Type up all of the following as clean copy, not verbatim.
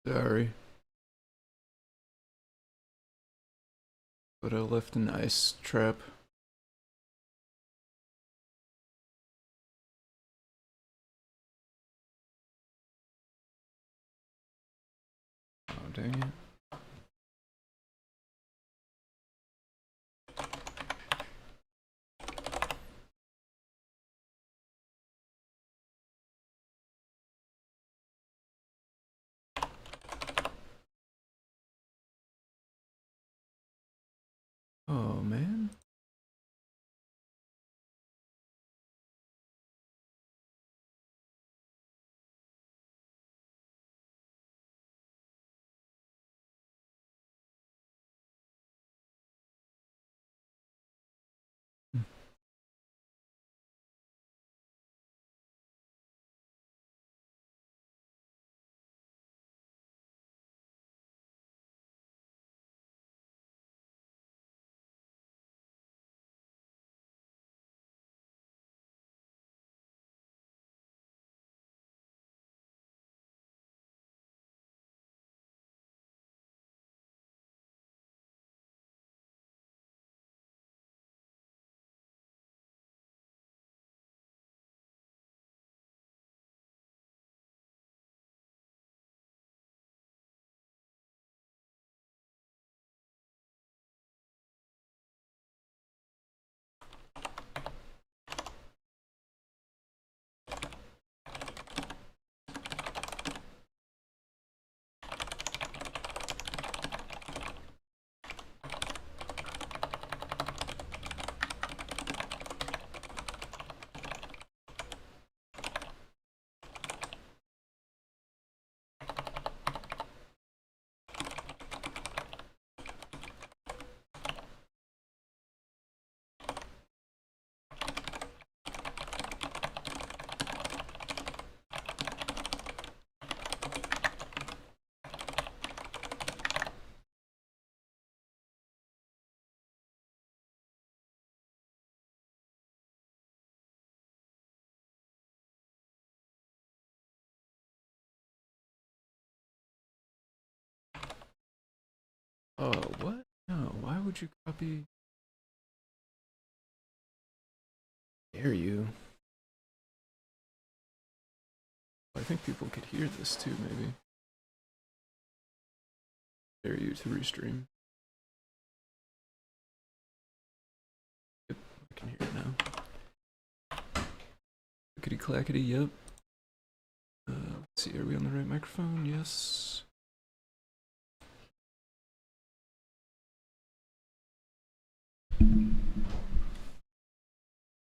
Sorry. But I left an ice trap. Oh, dang it. Oh, man. Oh, what? No, why would you copy? Dare you? I think people could hear this too, maybe. Dare you to restream? Yep, I can hear it now. Clickety clackety, yep. Let's see, are we on the right microphone? Yes.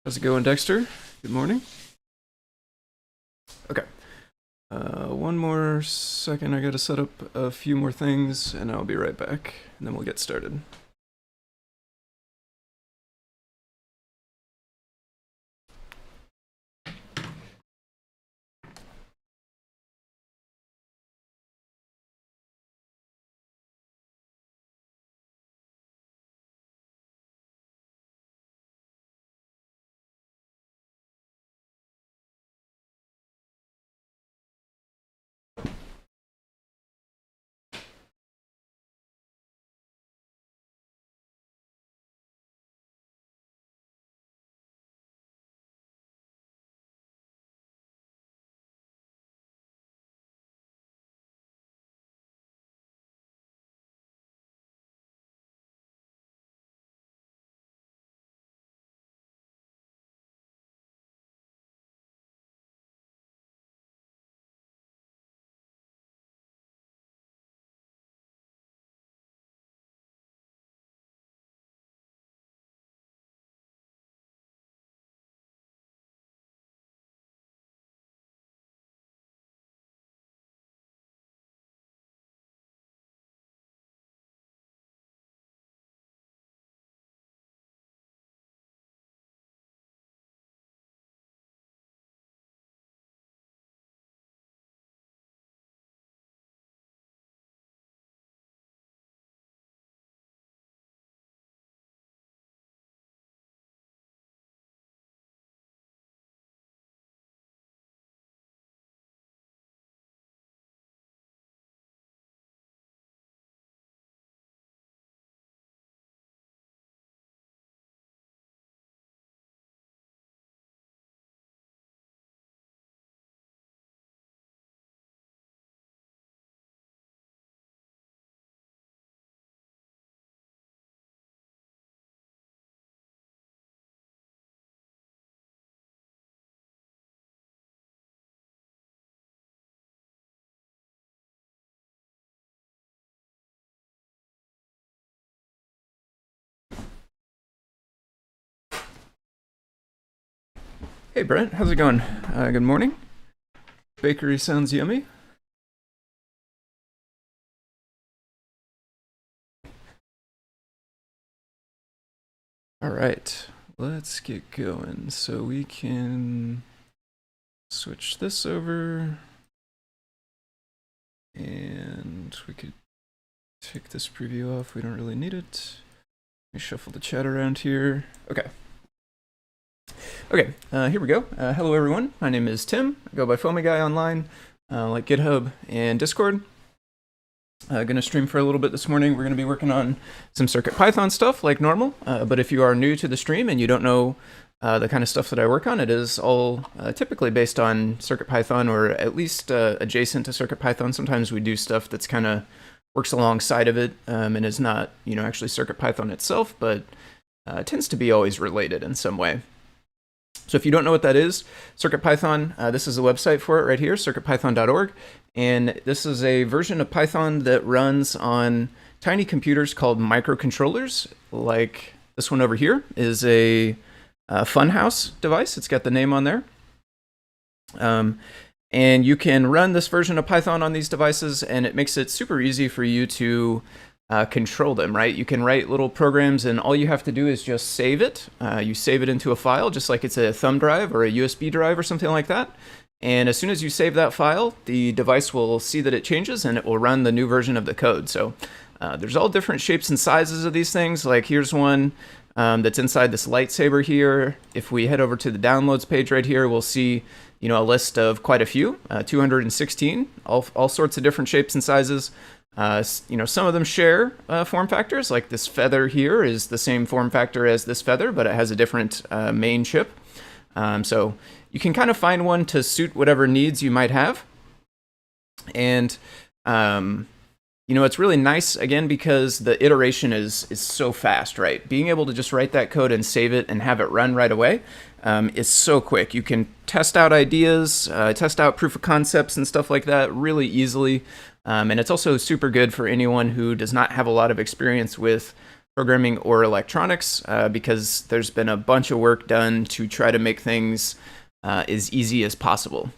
How's it going, Dexter? Good morning. Okay. One more second, I gotta set up a few more things, and I'll be right back, and then we'll get started. Hey Brent, how's it going? Good morning. Bakery sounds yummy. All right, let's get going. So we can switch this over and we could take this preview off. We don't really need it. Let me shuffle the chat around here. Okay. Okay, here we go. Hello everyone, my name is Tim. I go by foamyguy online, like GitHub and Discord. Gonna stream for a little bit this morning. We're gonna be working on some CircuitPython stuff like normal, but if you are new to the stream and you don't know the kind of stuff that I work on, it is all typically based on CircuitPython or at least adjacent to CircuitPython. Sometimes we do stuff that's kind of works alongside of it and is not, actually CircuitPython itself, but tends to be always related in some way. So if you don't know what that is, CircuitPython, this is a website for it right here, circuitpython.org. And this is a version of Python that runs on tiny computers called microcontrollers. Like this one over here is a Funhouse device. It's got the name on there. And you can run this version of Python on these devices, and it makes it super easy for you to control them, right? You can write little programs, and all you have to do is just save it. You save it into a file, just like it's a thumb drive or a USB drive or something like that. And as soon as you save that file, the device will see that it changes, and it will run the new version of the code. So there's all different shapes and sizes of these things. Like here's one that's inside this lightsaber here. If we head over to the downloads page right here, we'll see a list of quite a few, 216, all sorts of different shapes and sizes. Some of them share form factors, like this feather here is the same form factor as this feather, but it has a different main chip. So you can kind of find one to suit whatever needs you might have. And, it's really nice, again, because the iteration is so fast, right? Being able to just write that code and save it and have it run right away is so quick. You can test out ideas, test out proof of concepts and stuff like that really easily. And it's also super good for anyone who does not have a lot of experience with programming or electronics, because there's been a bunch of work done to try to make things as easy as possible.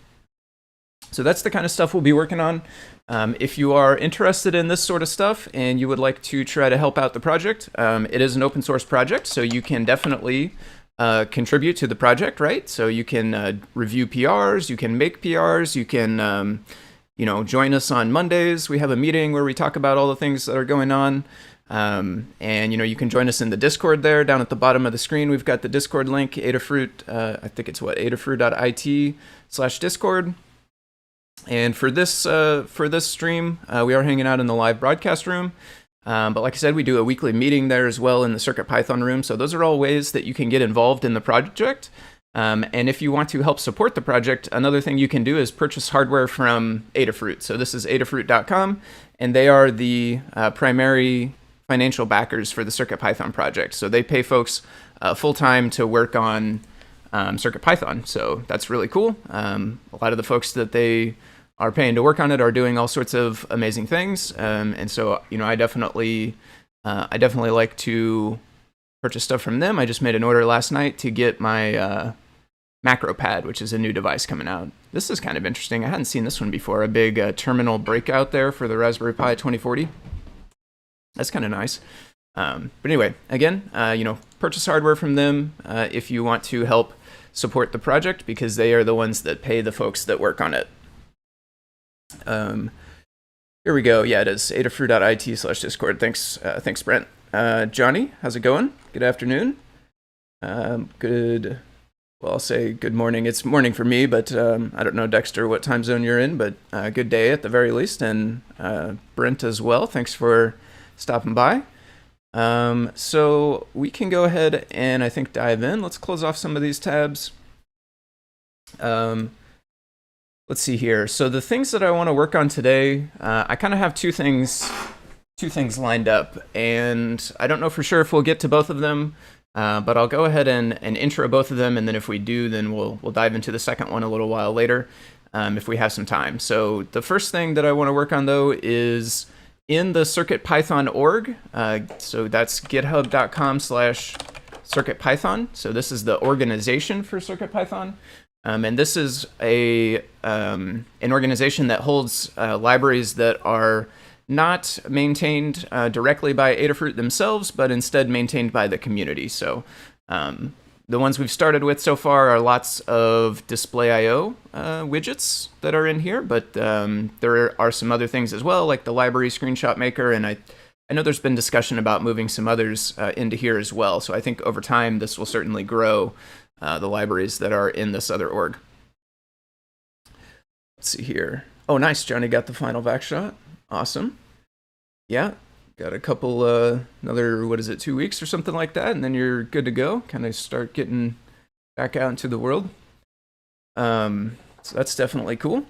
So that's the kind of stuff we'll be working on. If you are interested in this sort of stuff and you would like to try to help out the project, it is an open source project, so you can definitely contribute to the project, right? So you can review PRs, you can make PRs, you can join us on Mondays. We have a meeting where we talk about all the things that are going on. And you can join us in the Discord there. Down at the bottom of the screen, we've got the Discord link, Adafruit. I think it's adafruit.it/Discord. And for this stream, we are hanging out in the live broadcast room. But like I said, we do a weekly meeting there as well in the CircuitPython room. So those are all ways that you can get involved in the project. And if you want to help support the project, another thing you can do is purchase hardware from Adafruit. So this is adafruit.com, and they are the primary financial backers for the CircuitPython project. So they pay folks full-time to work on CircuitPython. So that's really cool. A lot of the folks that they are paying to work on it are doing all sorts of amazing things. And so, I definitely like to purchase stuff from them. I just made an order last night to get my macro pad, which is a new device coming out. This is kind of interesting. I hadn't seen this one before. A big terminal breakout there for the Raspberry Pi 2040. That's kind of nice. But anyway, again, purchase hardware from them if you want to help support the project, because they are the ones that pay the folks that work on it. Here we go. Yeah, it is adafruit.it/Discord. Thanks, Brent. Johnny, how's it going? Good afternoon. Good. Well, I'll say good morning. It's morning for me, but I don't know, Dexter, what time zone you're in, but good day at the very least. And Brent as well. Thanks for stopping by. So we can go ahead and I think dive in. Let's close off some of these tabs. Let's see here. So the things that I want to work on today, I kind of have two things lined up, and I don't know for sure if we'll get to both of them, but I'll go ahead and intro both of them, and then if we do, then we'll dive into the second one a little while later, if we have some time. So the first thing that I want to work on, though, is in the CircuitPython org. So that's github.com/CircuitPython CircuitPython. So this is the organization for CircuitPython. And this is an organization that holds libraries that are not maintained directly by Adafruit themselves, but instead maintained by the community. So the ones we've started with so far are lots of display.io widgets that are in here, but there are some other things as well, like the library screenshot maker, and I know there's been discussion about moving some others into here as well. So I think over time this will certainly grow the libraries that are in this other org. Let's see here. Oh, nice. Johnny got the final vac shot. Awesome. Yeah. Got a couple, another, what is it, 2 weeks or something like that, and then you're good to go. Kind of start getting back out into the world. So that's definitely cool.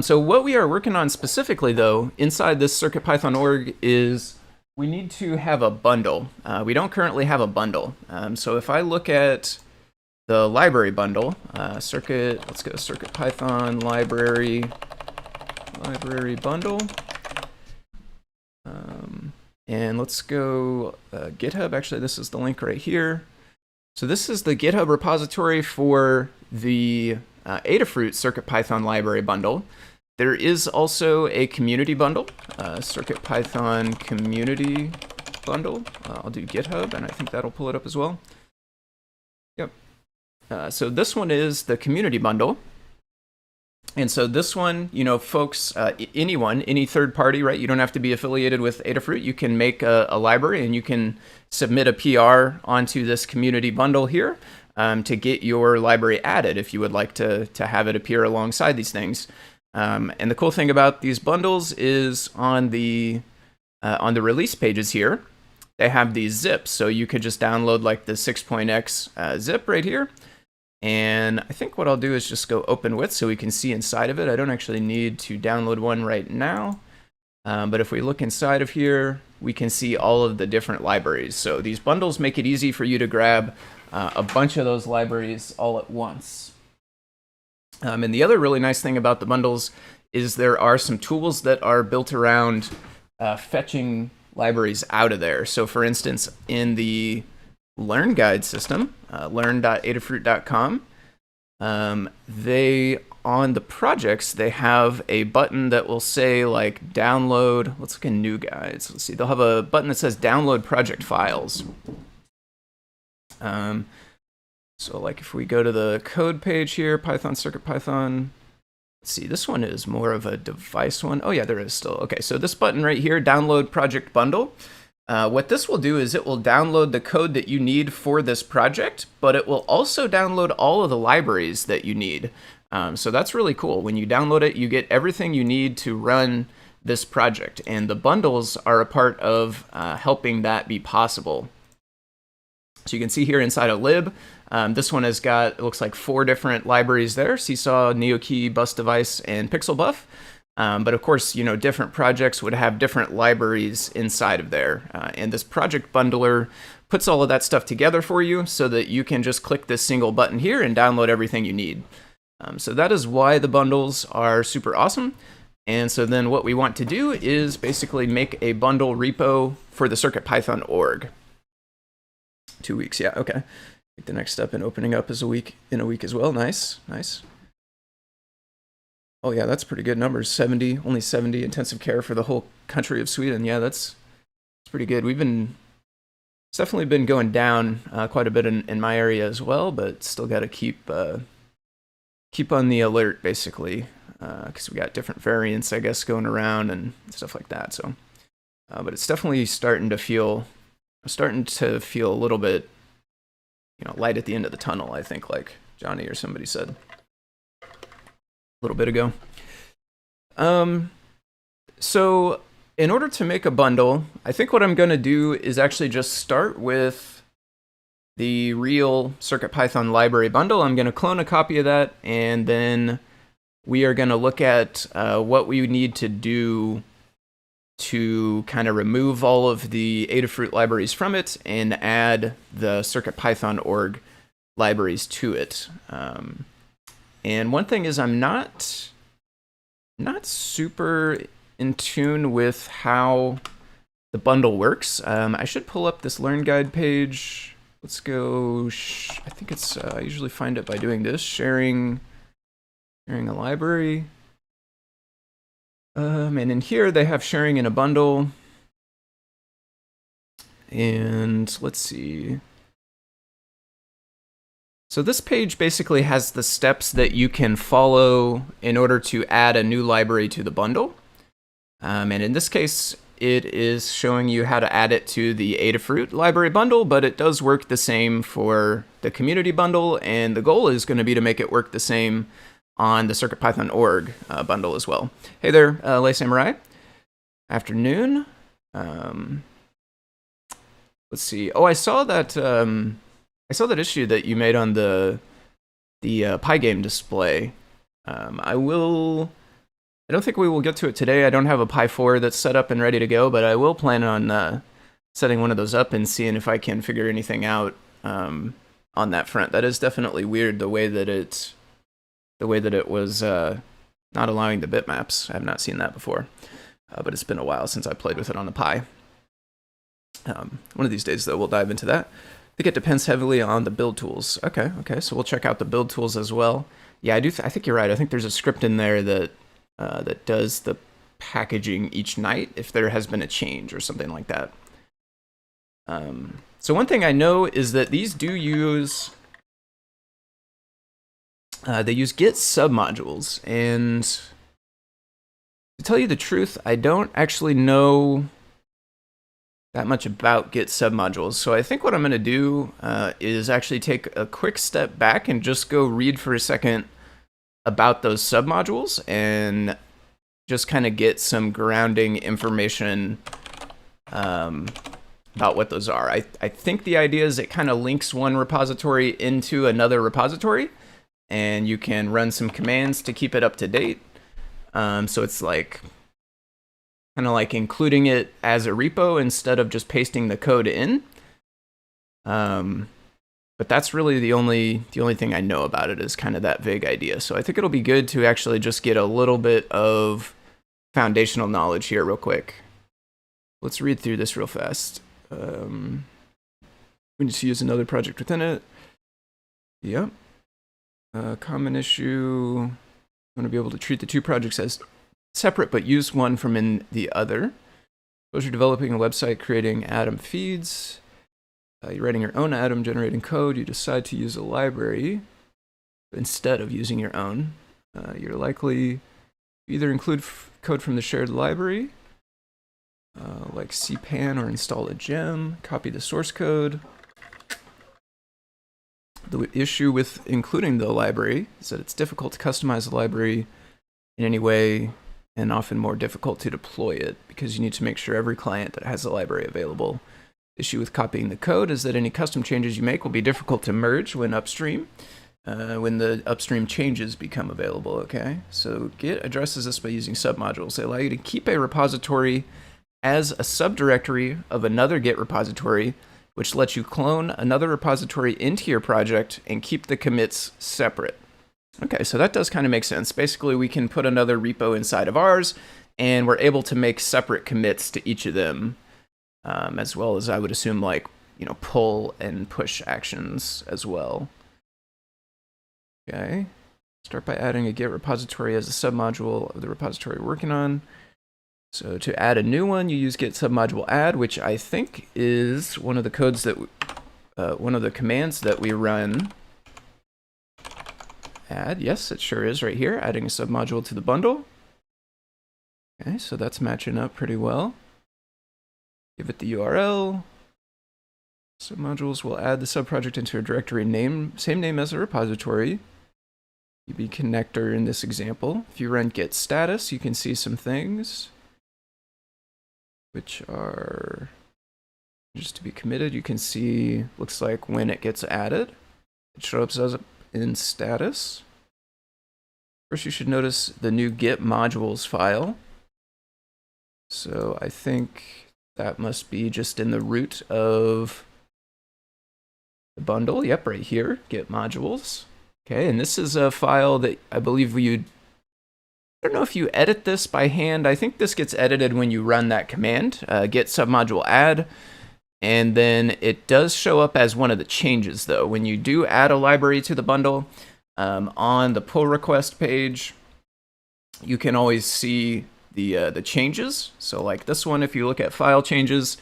So what we are working on specifically, though, inside this CircuitPython org is we need to have a bundle. We don't currently have a bundle. So if I look at the library bundle, let's go CircuitPython library bundle. And let's go GitHub. Actually, this is the link right here. So this is the GitHub repository for the Adafruit CircuitPython library bundle. There is also a community bundle, CircuitPython community bundle. I'll do GitHub, and I think that'll pull it up as well. Yep. So this one is the community bundle. And so this one, you know, folks, any third party, right? You don't have to be affiliated with Adafruit. You can make a library and you can submit a PR onto this community bundle here to get your library added if you would like to have it appear alongside these things. And the cool thing about these bundles is on the release pages here, they have these zips. So you could just download like the 6.x zip right here. And I think what I'll do is just go open with so we can see inside of it. I don't actually need to download one right now. But if we look inside of here, we can see all of the different libraries. So these bundles make it easy for you to grab a bunch of those libraries all at once. And the other really nice thing about the bundles is there are some tools that are built around fetching libraries out of there. So for instance, in the Learn guide system, learn.adafruit.com, on the projects, they have a button that will say like download, let's look in new guides. Let's see, they'll have a button that says download project files. So like if we go to the code page here, Python, CircuitPython, let's see, this one is more of a device one. Oh yeah, there is still. Okay, so this button right here, download project bundle. What this will do is it will download the code that you need for this project, but it will also download all of the libraries that you need. So that's really cool. When you download it, you get everything you need to run this project, and the bundles are a part of helping that be possible. So you can see here inside a lib, this one has got, it looks like 4 different libraries there: Seesaw, NeoKey, Bus Device, and PixelBuff. But of course, you know, different projects would have different libraries inside of there. And this project bundler puts all of that stuff together for you so that you can just click this single button here and download everything you need. So that is why the bundles are super awesome. And so then what we want to do is basically make a bundle repo for the CircuitPython org. 2 weeks, yeah, okay. Take the next step in opening up in a week as well. Nice, nice. Oh yeah, that's pretty good numbers. 70, only 70 intensive care for the whole country of Sweden. Yeah, that's pretty good. It's definitely been going down quite a bit in my area as well, but still got to keep on the alert basically, because we got different variants, I guess, going around and stuff like that. So, but it's definitely starting to feel a little bit, you know, light at the end of the tunnel. I think, like Johnny or somebody said a little bit ago. So in order to make a bundle, I think what I'm going to do is actually just start with the real CircuitPython library bundle. I'm going to clone a copy of that, and then we are going to look at what we need to do to kind of remove all of the Adafruit libraries from it and add the CircuitPython org libraries to it. And one thing is I'm not super in tune with how the bundle works. I should pull up this Learn Guide page. Let's go, I think it's, I usually find it by doing this, sharing a library. And in here they have sharing in a bundle. And let's see. So this page basically has the steps that you can follow in order to add a new library to the bundle. And in this case, it is showing you how to add it to the Adafruit library bundle, but it does work the same for the community bundle, and the goal is going to be to make it work the same on the CircuitPython org bundle as well. Hey there, Lay Samurai. Afternoon. Let's see. Oh, I saw that issue that you made on the Pygame display. I don't think we will get to it today. I don't have a Pi 4 that's set up and ready to go, but I will plan on setting one of those up and seeing if I can figure anything out on that front. That is definitely weird, the way that it was not allowing the bitmaps. I have not seen that before, but it's been a while since I played with it on the Pi. One of these days, though, we'll dive into that. I think it depends heavily on the build tools. Okay, so we'll check out the build tools as well. Yeah, I think you're right. I think there's a script in there that does the packaging each night if there has been a change or something like that. So one thing I know is that these do use they use Git submodules, and to tell you the truth, I don't actually know that much about Git submodules. So I think what I'm going to do is actually take a quick step back and just go read for a second about those submodules and just kind of get some grounding information about what those are. I think the idea is it kind of links one repository into another repository, and you can run some commands to keep it up to date. So it's like kind of like including it as a repo instead of just pasting the code in. But that's really the only thing I know about it, is kind of that vague idea. So I think it'll be good to actually just get a little bit of foundational knowledge here real quick. Let's read through this real fast. We need to use another project within it. Yep. Common issue. Want to be able to treat the two projects as separate, but use one from in the other. Suppose you're developing a website, creating Atom feeds. You're writing your own Atom generating code. You decide to use a library instead of using your own. You're likely to either include code from the shared library, like cpan, or install a gem, copy the source code. The issue with including the library is that it's difficult to customize the library in any way, and often more difficult to deploy it because you need to make sure every client that has the library available. Issue with copying the code is that any custom changes you make will be difficult to merge when upstream, when the upstream changes become available, okay? So Git addresses this by using submodules. They allow you to keep a repository as a subdirectory of another Git repository, which lets you clone another repository into your project and keep the commits separate. Okay, so that does kind of make sense. Basically, we can put another repo inside of ours, and we're able to make separate commits to each of them. As well as, I would assume, like, pull and push actions as well. Okay. Start by adding a Git repository as a submodule of the repository we're working on. So to add a new one, you use Git Submodule Add, which I think is one of the codes that, one of the commands that we run. Add, yes, it sure is right here, adding a submodule to the bundle. Okay, so that's matching up pretty well. Give it the URL. Submodules will add the subproject into a directory name, same name as the repository. UB connector in this example. If you run git status, you can see some things which are just to be committed. You can see, looks like when it gets added, it shows up in status. First, you should notice the new Git modules file. So I think that must be just in the root of the bundle. Yep, right here, Git modules. Okay, and this is a file that I believe I don't know if you edit this by hand. I think this gets edited when you run that command, Git Submodule Add. And then it does show up as one of the changes, though. When you do add a library to the bundle, on the pull request page, you can always see the changes. So like this one, if you look at file changes,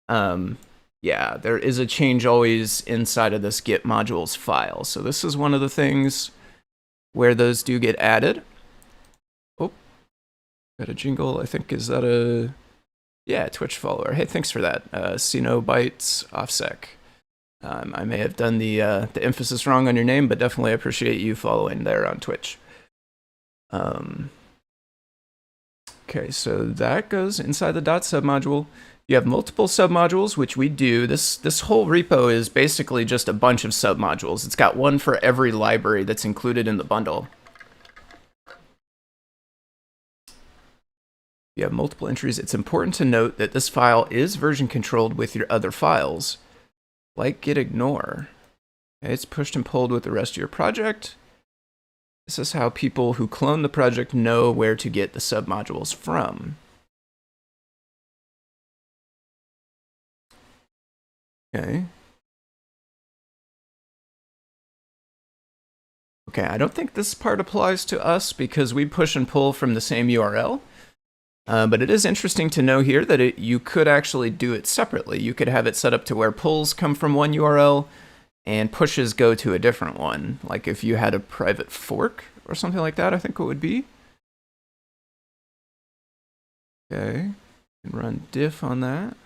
yeah, there is a change always inside of this Git modules file. So this is one of the things where those do get added. Oh, got a jingle. I think, is that a... Yeah, Twitch follower. Hey, thanks for that. Sino Bytes Offsec. I may have done the emphasis wrong on your name, but definitely appreciate you following there on Twitch. Okay, so that goes inside the .submodule. You have multiple submodules, which we do. This whole repo is basically just a bunch of submodules. It's got one for every library that's included in the bundle. You have multiple entries. It's important to note that this file is version controlled with your other files, like git ignore. Okay, it's pushed and pulled with the rest of your project. This is how people who clone the project know where to get the submodules from. Okay. Okay, I don't think this part applies to us because we push and pull from the same URL. But it is interesting to know here that you could actually do it separately. You could have it set up to where pulls come from one URL and pushes go to a different one. Like if you had a private fork or something like that, I think it would be. Okay, and run diff on that.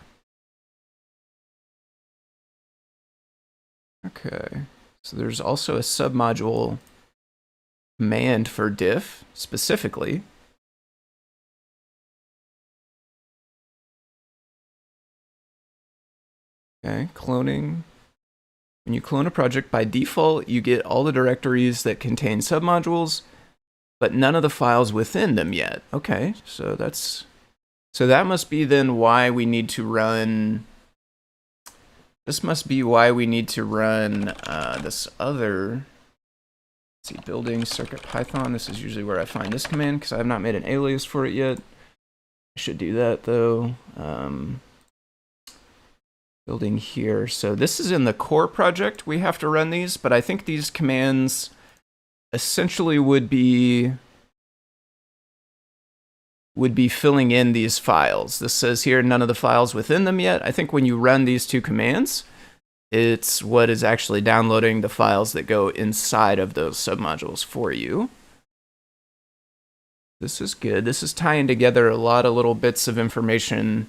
Okay, so there's also a submodule command for diff specifically. Okay, cloning. When you clone a project, by default, you get all the directories that contain submodules, but none of the files within them yet. Okay, so that must be then why we need to run. This must be why we need to run this other. Let's see, building CircuitPython. This is usually where I find this command because I have not made an alias for it yet. I should do that though. Building here. So this is in the core project. We have to run these, but I think these commands essentially would be filling in these files. This says here none of the files within them yet. I think when you run these two commands, it's what is actually downloading the files that go inside of those submodules for you. This is good. This is tying together a lot of little bits of information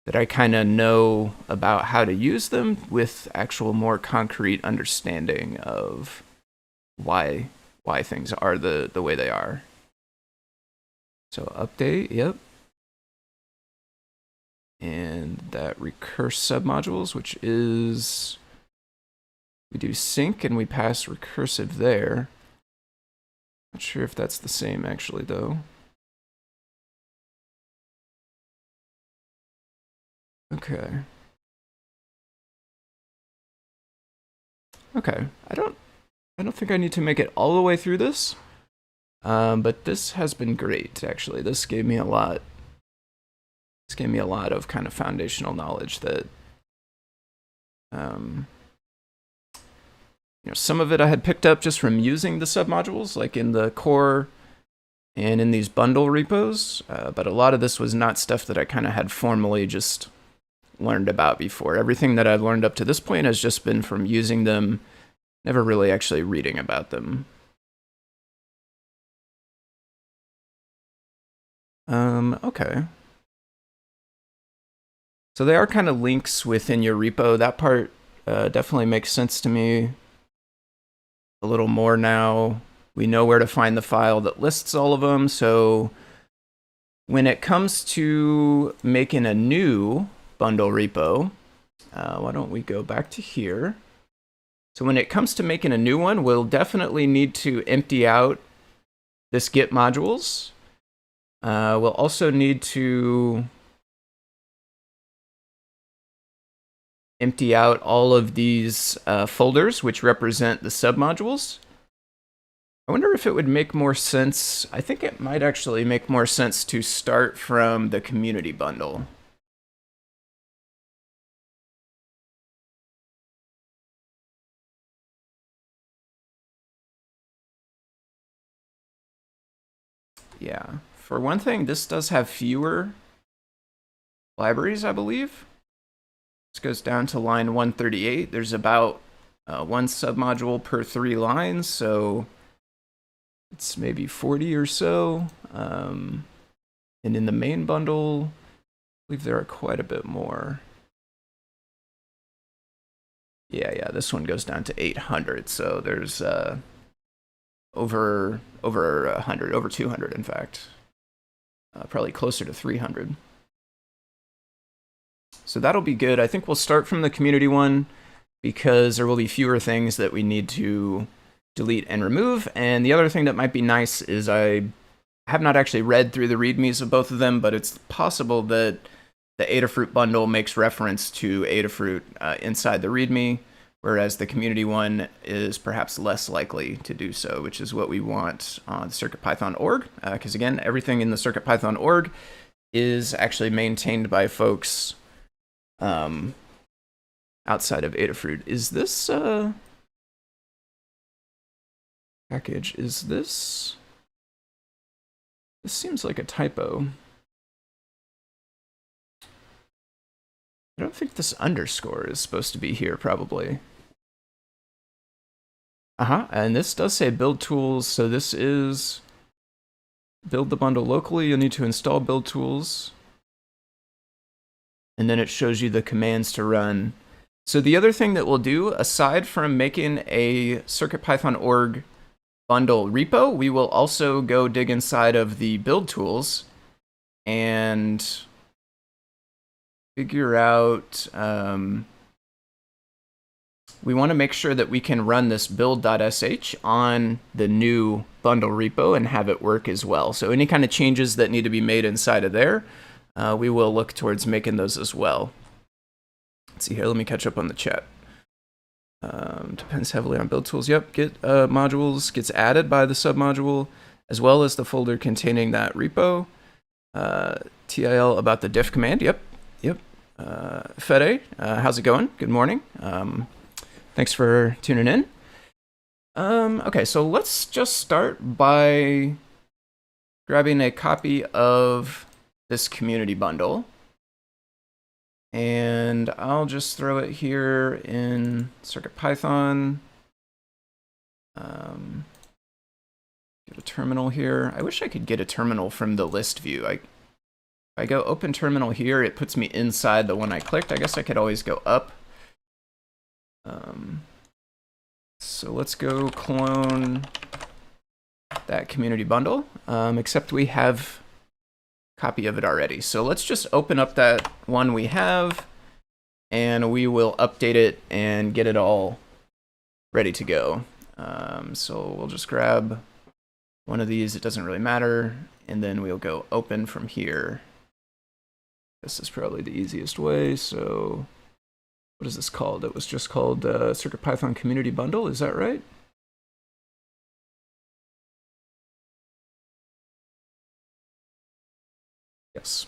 that I kind of know about how to use them with actual more concrete understanding of why things are the way they are. So update, yep. And that recurse submodules, which is, we do sync and we pass recursive there. Not sure if that's the same actually though. Okay. Okay, I don't think I need to make it all the way through this, but this has been great actually. This gave me a lot. This gave me a lot of kind of foundational knowledge that, you know, some of it I had picked up just from using the submodules, like in the core and in these bundle repos, but a lot of this was not stuff that I kind of had formally just learned about before. Everything that I've learned up to this point has just been from using them, never really actually reading about them. Okay. So they are kind of links within your repo. That part definitely makes sense to me a little more now. We know where to find the file that lists all of them. So when it comes to making a new bundle repo, why don't we go back to here? So when it comes to making a new one, we'll definitely need to empty out this Git modules. We'll also need to empty out all of these folders which represent the submodules. I wonder if it would make more sense. I think it might actually make more sense to start from the community bundle. Yeah. For one thing, this does have fewer libraries, I believe. This goes down to line 138. There's about one submodule per 3 lines, so it's maybe 40 or so. And in the main bundle, I believe there are quite a bit more. Yeah, this one goes down to 800, so there's over 100, over 200 in fact. Probably closer to 300. So that'll be good. I think we'll start from the community one because there will be fewer things that we need to delete and remove. And the other thing that might be nice is I have not actually read through the readmes of both of them, but it's possible that the Adafruit bundle makes reference to Adafruit inside the README, whereas the community one is perhaps less likely to do so, which is what we want on the CircuitPython org. Because again, everything in the CircuitPython org is actually maintained by folks outside of Adafruit. Is this package? Is this? This seems like a typo. I don't think this underscore is supposed to be here, probably. And this does say build tools, so this is build the bundle locally. You'll need to install build tools. And then it shows you the commands to run. So the other thing that we'll do, aside from making a CircuitPython org bundle repo, we will also go dig inside of the build tools and figure out, we want to make sure that we can run this build.sh on the new bundle repo and have it work as well. So any kind of changes that need to be made inside of there, we will look towards making those as well. Let's see here, let me catch up on the chat. Depends heavily on build tools. Yep, Git modules gets added by the submodule, as well as the folder containing that repo. TIL about the diff command. Yep. Fede, how's it going? Good morning. Thanks for tuning in. Okay, so let's just start by grabbing a copy of this community bundle. And I'll just throw it here in CircuitPython. Get a terminal here. I wish I could get a terminal from the list view. If I go open terminal here, it puts me inside the one I clicked. I guess I could always go up. So let's go clone that community bundle, except we have a copy of it already. So let's just open up that one we have, and we will update it and get it all ready to go. So we'll just grab one of these, it doesn't really matter, and then we'll go open from here. This is probably the easiest way, so what is this called? It was just called CircuitPython Community Bundle, is that right? Yes.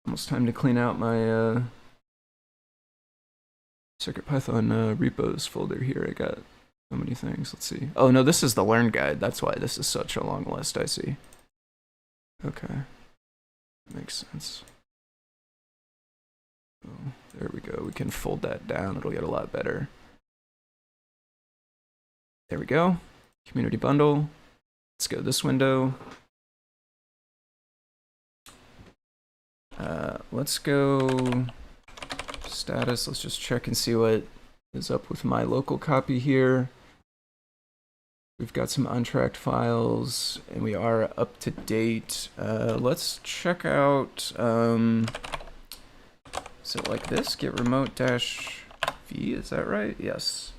Almost time to clean out my CircuitPython repos folder here. I got so many things. Let's see. Oh no, this is the Learn Guide. That's why this is such a long list, I see. Okay. Makes sense. Oh, there we go. We can fold that down. It'll get a lot better. There we go. Community bundle. Let's go this window. Let's go status. Let's just check and see what is up with my local copy here. We've got some untracked files, and we are up to date. Let's check out, is it like this? Git remote-v, is that right? Yes.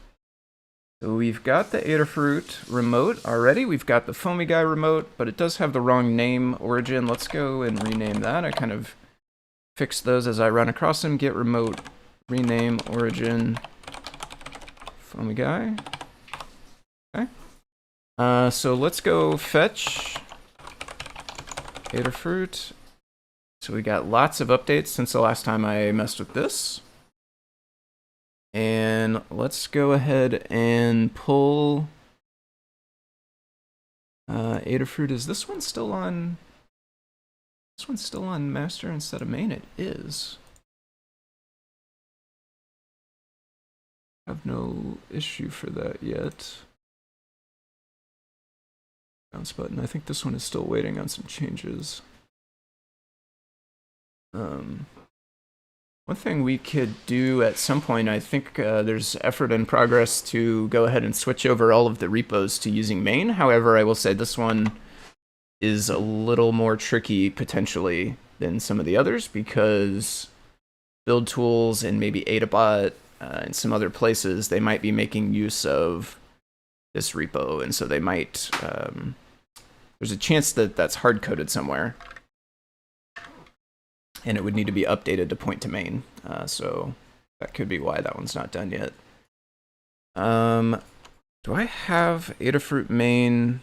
So we've got the Adafruit remote already. We've got the foamyguy remote, but it does have the wrong name origin. Let's go and rename that. I kind of fixed those as I run across them. Git remote rename origin foamyguy. Okay. So let's go fetch Adafruit. So we got lots of updates since the last time I messed with this. And let's go ahead and pull Adafruit. Is this one still on? This one's still on master instead of main? It is. I have no issue for that yet. Bounce button. I think this one is still waiting on some changes. One thing we could do at some point, I think there's effort in progress to go ahead and switch over all of the repos to using main. However, I will say this one is a little more tricky potentially than some of the others because build tools and maybe Adabot and some other places, they might be making use of this repo. And so they might, there's a chance that that's hard-coded somewhere. And it would need to be updated to point to main. So that could be why that one's not done yet. Do I have Adafruit main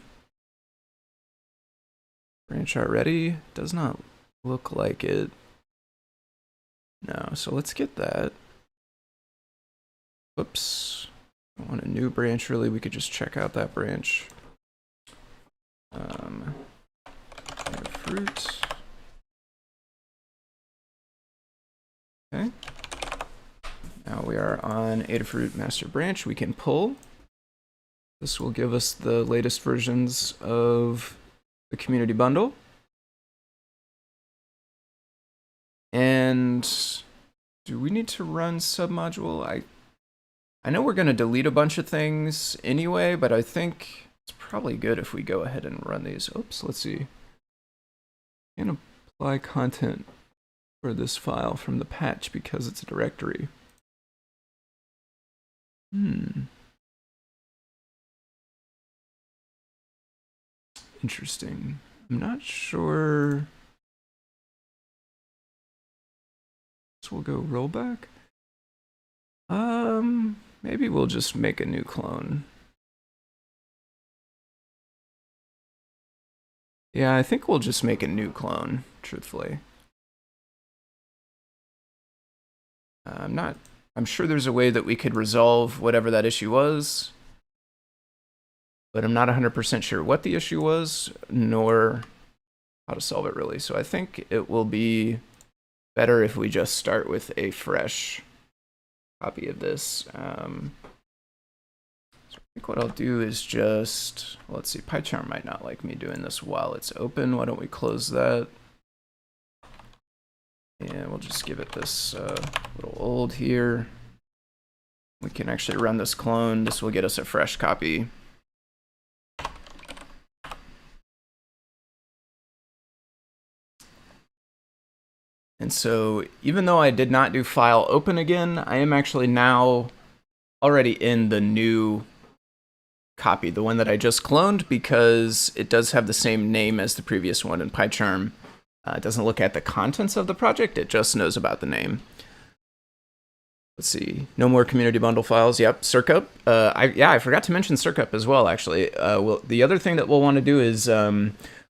branch already? Does not look like it. No, so let's get that. Whoops. I want a new branch, really. We could just check out that branch. Adafruit. Okay. Now we are on Adafruit master branch. We can pull. This will give us the latest versions of the community bundle. And do we need to run submodule? I know we're going to delete a bunch of things anyway, but I think it's probably good if we go ahead and run these. Oops, let's see. And apply content for this file from the patch because it's a directory. Interesting. I'm not sure. So we'll go rollback. Maybe we'll just make a new clone. Yeah, I think we'll just make a new clone, truthfully. I'm sure there's a way that we could resolve whatever that issue was, but I'm not 100% sure what the issue was, nor how to solve it really. So I think it will be better if we just start with a fresh copy of this. So I think what I'll do is just, let's see, PyCharm might not like me doing this while it's open. Why don't we close that? And we'll just give it this little old here. We can actually run this clone. This will get us a fresh copy. And so even though I did not do file open again, I am actually now already in the new copy, the one that I just cloned, because it does have the same name as the previous one in PyCharm. It doesn't look at the contents of the project, it just knows about the name. Let's see, no more community bundle files. Yep, circup. I forgot to mention circup as well, actually. The other thing that we'll want to do is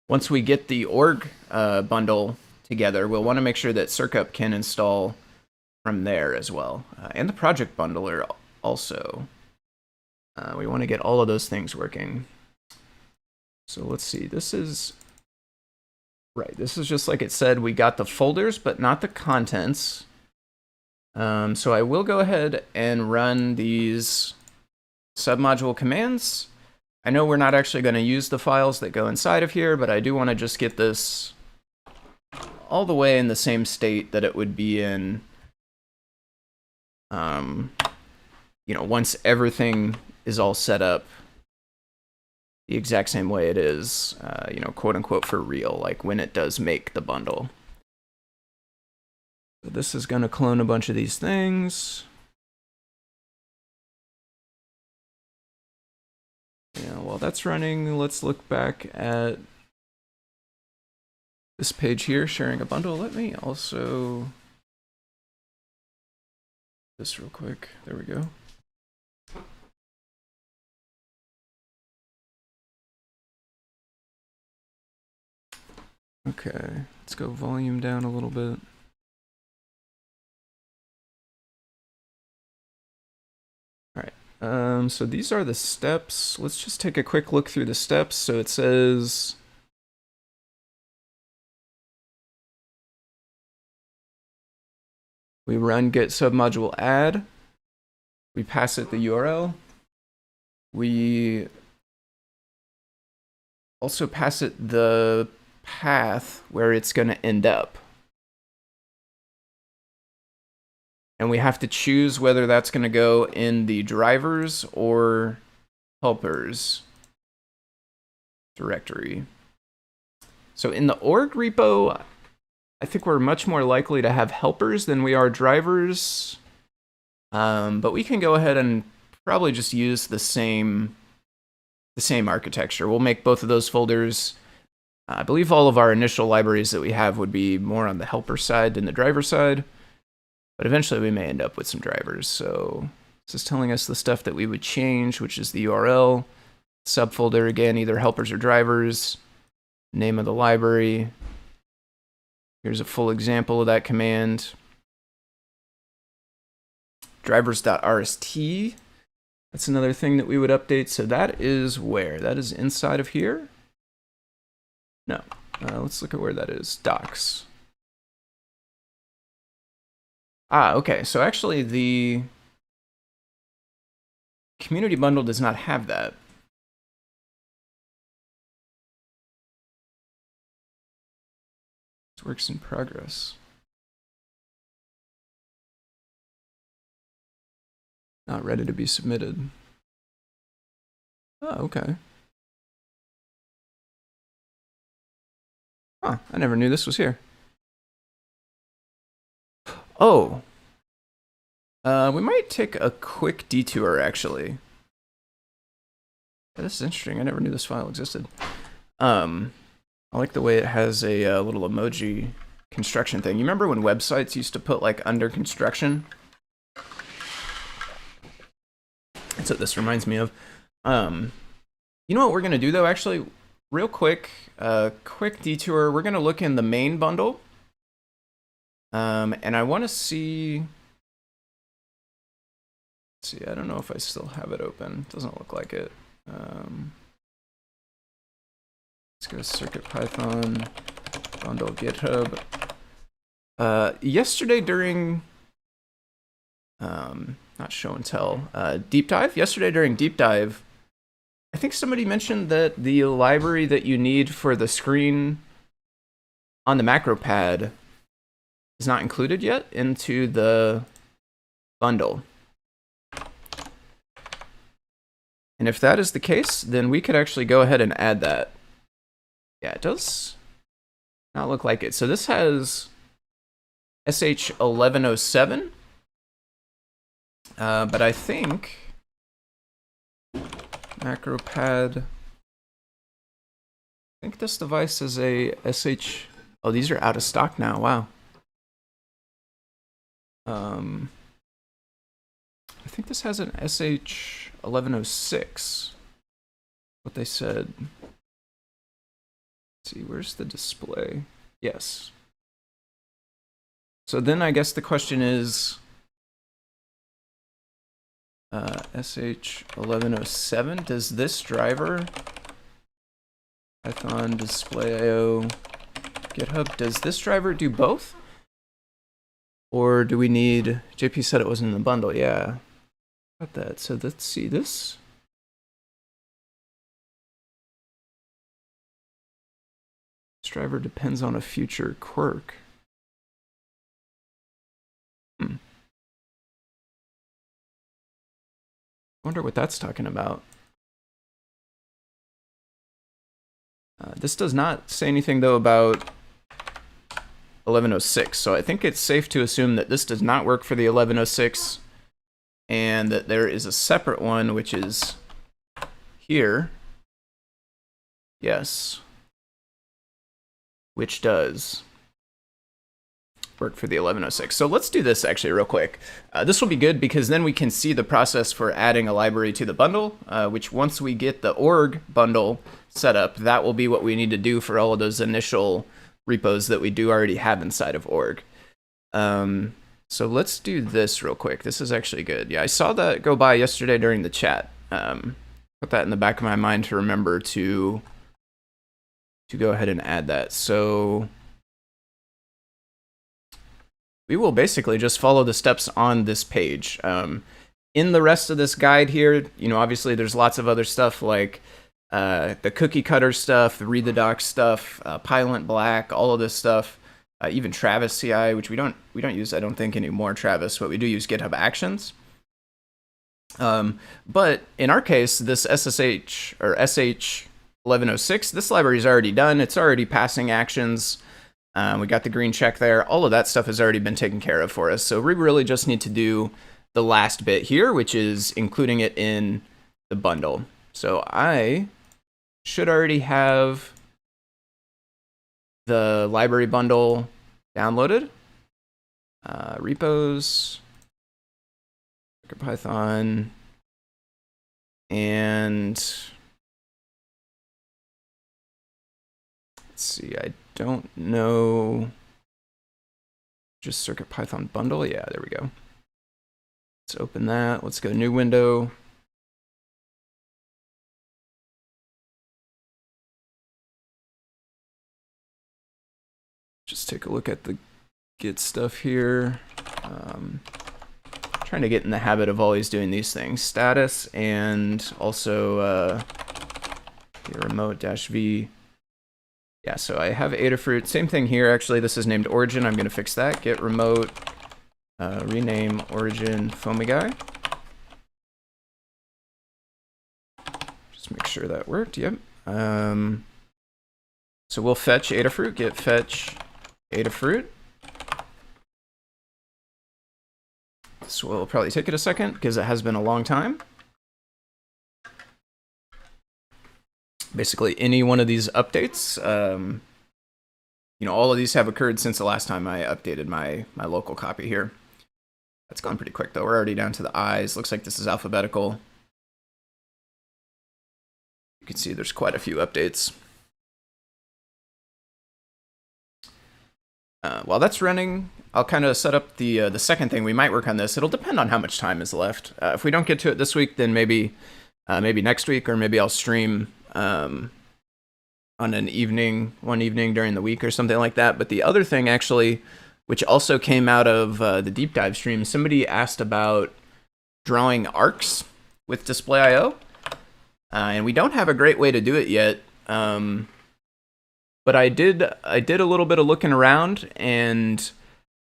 once we get the org bundle together, we'll want to make sure that circup can install from there as well. And the project bundler also. We want to get all of those things working. So let's see, this is... Right, this is just like it said, we got the folders, but not the contents. So I will go ahead and run these submodule commands. I know we're not actually going to use the files that go inside of here, but I do want to just get this all the way in the same state that it would be in, you know, once everything is all set up the exact same way it is, you know, quote unquote for real, like when it does make the bundle. So this is going to clone a bunch of these things. Yeah, while that's running, let's look back at this page here, sharing a bundle. Let me also this real quick. There we go. Okay, let's go volume down a little bit. All right, so these are the steps. Let's just take a quick look through the steps. So it says we run Git Submodule Add. We pass it the URL. We also pass it the path where it's going to end up. And we have to choose whether that's going to go in the drivers or helpers directory. So in the org repo, I think we're much more likely to have helpers than we are drivers. But we can go ahead and probably just use the same architecture. We'll make both of those folders. I believe all of our initial libraries that we have would be more on the helper side than the driver side. But eventually we may end up with some drivers. So this is telling us the stuff that we would change, which is the URL, subfolder, again, either helpers or drivers, name of the library. Here's a full example of that command. Drivers.rst. That's another thing that we would update. So that is where? That is inside of here? No. Let's look at where that is. Docs. Okay. So actually the community bundle does not have that. It's works in progress. Not ready to be submitted. Oh, okay. Huh, I never knew this was here. Oh. We might take a quick detour, actually. Yeah, this is interesting. I never knew this file existed. I like the way it has a little emoji construction thing. You remember when websites used to put, like, under construction? That's what this reminds me of. You know what we're going to do, though, actually? Real quick, quick detour. We're going to look in the main bundle. And I want to see... Let's see, I don't know if I still have it open. Doesn't look like it. Let's go CircuitPython, bundle GitHub. Yesterday during... not show and tell, deep dive. Yesterday during deep dive, I think somebody mentioned that the library that you need for the screen on the macro pad is not included yet into the bundle. And if that is the case, then we could actually go ahead and add that. Yeah, it does not look like it. So this has SH1107. But I think macro pad. I think this device is a SH. Oh, these are out of stock now. Wow. I think this has an SH1106. What they said. Let's see, where's the display? Yes. So then I guess the question is. SH1107, does this driver, Python display.io, GitHub, does this driver do both? Or do we need, JP said it wasn't in the bundle, yeah. Got that, so let's see this. This driver depends on a future quirk. I wonder what that's talking about. This does not say anything, though, about 1106, so I think it's safe to assume that this does not work for the 1106, and that there is a separate one, which is here. Yes. Which does. work for the 1106. So let's do this actually real quick. This will be good because then we can see the process for adding a library to the bundle, which once we get the org bundle set up, that will be what we need to do for all of those initial repos that we do already have inside of org. So let's do this real quick. This is actually good. Yeah, I saw that go by yesterday during the chat. Put that in the back of my mind to remember to go ahead and add that. So we will basically just follow the steps on this page. In the rest of this guide here, obviously there's lots of other stuff like the cookie cutter stuff, the read the docs stuff, Pylint Black, all of this stuff, even Travis CI, which we don't use, I don't think anymore, Travis, but we do use GitHub Actions. But in our case, this SSH or SH1106, this library is already done. It's already passing actions. We got the green check there. All of that stuff has already been taken care of for us. So we really just need to do the last bit here, which is including it in the bundle. So I should already have the library bundle downloaded. Repos, CircuitPython, and let's see, I don't know, just CircuitPython bundle. Yeah, there we go. Let's open that. Let's go new window. Just take a look at the Git stuff here. Trying to get in the habit of always doing these things. Status and also remote-v. Yeah, so I have Adafruit. Same thing here, actually. This is named origin. I'm going to fix that. Git remote, rename origin foamyguy. Just make sure that worked. Yep. So we'll fetch Adafruit. Git fetch Adafruit. This will probably take it a second because it has been a long time. Basically, any one of these updates, all of these have occurred since the last time I updated my local copy here. That's gone pretty quick, though. We're already down to the I's. Looks like this is alphabetical. You can see there's quite a few updates. While that's running, I'll kind of set up the second thing. We might work on this. It'll depend on how much time is left. If we don't get to it this week, then maybe next week, or maybe I'll stream on one evening during the week or something like that. But the other thing, actually, which also came out of the deep dive stream, somebody asked about drawing arcs with display.io, and we don't have a great way to do it yet. But I did a little bit of looking around, and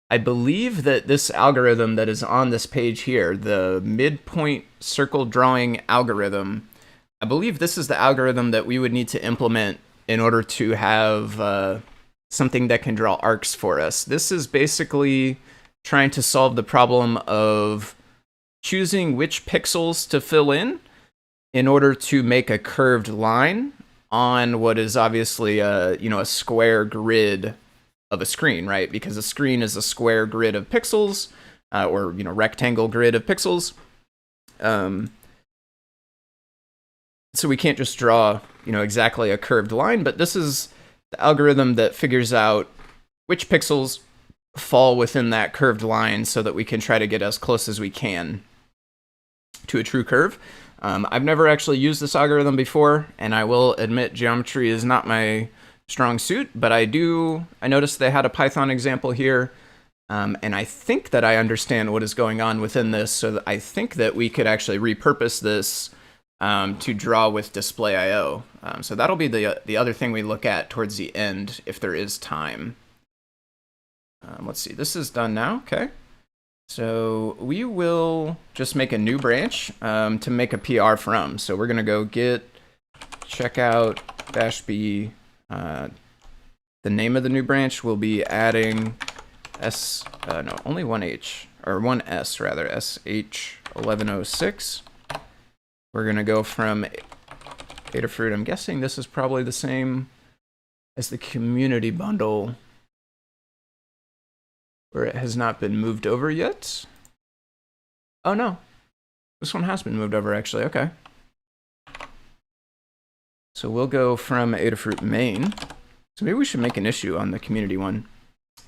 I believe that this algorithm that is on this page here, the midpoint circle drawing algorithm, I believe this is the algorithm that we would need to implement in order to have something that can draw arcs for us. This is basically trying to solve the problem of choosing which pixels to fill in order to make a curved line on what is obviously a square grid of a screen, right? Because a screen is a square grid of pixels, or rectangle grid of pixels. So we can't just draw exactly a curved line, but this is the algorithm that figures out which pixels fall within that curved line so that we can try to get as close as we can to a true curve. I've never actually used this algorithm before, and I will admit geometry is not my strong suit, but I noticed they had a Python example here, and I think that I understand what is going on within this, so that I think that we could actually repurpose this to draw with display.io. So that'll be the other thing we look at towards the end if there is time. Let's see, this is done now, okay. So we will just make a new branch to make a PR from. So we're going to go git checkout -b. The name of the new branch will be adding only one H, or one S rather, SH1106. We're going to go from Adafruit. I'm guessing this is probably the same as the community bundle. where it has not been moved over yet. Oh no, this one has been moved over actually, okay. So we'll go from Adafruit main. So maybe we should make an issue on the community one.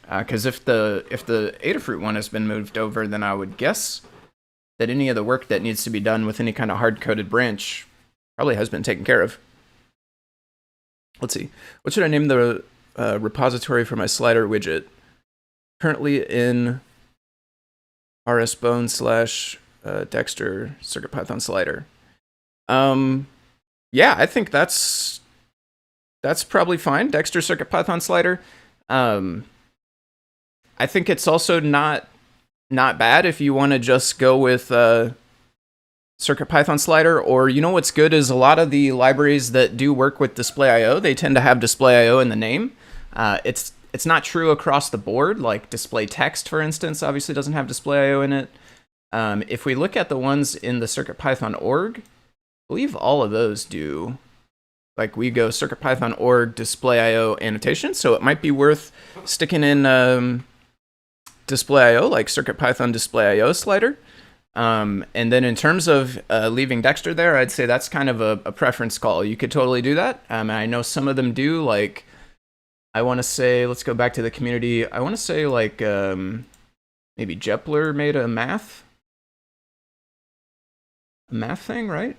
Because if the Adafruit one has been moved over, then I would guess that any of the work that needs to be done with any kind of hard-coded branch probably has been taken care of. Let's see. What should I name the repository for my slider widget? Currently in rsbone/Dexter CircuitPython slider. Yeah, I think that's probably fine. Dexter CircuitPython slider. I think it's also not bad if you want to just go with CircuitPython slider, or you know what's good is a lot of the libraries that do work with display.io, they tend to have display.io in the name. It's not true across the board, like display text, for instance, obviously doesn't have display.io in it. If we look at the ones in the CircuitPython org, I believe all of those do. Like we go CircuitPython org display.io annotation, so it might be worth sticking in display.io, like CircuitPython display.io slider. And then in terms of leaving Dexter there, I'd say that's kind of a preference call. You could totally do that. And I know some of them do, like, I want to say, let's go back to the community. I want to say like maybe Jepler made a math thing, right?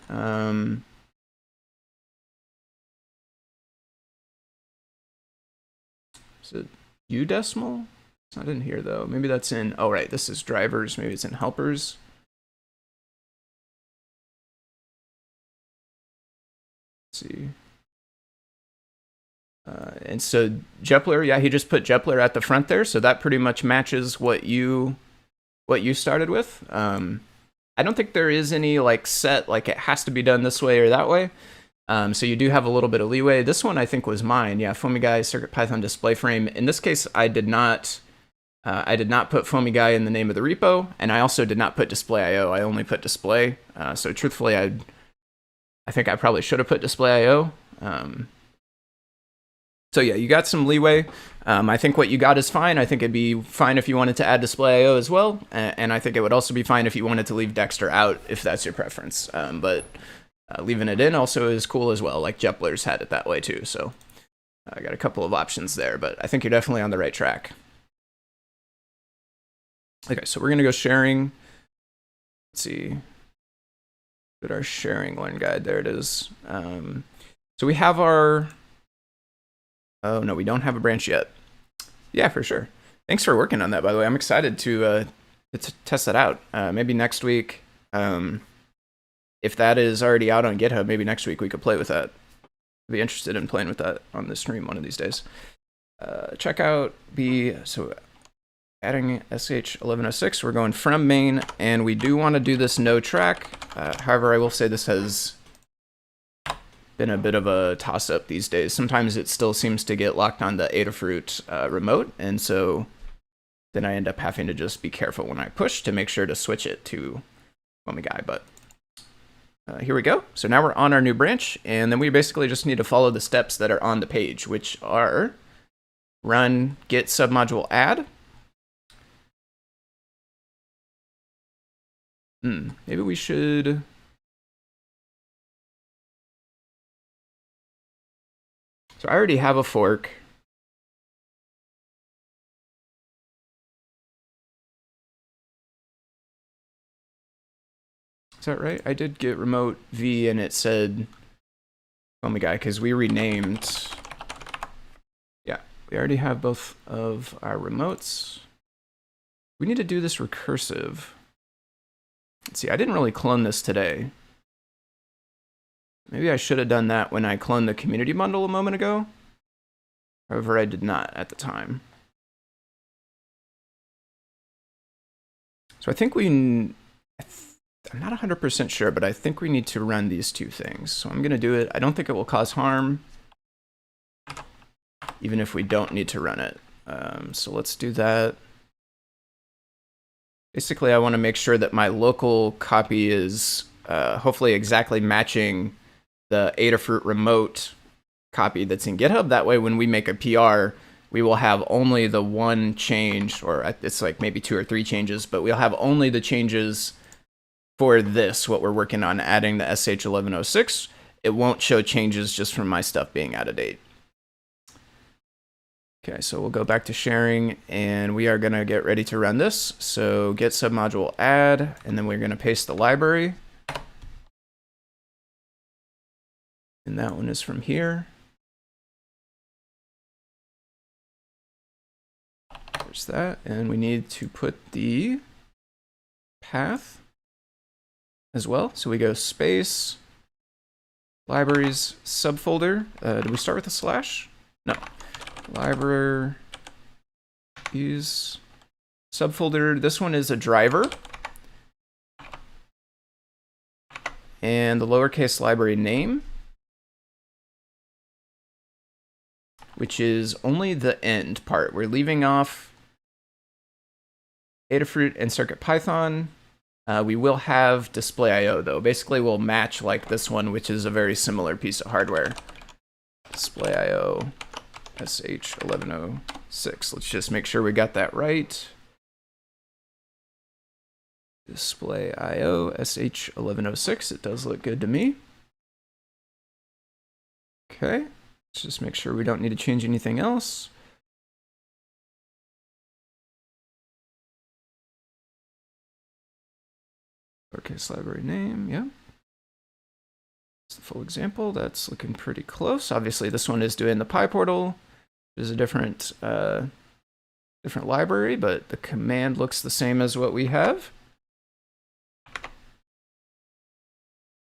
Is it udecimal? It's not in here though. Maybe that's in, oh right, this is drivers. Maybe it's in helpers. Let's see. And so Jepler, yeah, he just put Jepler at the front there. So that pretty much matches what you started with. I don't think there is any like set, like it has to be done this way or that way. So you do have a little bit of leeway. This one I think was mine. Yeah, foamyguy CircuitPython display frame. In this case, I did not put foamyguy in the name of the repo, and I also did not put display.io. I only put display. So truthfully, I think I probably should have put display.io. So yeah, you got some leeway. I think what you got is fine. I think it'd be fine if you wanted to add display.io as well. And I think it would also be fine if you wanted to leave Dexter out, if that's your preference. But leaving it in also is cool as well. Like Jepler's had it that way too. So I got a couple of options there, but I think you're definitely on the right track. Okay, so we're going to go sharing. Let's see. Get our sharing learn guide. There it is. So we have our... Oh, no, we don't have a branch yet. Yeah, for sure. Thanks for working on that, by the way. I'm excited to test that out. Maybe next week, if that is already out on GitHub, maybe next week we could play with that. I'd be interested in playing with that on the stream one of these days. Checkout B, so adding SH1106, we're going from main, and we do want to do this no track. However, I will say this has been a bit of a toss-up these days. Sometimes it still seems to get locked on the Adafruit remote, and so then I end up having to just be careful when I push to make sure to switch it to foamyguy. But here we go. So now we're on our new branch, and then we basically just need to follow the steps that are on the page, which are run Git Submodule Add. Maybe we should... So I already have a fork. Is that right? I did get remote V and it said foamyguy because we renamed. Yeah, we already have both of our remotes. We need to do this recursive. Let's see, I didn't really clone this today. Maybe I should have done that when I cloned the community bundle a moment ago. However, I did not at the time. So I think I'm not 100% sure, but I think we need to run these two things. So I'm going to do it. I don't think it will cause harm, even if we don't need to run it. So let's do that. Basically, I want to make sure that my local copy is hopefully exactly matching the Adafruit remote copy that's in GitHub. That way, when we make a PR, we will have only the one change, or it's like maybe 2 or 3 changes, but we'll have only the changes for this, what we're working on, adding the SH1106. It won't show changes just from my stuff being out of date. Okay, so we'll go back to sharing, and we are going to get ready to run this. So Git Submodule Add, and then we're going to paste the library. And that one is from here. There's that, and we need to put the path as well. So we go space, libraries, subfolder. Did we start with a slash? No. Libraries, subfolder. This one is a driver. And the lowercase library name, which is only the end part. We're leaving off Adafruit and CircuitPython. We will have display IO though. Basically we'll match like this one, which is a very similar piece of hardware. Display IO SH1106. Let's just make sure we got that right. Display IO SH1106. It does look good to me. Okay. Let's just make sure we don't need to change anything else. Lowercase library name, yeah. That's the full example. That's looking pretty close. Obviously, this one is doing the PyPortal. There's a different library, but the command looks the same as what we have.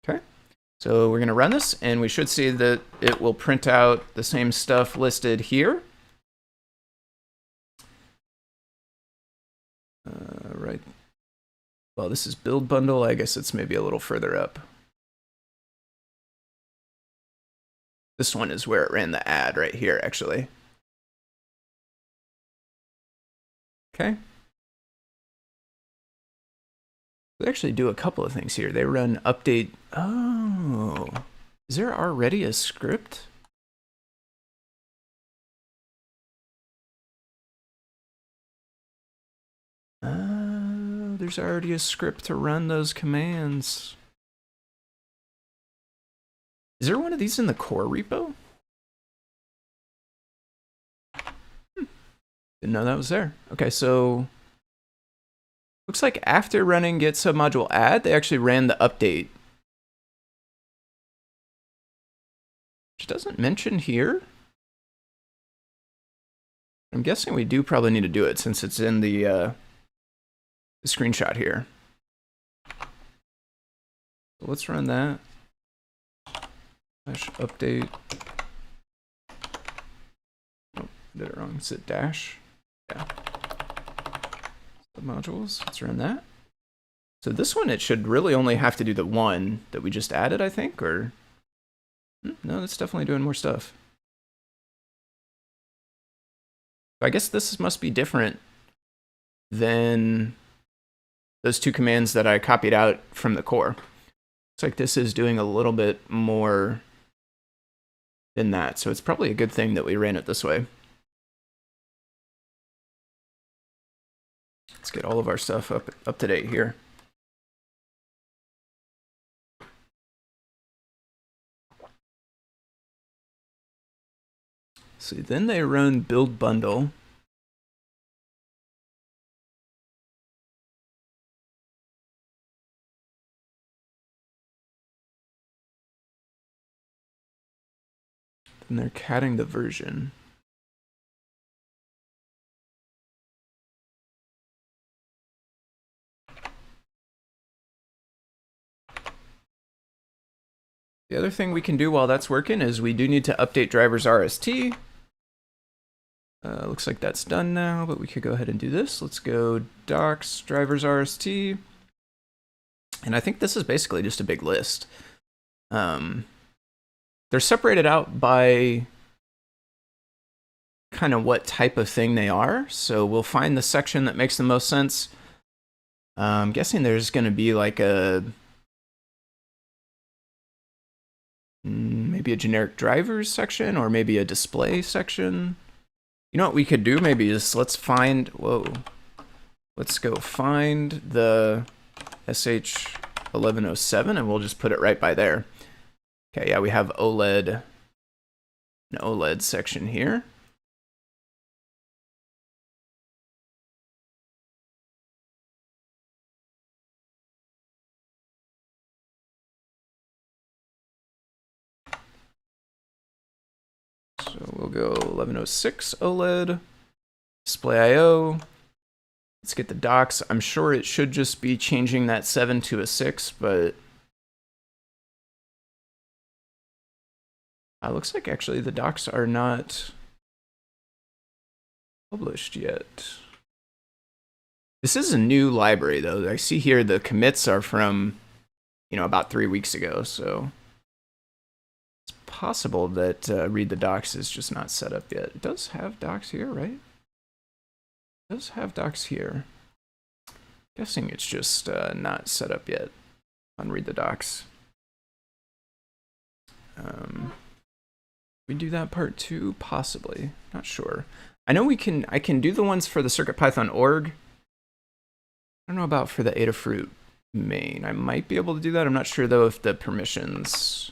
Okay, so we're going to run this, and we should see that it will print out the same stuff listed here. Right. Well, this is build bundle. I guess it's maybe a little further up. This one is where it ran the add right here, actually. Okay. They actually do a couple of things here. They run update. Oh, is there already a script? There's already a script to run those commands. Is there one of these in the core repo? Didn't know that was there. Okay, so looks like after running Git Submodule Add, they actually ran the update. Which doesn't mention here. I'm guessing we do probably need to do it since it's in the screenshot here. So let's run that. Dash update. Oh, did it wrong. Is it dash? Yeah. Submodules. Let's run that. So this one, it should really only have to do the one that we just added, I think, or no, that's definitely doing more stuff. I guess this must be different than those two commands that I copied out from the core. Looks like this is doing a little bit more than that, so it's probably a good thing that we ran it this way. Let's get all of our stuff up to date here. See, then they run build bundle. Then they're catting the version. The other thing we can do while that's working is we do need to update drivers RST. Looks like that's done now, but we could go ahead and do this. Let's go docs drivers RST. And I think this is basically just a big list. They're separated out by kind of what type of thing they are. So we'll find the section that makes the most sense. I'm guessing there's going to be like maybe a generic drivers section or maybe a display section. You know what we could do maybe is let's go find the SH1107 and we'll just put it right by there. Okay, yeah, we have an OLED section here. So we'll go 1106 OLED, display I/O. Let's get the docs. I'm sure it should just be changing that 7 to a 6, but it looks like actually the docs are not published yet. This is a new library though. I see here the commits are from, about 3 weeks ago, so it's possible that read the docs is just not set up yet. It does have docs here, right? It does have docs here. Guessing it's just not set up yet on read the docs. We do that part too, possibly. Not sure. I know I can do the ones for the CircuitPython org. I don't know about for the Adafruit main. I might be able to do that. I'm not sure though if the permissions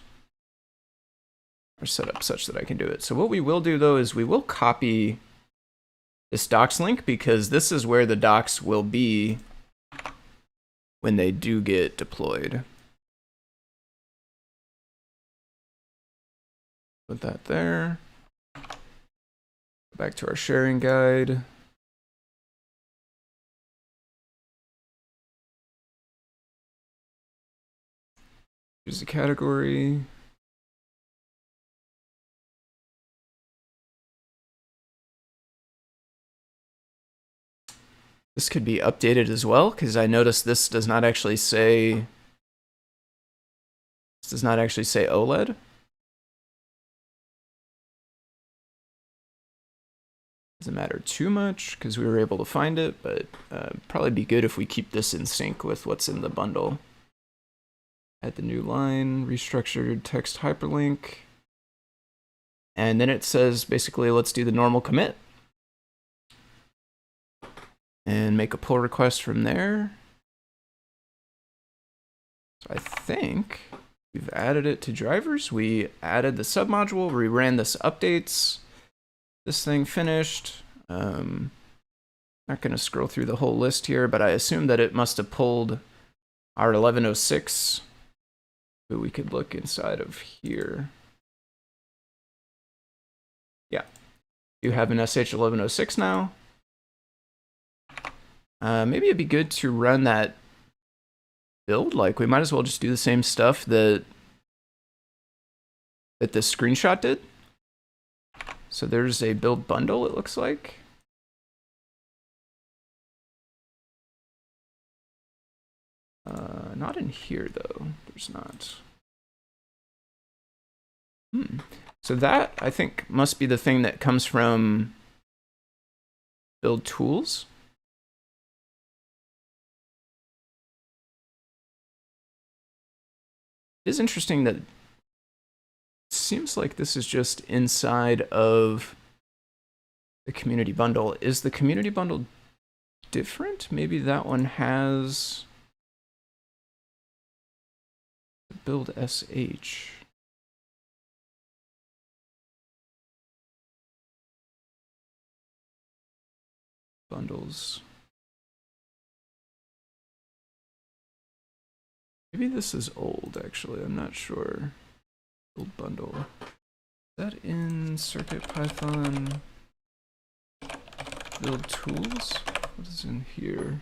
are set up such that I can do it. So what we will do though is we will copy this docs link because this is where the docs will be when they do get deployed. Put that there. Go back to our sharing guide. Choose a category. This could be updated as well, because I noticed this does not actually say OLED. Doesn't matter too much because we were able to find it, but probably be good if we keep this in sync with what's in the bundle. Add the new line, restructured text hyperlink, and then it says basically let's do the normal commit and make a pull request from there. So I think we've added it to drivers. We added the submodule, we ran this updates. This thing finished. Not going to scroll through the whole list here, but I assume that it must have pulled our 1106. But we could look inside of here. Yeah, you have an SH1106 now. Maybe it'd be good to run that build. Like we might as well just do the same stuff that this screenshot did. So there's a build bundle, it looks like. Not in here though, there's not. So that, I think, must be the thing that comes from build tools. It is interesting that it seems like this is just inside of the community bundle. Is the community bundle different? Maybe that one has build sh. Bundles. Maybe this is old, actually. I'm not sure. Build bundle. Is that in CircuitPython build tools? What is in here?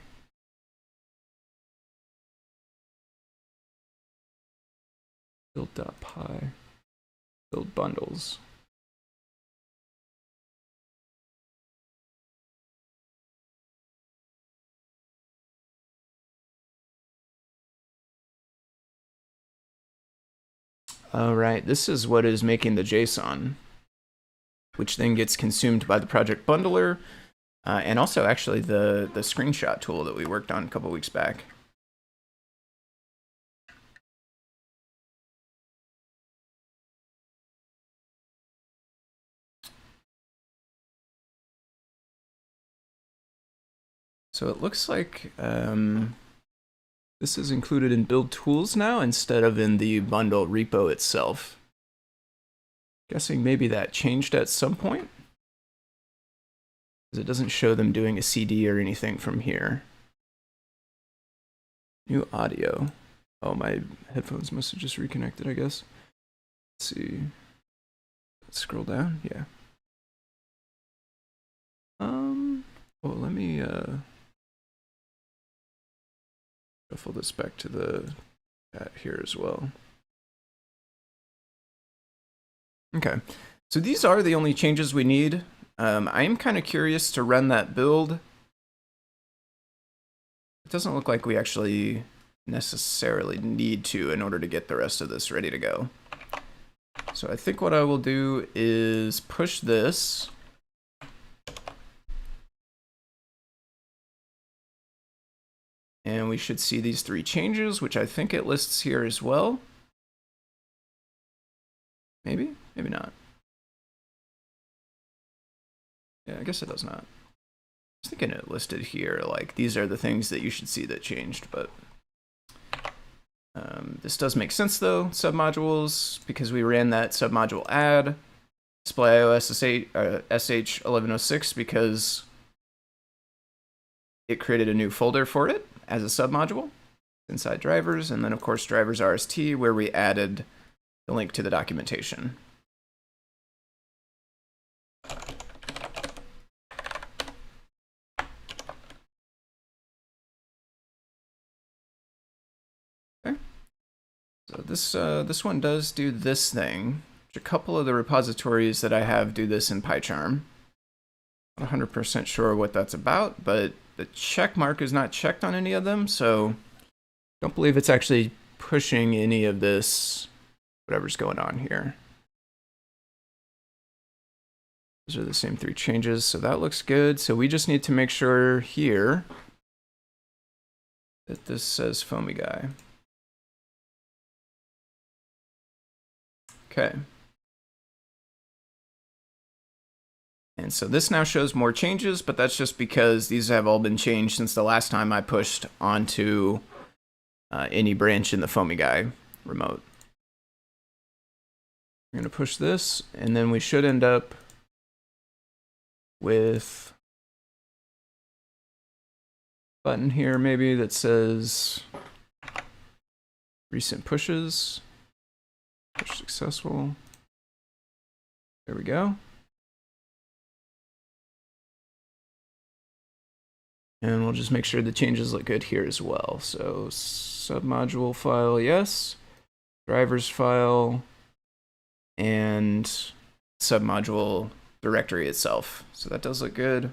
Build.py. Build bundles. All right, this is what is making the JSON, which then gets consumed by the project bundler, and also actually the screenshot tool that we worked on a couple weeks back. So it looks like this is included in build tools now instead of in the bundle repo itself. Guessing maybe that changed at some point, because it doesn't show them doing a CD or anything from here. New audio. Oh, my headphones must have just reconnected, I guess. Let's see. Let's scroll down. Yeah. Well, let me shuffle this back to the chat here as well. Okay, so these are the only changes we need. I am kind of curious to run that build. It doesn't look like we actually necessarily need to in order to get the rest of this ready to go. So I think what I will do is push this. And we should see these 3 changes, which I think it lists here as well. Maybe, maybe not. Yeah, I guess it does not. I was thinking it listed here, like these are the things that you should see that changed, but this does make sense though, submodules, because we ran that submodule add, display iOS SH1106, because it created a new folder for it as a submodule inside drivers, and then of course drivers RST, where we added the link to the documentation. Okay. So this one does do this thing. A couple of the repositories that I have do this in PyCharm. Not 100% sure what that's about, but the check mark is not checked on any of them, so don't believe it's actually pushing any of this, whatever's going on here. Those are the same 3 changes, so that looks good. So we just need to make sure here that this says foamyguy. Okay. And so this now shows more changes, but that's just because these have all been changed since the last time I pushed onto any branch in the foamyguy remote. We're going to push this, and then we should end up with a button here maybe that says recent pushes, push successful. There we go. And we'll just make sure the changes look good here as well. So submodule file, yes. Drivers file, and submodule directory itself. So that does look good.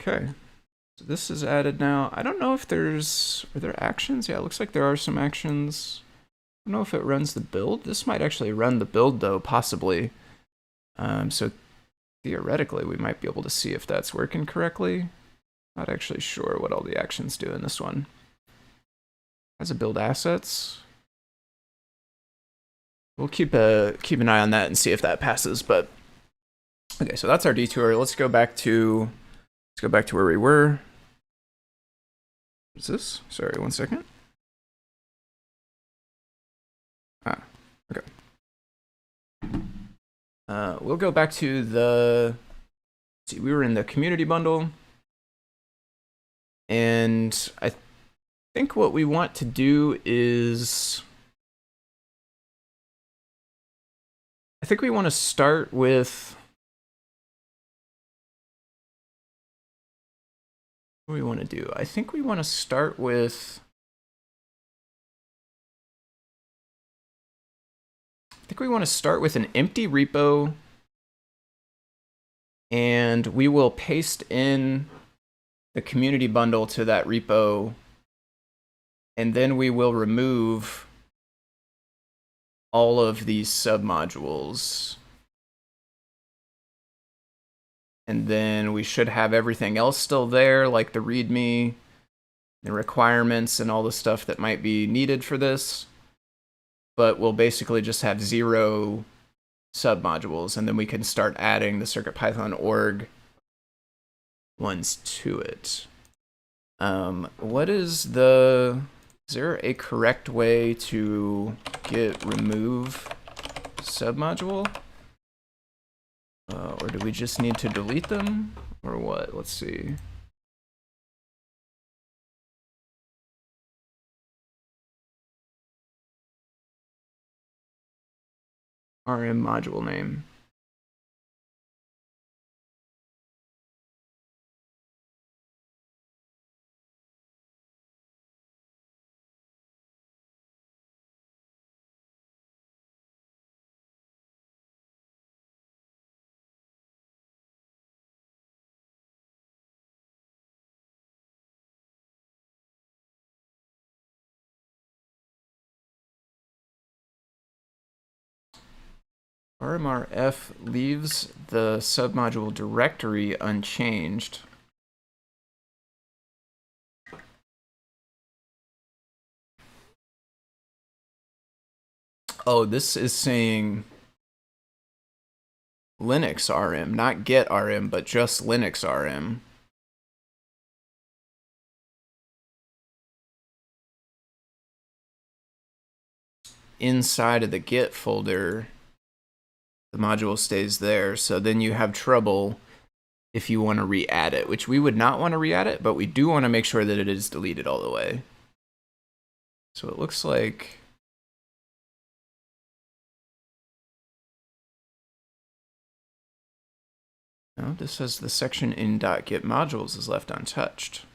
Okay. So this is added now. I don't know if are there actions? Yeah, it looks like there are some actions. I don't know if it runs the build. This might actually run the build though, possibly. So theoretically, we might be able to see if that's working correctly. Not actually sure what all the actions do in this one. Has a build assets. We'll keep an eye on that and see if that passes. But okay, so that's our detour. Let's go back to where we were. What's this? Sorry, 1 second. Ah, okay. We'll go back to let's see, we were in the community bundle. And I think what we want to do is, I think we want to start with, what do we want to do? I think we want to start with, an empty repo, and we will paste in the community bundle to that repo, and then we will remove all of these submodules. And then we should have everything else still there, like the README the requirements and all the stuff that might be needed for this. But we'll basically just have 0 submodules, and then we can start adding the CircuitPython org ones to it. Is there a correct way to git remove submodule? Or do we just need to delete them? Or what? Let's see. RM module name. RMRF leaves the submodule directory unchanged. Oh, this is saying Linux RM, not Git RM, but just Linux RM. Inside of the Git folder, the module stays there, so then you have trouble if you want to re-add it, which we would not want to re-add it, but we do want to make sure that it is deleted all the way. So it looks like no, this says the section in .git modules is left untouched.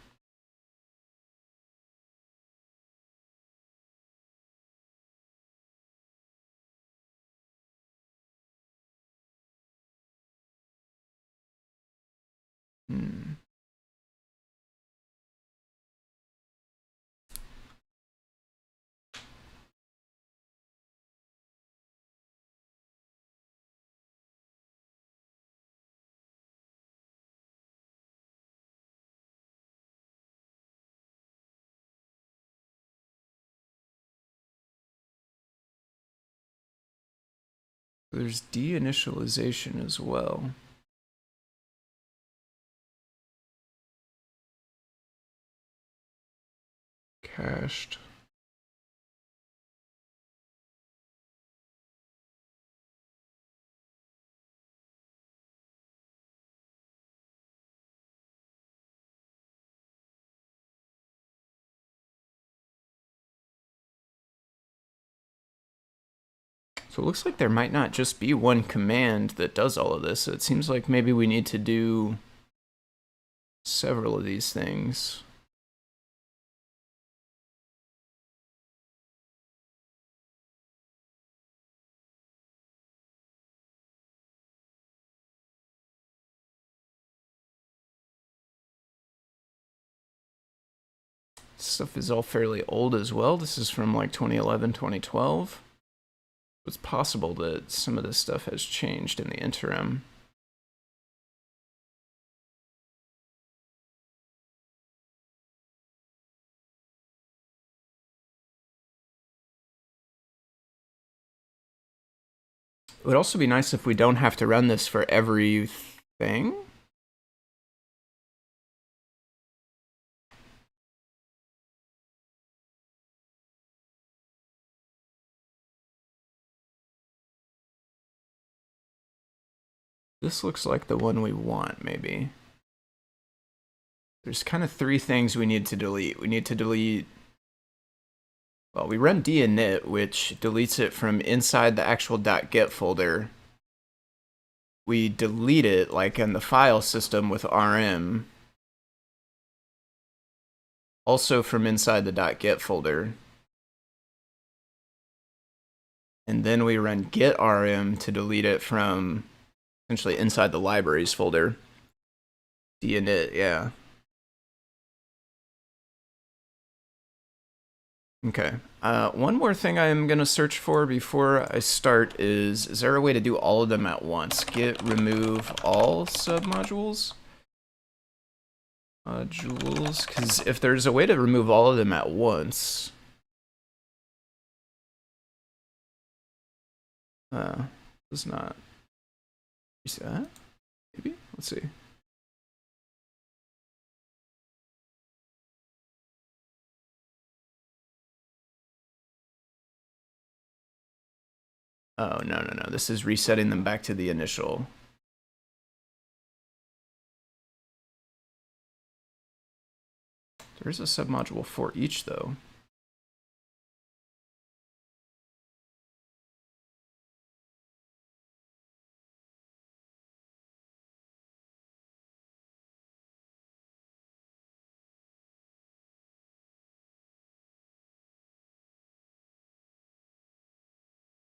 There's deinitialization as well. Cached. So it looks like there might not just be one command that does all of this. So it seems like maybe we need to do several of these things. This stuff is all fairly old as well. This is from like 2011, 2012. It's possible that some of this stuff has changed in the interim. It would also be nice if we don't have to run this for everything. This looks like the one we want, maybe. There's kind of 3 things we need to delete. We need to delete, well, we run dinit, which deletes it from inside the actual .git folder. We delete it, like in the file system with rm, also from inside the .git folder. And then we run git rm to delete it from essentially inside the libraries folder. Dinit, yeah. Okay. One more thing I'm going to search for before I start is there a way to do all of them at once? Git remove all submodules? modules, because if there's a way to remove all of them at once, does not. You see that? Maybe. Let's see. Oh, no. This is resetting them back to the initial. There's a submodule for each, though.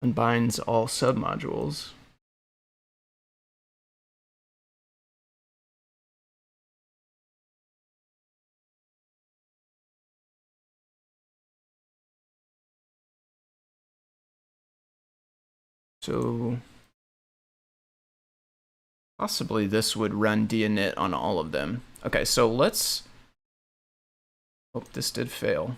And binds all submodules. So possibly this would run dinit on all of them. Okay, so let's. Oh, this did fail.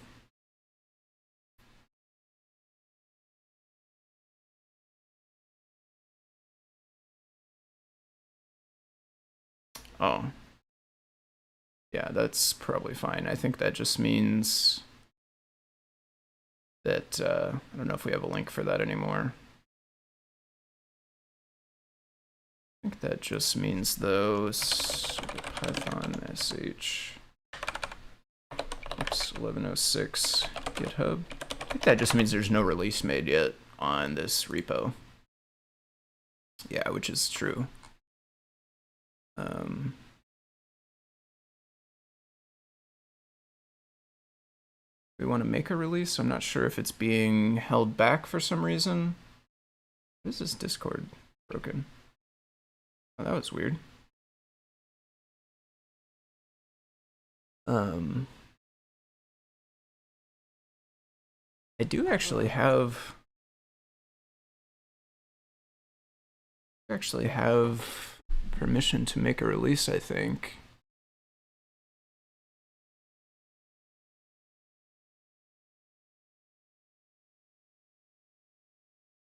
Oh. Yeah, that's probably fine. I think that just means that, I don't know if we have a link for that anymore. I think that just means those Python sh. Oops, 1106 GitHub. I think that just means there's no release made yet on this repo. Yeah, which is true. We want to make a release. I'm not sure if it's being held back for some reason. What is this Discord broken? Oh, that was weird. I do actually have permission to make a release, I think.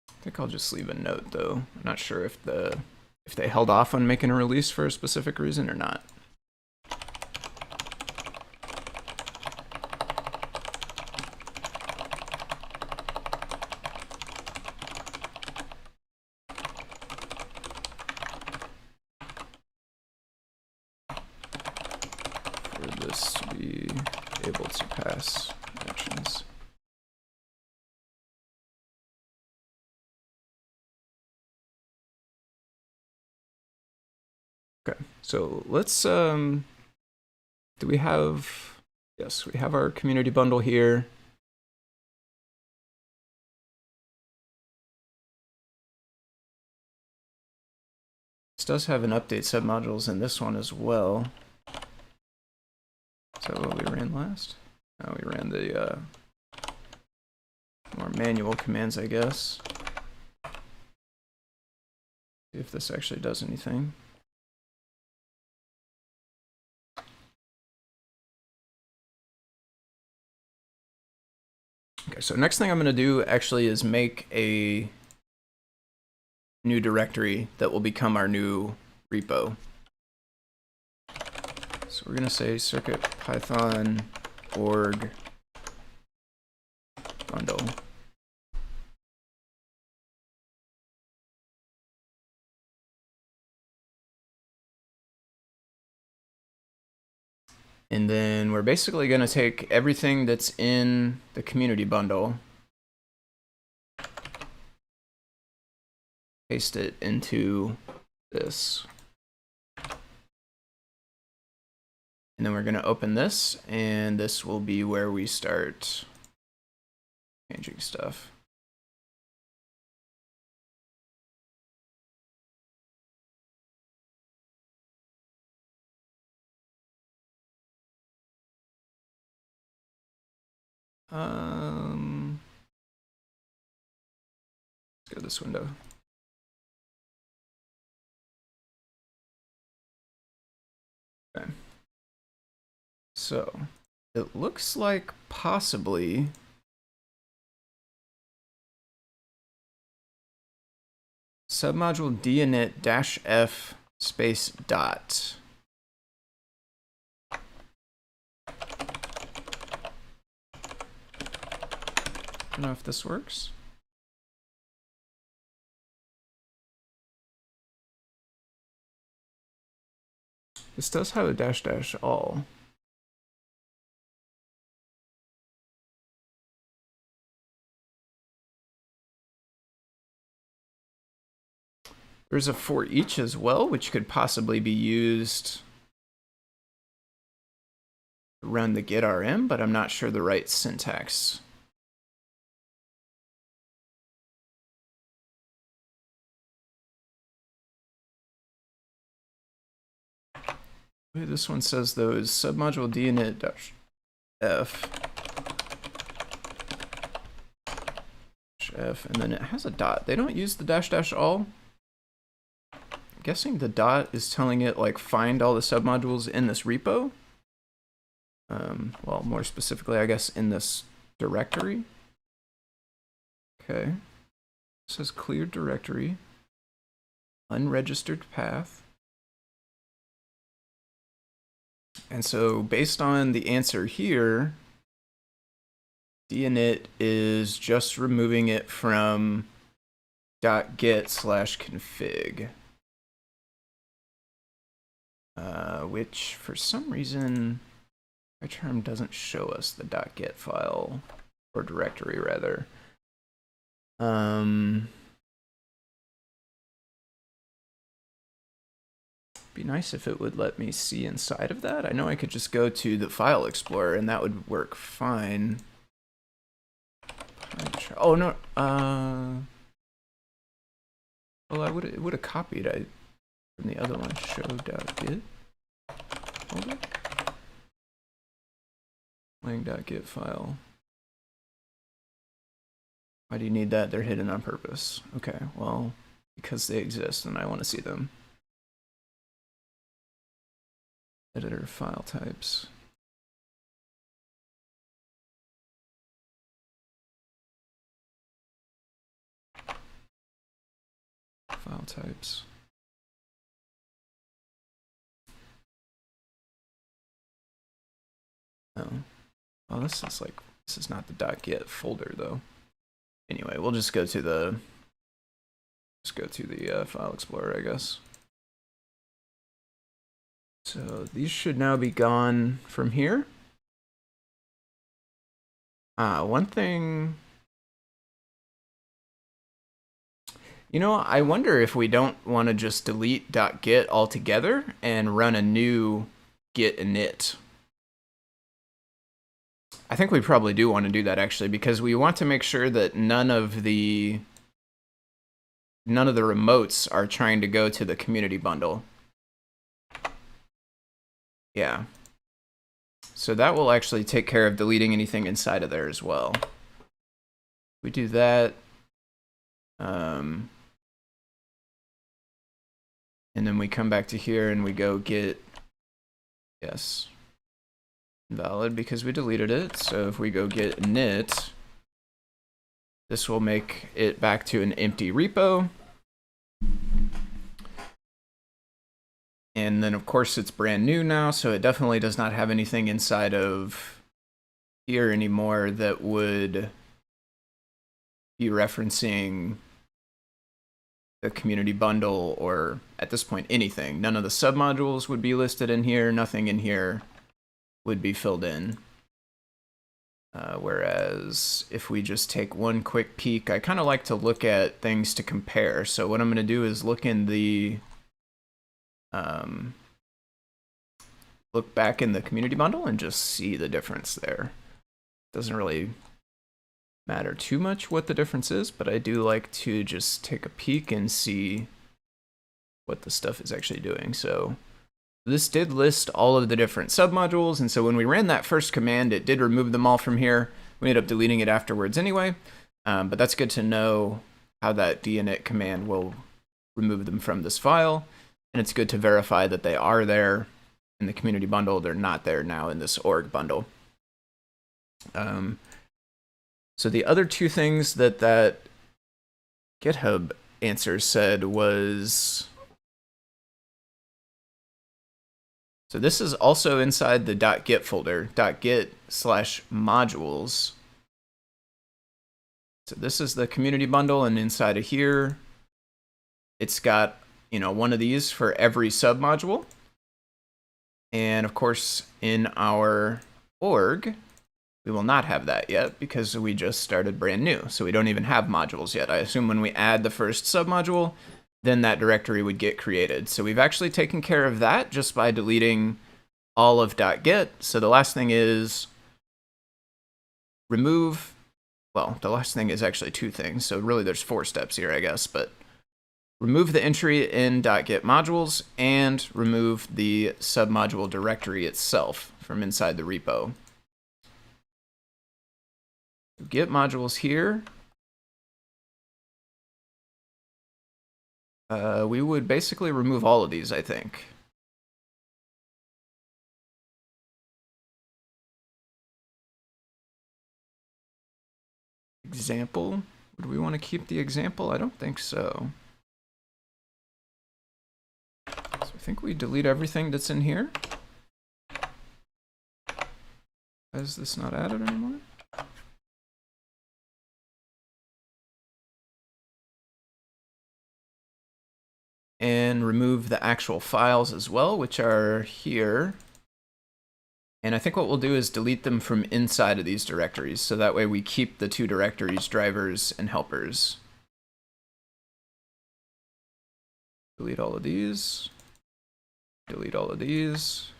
I think I'll just leave a note though. I'm not sure if they held off on making a release for a specific reason or not. For this to be able to pass actions. Okay, so let's, do we have, yes, we have our community bundle here. This does have an update submodules in this one as well. Is that what we ran last? No, we ran the more manual commands, I guess. See if this actually does anything. Okay, so next thing I'm going to do actually is make a new directory that will become our new repo. So we're going to say CircuitPython org bundle. And then we're basically going to take everything that's in the community bundle, paste it into this. And then we're going to open this, and this will be where we start changing stuff. Let's go to this window. Okay. So it looks like possibly submodule dinit-f space dot. I don't know if this works. This does have a dash dash all. There's a for each as well, which could possibly be used to run the git rm, but I'm not sure the right syntax. This one says though is submodule dinit-f f, and then it has a dot. They don't use the dash dash all. I'm guessing the dot is telling it like find all the submodules in this repo. Well, more specifically, I guess in this directory. Okay. It says clear directory, unregistered path. And so based on the answer here, dinit is just removing it from .git/config, which for some reason term doesn't show us the .git file, or directory rather. Be nice if it would let me see inside of that. I know I could just go to the file explorer and that would work fine. Oh no, well, it would have copied from the other one. Show.git. Hold it. Lang.git file. Why do you need that? They're hidden on purpose. Okay, well, because they exist and I want to see them. Editor file types. File types. Oh. Oh, this is not the .git folder though. Anyway, we'll just go to the file explorer, I guess. So these should now be gone from here. One thing, you know, I wonder if we don't want to just delete .git altogether and run a new git init. I think we probably do want to do that actually, because we want to make sure that none of the remotes are trying to go to the community bundle. Yeah. So that will actually take care of deleting anything inside of there as well. We do that. And then we come back to here and we go git, yes, invalid because we deleted it. So if we go git init, this will make it back to an empty repo. And then of course it's brand new now, so it definitely does not have anything inside of here anymore that would be referencing the community bundle, or at this point anything. None of the submodules would be listed in here, nothing in here would be filled in. Whereas if we just take one quick peek, I kind of like to look at things to compare. So what I'm going to do is look in the look back in the community bundle and just see the difference there. Doesn't really matter too much what the difference is, but I do like to just take a peek and see what the stuff is actually doing. So this did list all of the different submodules, and so when we ran that first command, it did remove them all from here. We ended up deleting it afterwards anyway, but that's good to know how that dinit command will remove them from this file, and it's good to verify that they are there in the community bundle. They're not there now in this org bundle. So the other two things that GitHub answer said was, so this is also inside the .git folder, .git/modules. So this is the community bundle, and inside of here, it's got, one of these for every submodule. And of course, in our org, we will not have that yet because we just started brand new. So we don't even have modules yet. I assume when we add the first submodule, then that directory would get created. So we've actually taken care of that just by deleting all of .git. So the last thing is remove, well, the last thing is actually two things. So really there's 4 steps here, I guess, but remove the entry in .git modules and remove the submodule directory itself from inside the repo. Git modules here. We would basically remove all of these, I think. Example. Would we want to keep the example? I don't think so. So I think we delete everything that's in here. Is this not added anymore? And remove the actual files as well, which are here. And I think what we'll do is delete them from inside of these directories, so that way we keep the 2 directories, drivers and helpers. Delete all of these. Delete all of these.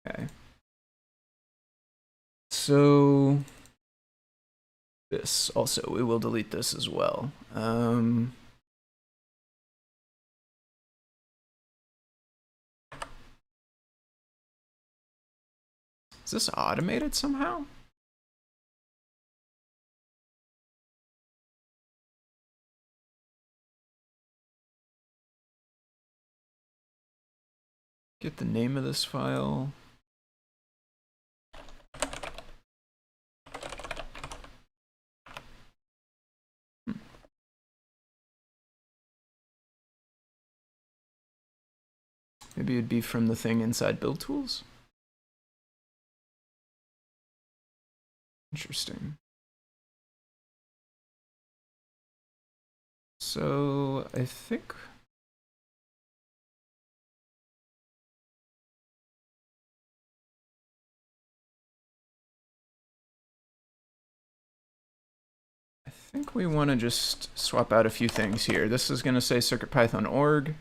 Okay. So this also, we will delete this as well. Is this automated somehow? Get the name of this file. Maybe it'd be from the thing inside build tools? Interesting. So I think we want to just swap out a few things here. This is going to say CircuitPython org.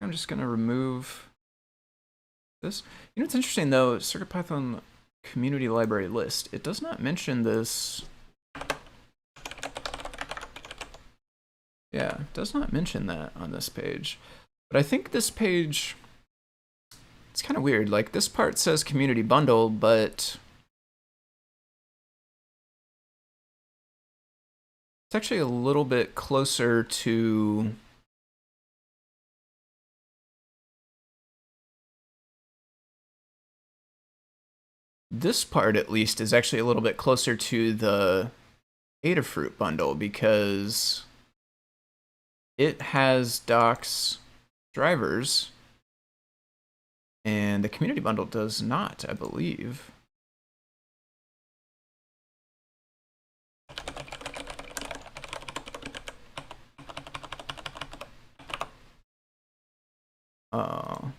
I'm just going to remove this. It's interesting though, CircuitPython community library list. It does not mention this. Yeah, it does not mention that on this page. But I think this page, it's kind of weird. Like this part says community bundle, but it's actually a little bit closer to this part, at least, is actually a little bit closer to the Adafruit bundle because it has docs drivers and the community bundle does not, I believe. Oh.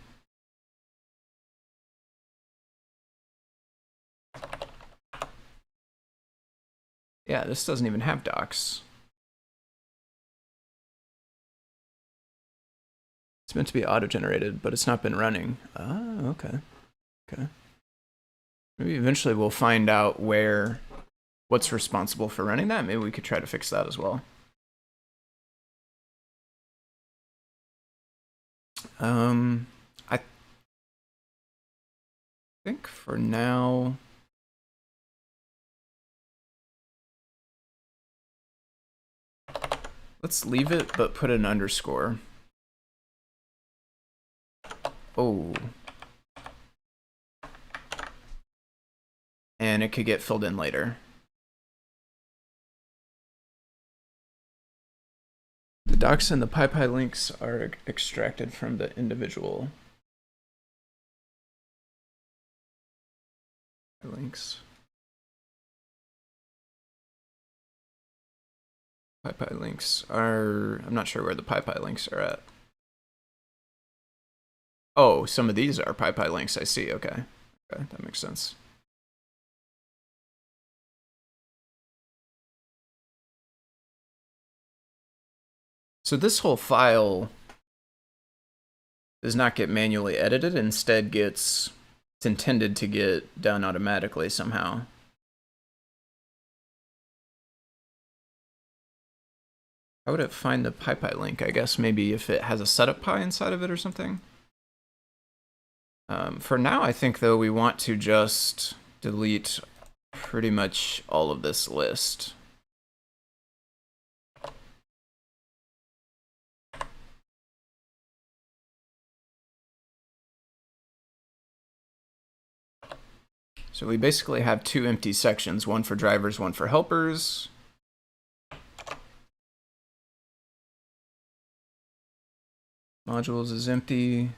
Yeah, this doesn't even have docs. It's meant to be auto-generated, but it's not been running. Ah, okay. Okay. Maybe eventually we'll find out what's responsible for running that. Maybe we could try to fix that as well. I think for now, let's leave it, but put an underscore. Oh. And it could get filled in later. The docs and the PyPy links are extracted from the individual links. PyPy links are, I'm not sure where the PyPy links are at. Oh, some of these are PyPy links, I see, okay. Okay, that makes sense. So this whole file does not get manually edited, instead it's intended to get done automatically somehow. How would it find the PyPy link? I guess maybe if it has a setup py inside of it or something. For now, I think though we want to just delete pretty much all of this list. So we basically have two empty sections, one for drivers, one for helpers. Modules is empty.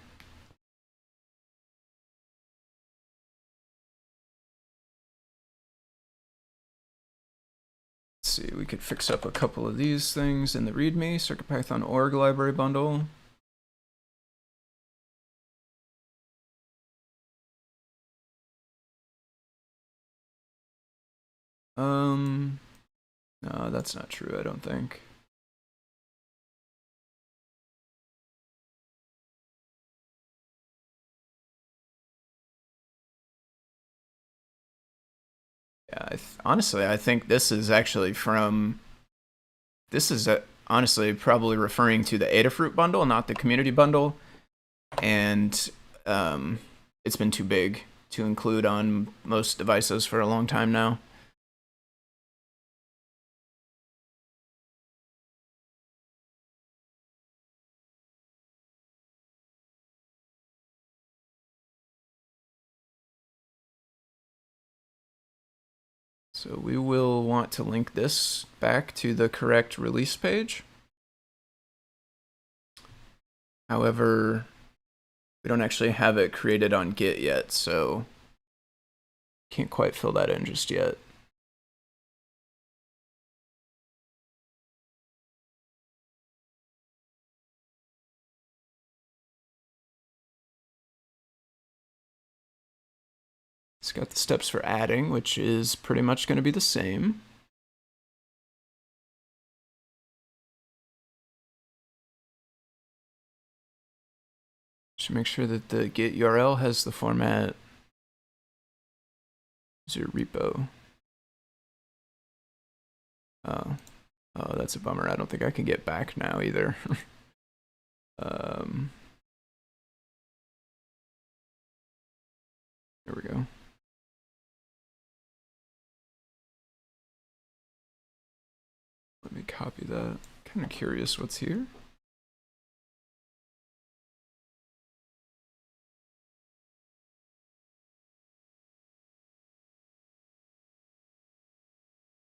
Let's see, we could fix up a couple of these things in the README, CircuitPython org library bundle. No, that's not true, I don't think. Yeah, honestly, I think this is actually from, this is honestly probably referring to the Adafruit bundle, not the community bundle. And it's been too big to include on most devices for a long time now. So we will want to link this back to the correct release page. However, we don't actually have it created on Git yet, so can't quite fill that in just yet. It's got the steps for adding, which is pretty much going to be the same. Should make sure that the Git URL has the format user repo. Oh, that's a bummer. I don't think I can get back now either. There we go. Let me copy that. Kind of curious what's here.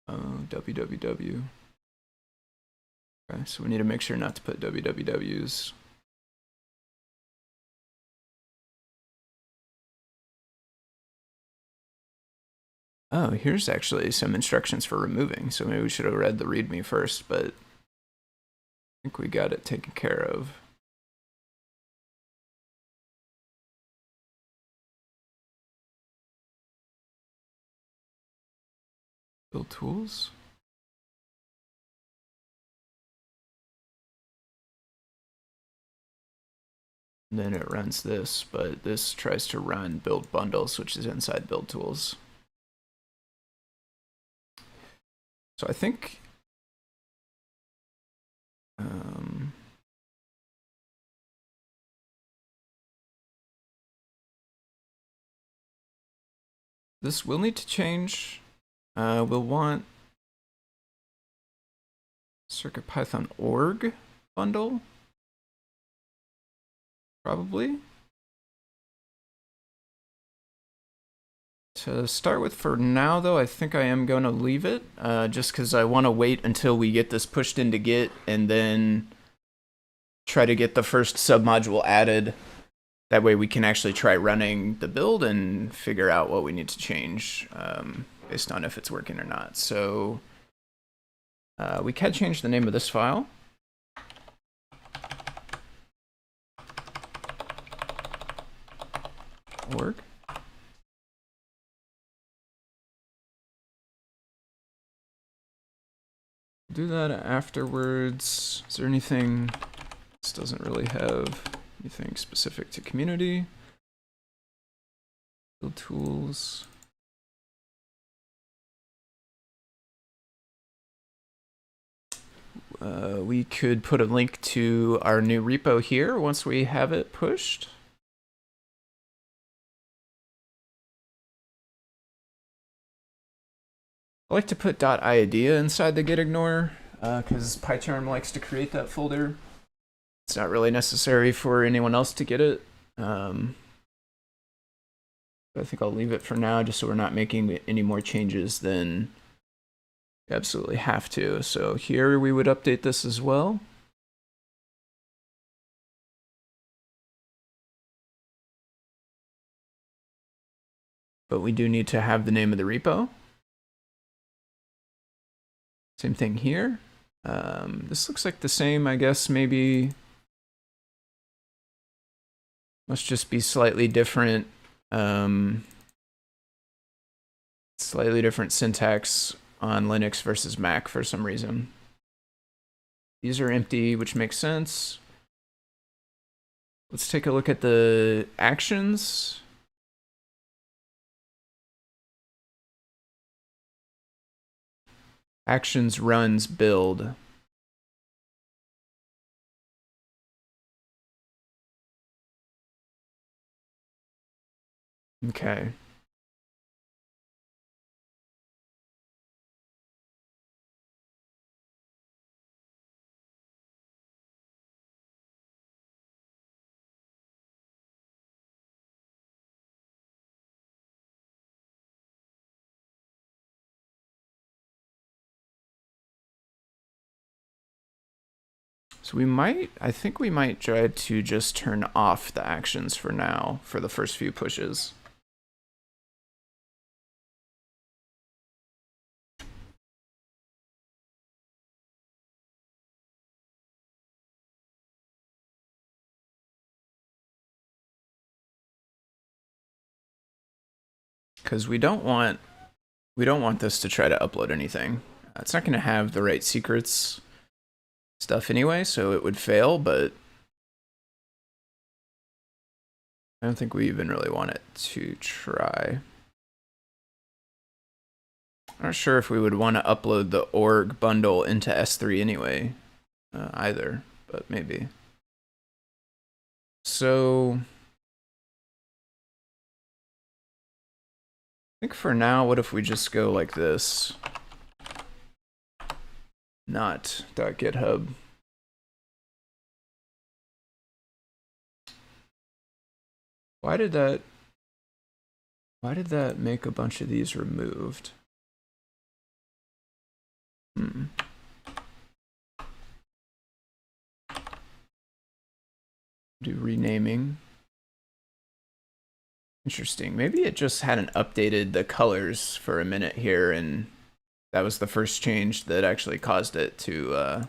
www. Okay, so we need to make sure not to put wwws. Oh, here's actually some instructions for removing, so maybe we should have read the README first, but I think we got it taken care of. Build tools. And then it runs this, but this tries to run build bundles, which is inside build tools. So I think This will need to change. We'll want CircuitPython org bundle, probably. To start with for now, though, I think I am going to leave it, just because I want to wait until we get this pushed into Git and then try to get the first submodule added. That way we can actually try running the build and figure out what we need to change based on if it's working or not. So we can change the name of this file. Org. Do that afterwards. Is there anything? This doesn't really have anything specific to community. Build tools. We could put a link to our new repo here once we have it pushed. I like to put .idea inside the git ignore because PyCharm likes to create that folder. It's not really necessary for anyone else to get it. But I think I'll leave it for now just so we're not making any more changes than we absolutely have to. So here we would update this as well. But we do need to have the name of the repo. Same thing here. This looks like the same, I guess, maybe. Must just be slightly different. Slightly different syntax on Linux versus Mac for some reason. These are empty, which makes sense. Let's take a look at the actions. Actions runs build. Okay. So we might, I think we might try to just turn off the actions for now for the first few pushes. Because we don't want this to try to upload anything. It's not going to have the right secrets stuff anyway, so it would fail, but I don't think we even really want it to try. I'm not sure if we would want to upload the org bundle into S3 anyway, either, but maybe. So I think for now, what if we just go like this? Not .github. Why did that make a bunch of these removed? Do renaming. Interesting. Maybe it just hadn't updated the colors for a minute here, and that was the first change that actually caused it to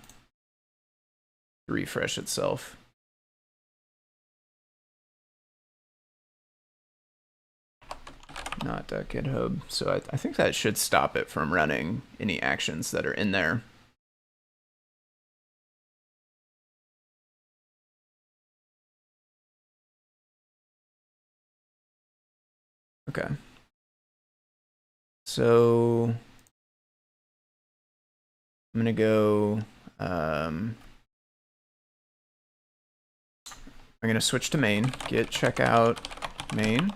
refresh itself. Not .github. So I think that should stop it from running any actions that are in there. Okay. So I'm gonna go, I'm gonna switch to main, git checkout main.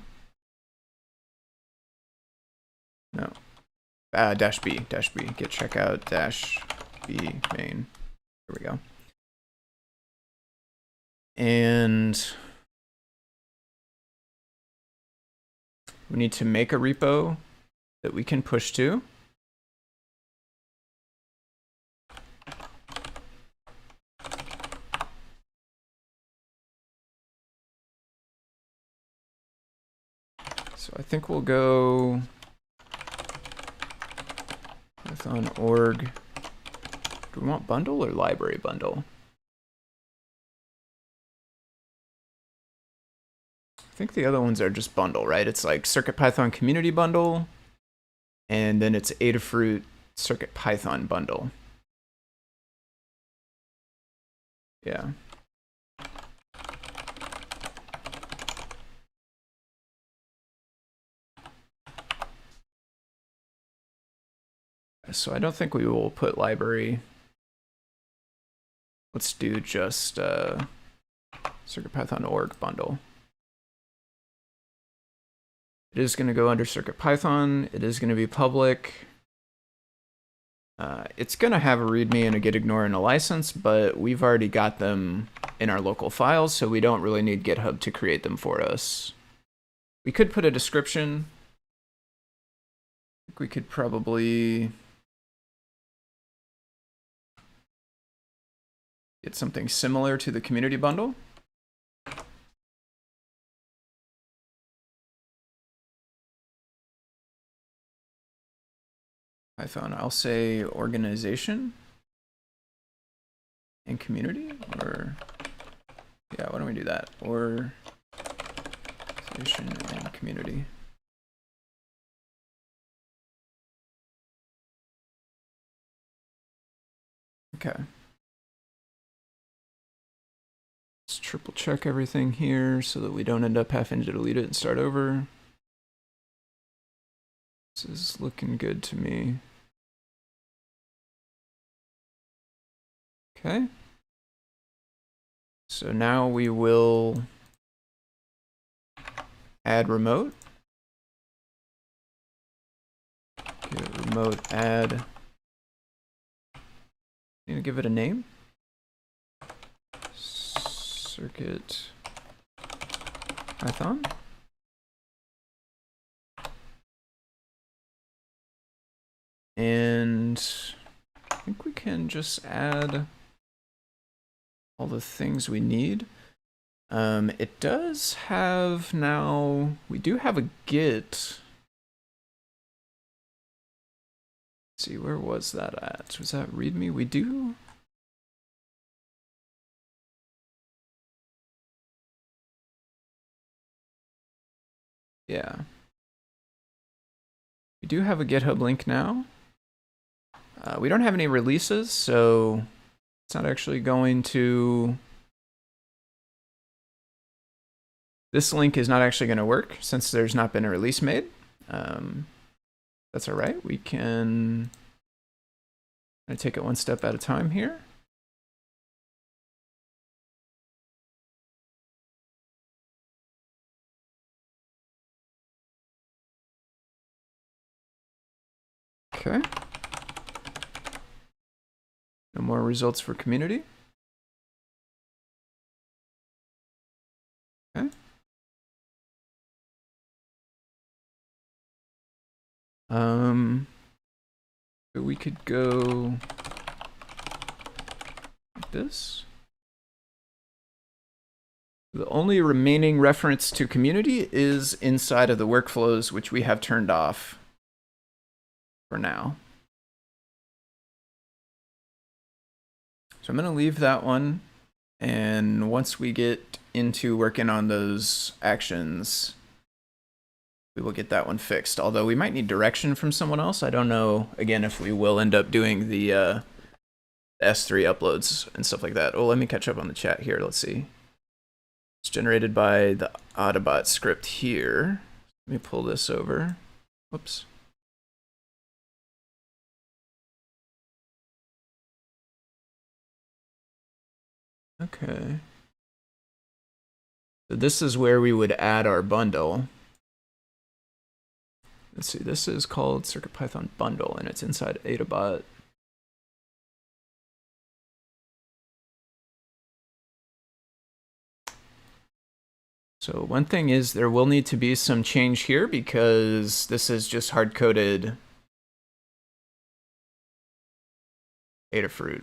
No. Dash B, git checkout dash B main. There we go. And we need to make a repo that we can push to. So I think we'll go Python org. Do we want bundle or library bundle? I think the other ones are just bundle, right? It's like CircuitPython community bundle, and then it's Adafruit CircuitPython bundle. Yeah. So I don't think we will put library. Let's do just CircuitPython org bundle. It is going to go under CircuitPython. It is going to be public. It's going to have a README and a gitignore and a license, but we've already got them in our local files, so we don't really need GitHub to create them for us. We could put a description. I think we could probably get something similar to the community bundle. Python, I'll say organization and community, or yeah, why don't we do that? Organization and community. Okay. Let's triple check everything here so that we don't end up having to delete it and start over. This is looking good to me. Okay. So now we will add remote. Get remote add. Need to give it a name. CircuitPython. And I think we can just add all the things we need. It does have now, we do have a Git. Let's see, where was that at? Was that README? We do. Yeah. We do have a GitHub link now. We don't have any releases, so it's not actually going to... This link is not actually going to work since there's not been a release made. That's all right. We can take it one step at a time here. Okay. No more results for community. Okay. So we could go like this. The only remaining reference to community is inside of the workflows, which we have turned off for now. So I'm going to leave that one. And once we get into working on those actions, we will get that one fixed. Although we might need direction from someone else. I don't know, again, if we will end up doing the S3 uploads and stuff like that. Oh, let me catch up on the chat here. Let's see. It's generated by the Autobot script here. Let me pull this over. Whoops. Okay. So this is where we would add our bundle. let's see, this is called CircuitPython bundle, and it's inside AdaBot. So one thing is there will need to be some change here because this is just hard-coded Adafruit.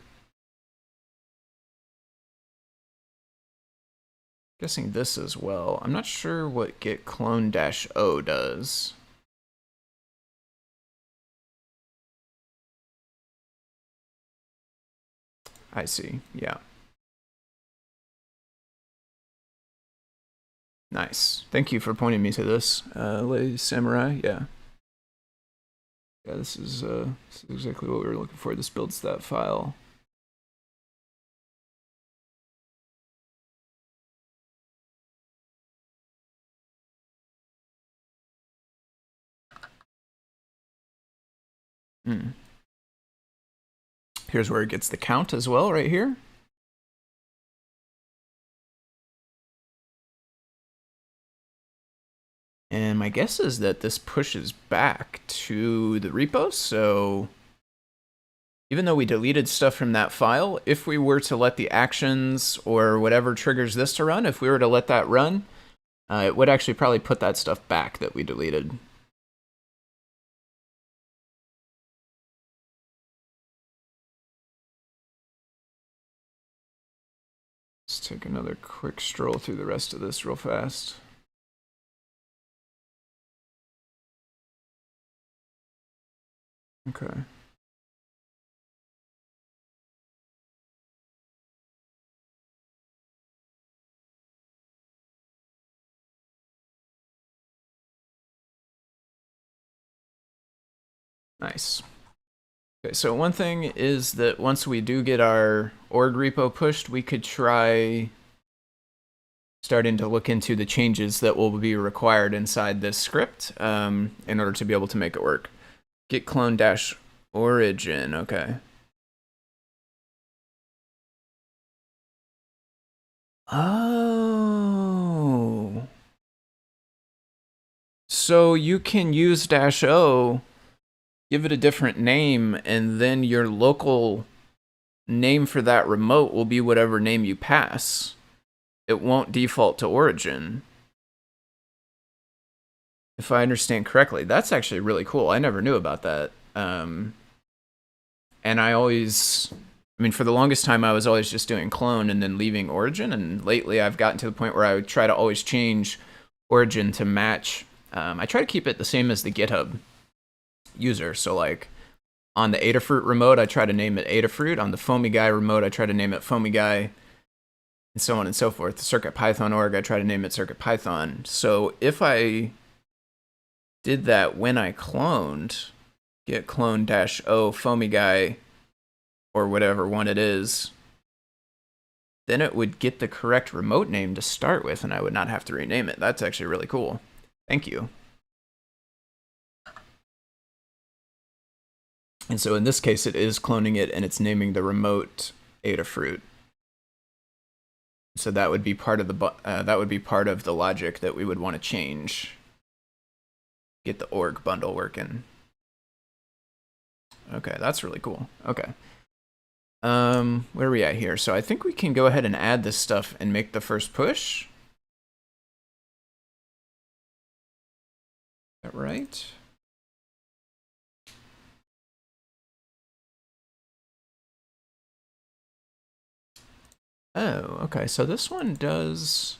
Guessing this as well. I'm not sure what git clone -o does. I see, yeah. Nice. Thank you for pointing me to this. Lay Samurai, yeah. Yeah, this is exactly what we were looking for. This builds that file. Here's where it gets the count as well, right here. And my guess is that this pushes back to the repo, so even though we deleted stuff from that file, if we were to let the actions or whatever triggers this to run, if we were to let that run, it would actually probably put that stuff back that we deleted. Let's take another quick stroll through the rest of this real fast. Okay. Nice. Okay, so one thing is that once we do get our org repo pushed, we could try starting to look into the changes that will be required inside this script in order to be able to make it work. Git clone -origin, okay. Oh. So you can use -o, give it a different name, and then your local name for that remote will be whatever name you pass. It won't default to origin. If I understand correctly, that's actually really cool. I never knew about that. And I mean, for the longest time, I was always just doing clone and then leaving origin. And lately, I've gotten to the point where I would try to always change origin to match. I try to keep it the same as the GitHub user. So like on the Adafruit remote, I try to name it Adafruit. On the foamyguy remote, I try to name it foamyguy, and so on and so forth. The CircuitPython org, I try to name it CircuitPython. So if I did that when I cloned, git clone -o foamyguy, or whatever one it is, then it would get the correct remote name to start with, and I would not have to rename it. That's actually really cool. Thank you. And so in this case, it is cloning it, and it's naming the remote Adafruit. So that would be part of the logic that we would want to change. Get the org bundle working. Okay, that's really cool. Okay. Where are we at here? So I think we can go ahead and add this stuff and make the first push. Is that right? Oh, okay. So this one does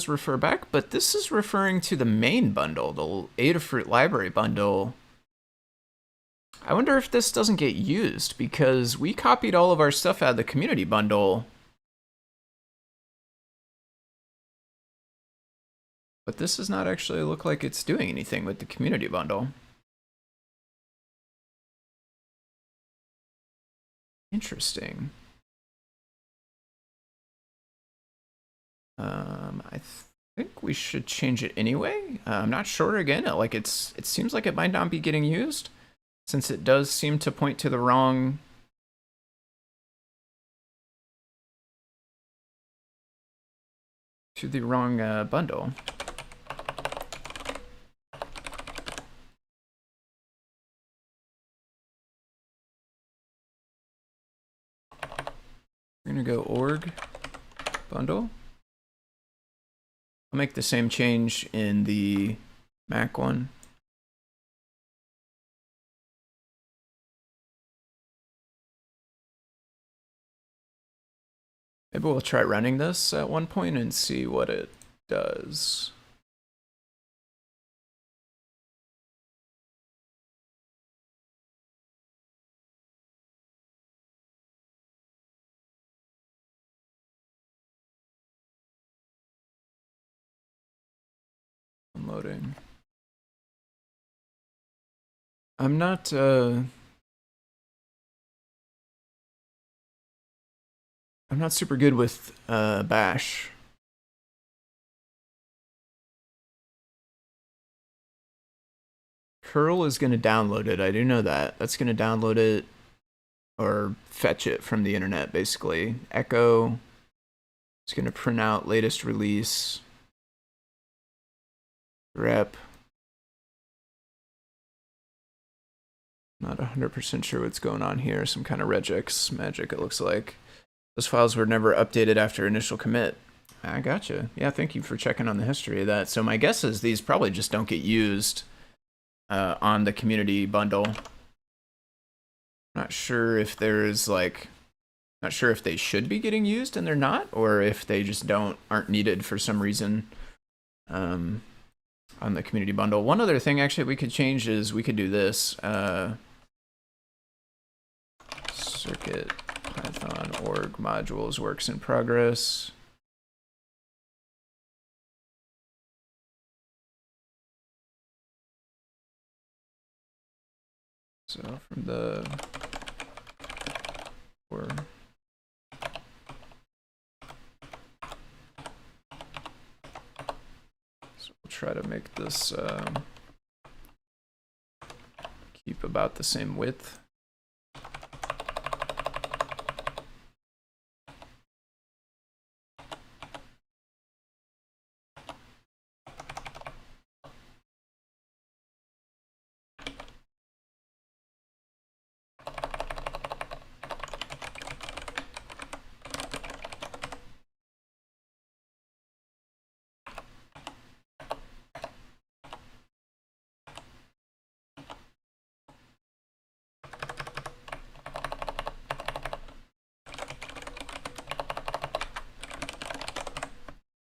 refer back, but this is referring to the main bundle, the Adafruit library bundle. I wonder if this doesn't get used because we copied all of our stuff out of the community bundle. But this does not actually look like it's doing anything with the community bundle. Interesting. I think we should change it anyway. I'm not sure again. It seems like it might not be getting used since it does seem to point to the wrong bundle. gonna go org bundle. I'll make the same change in the Mac one. Maybe we'll try running this at one point and see what it does. Loading. I'm not super good with bash. Curl is going to download it. I do know that. That's going to download it or fetch it from the internet, basically. Echo is going to print out latest release. Rep. Not 100% sure what's going on here. Some kind of regex magic, it looks like. Those files were never updated after initial commit. I gotcha. Yeah, thank you for checking on the history of that. So my guess is these probably just don't get used on the community bundle. Not sure if there's like, not sure if they should be getting used and they're not, or if they just aren't needed for some reason. On the community bundle. One other thing actually we could change is we could do this. CircuitPython org modules works in progress. So from the try to make this keep about the same width.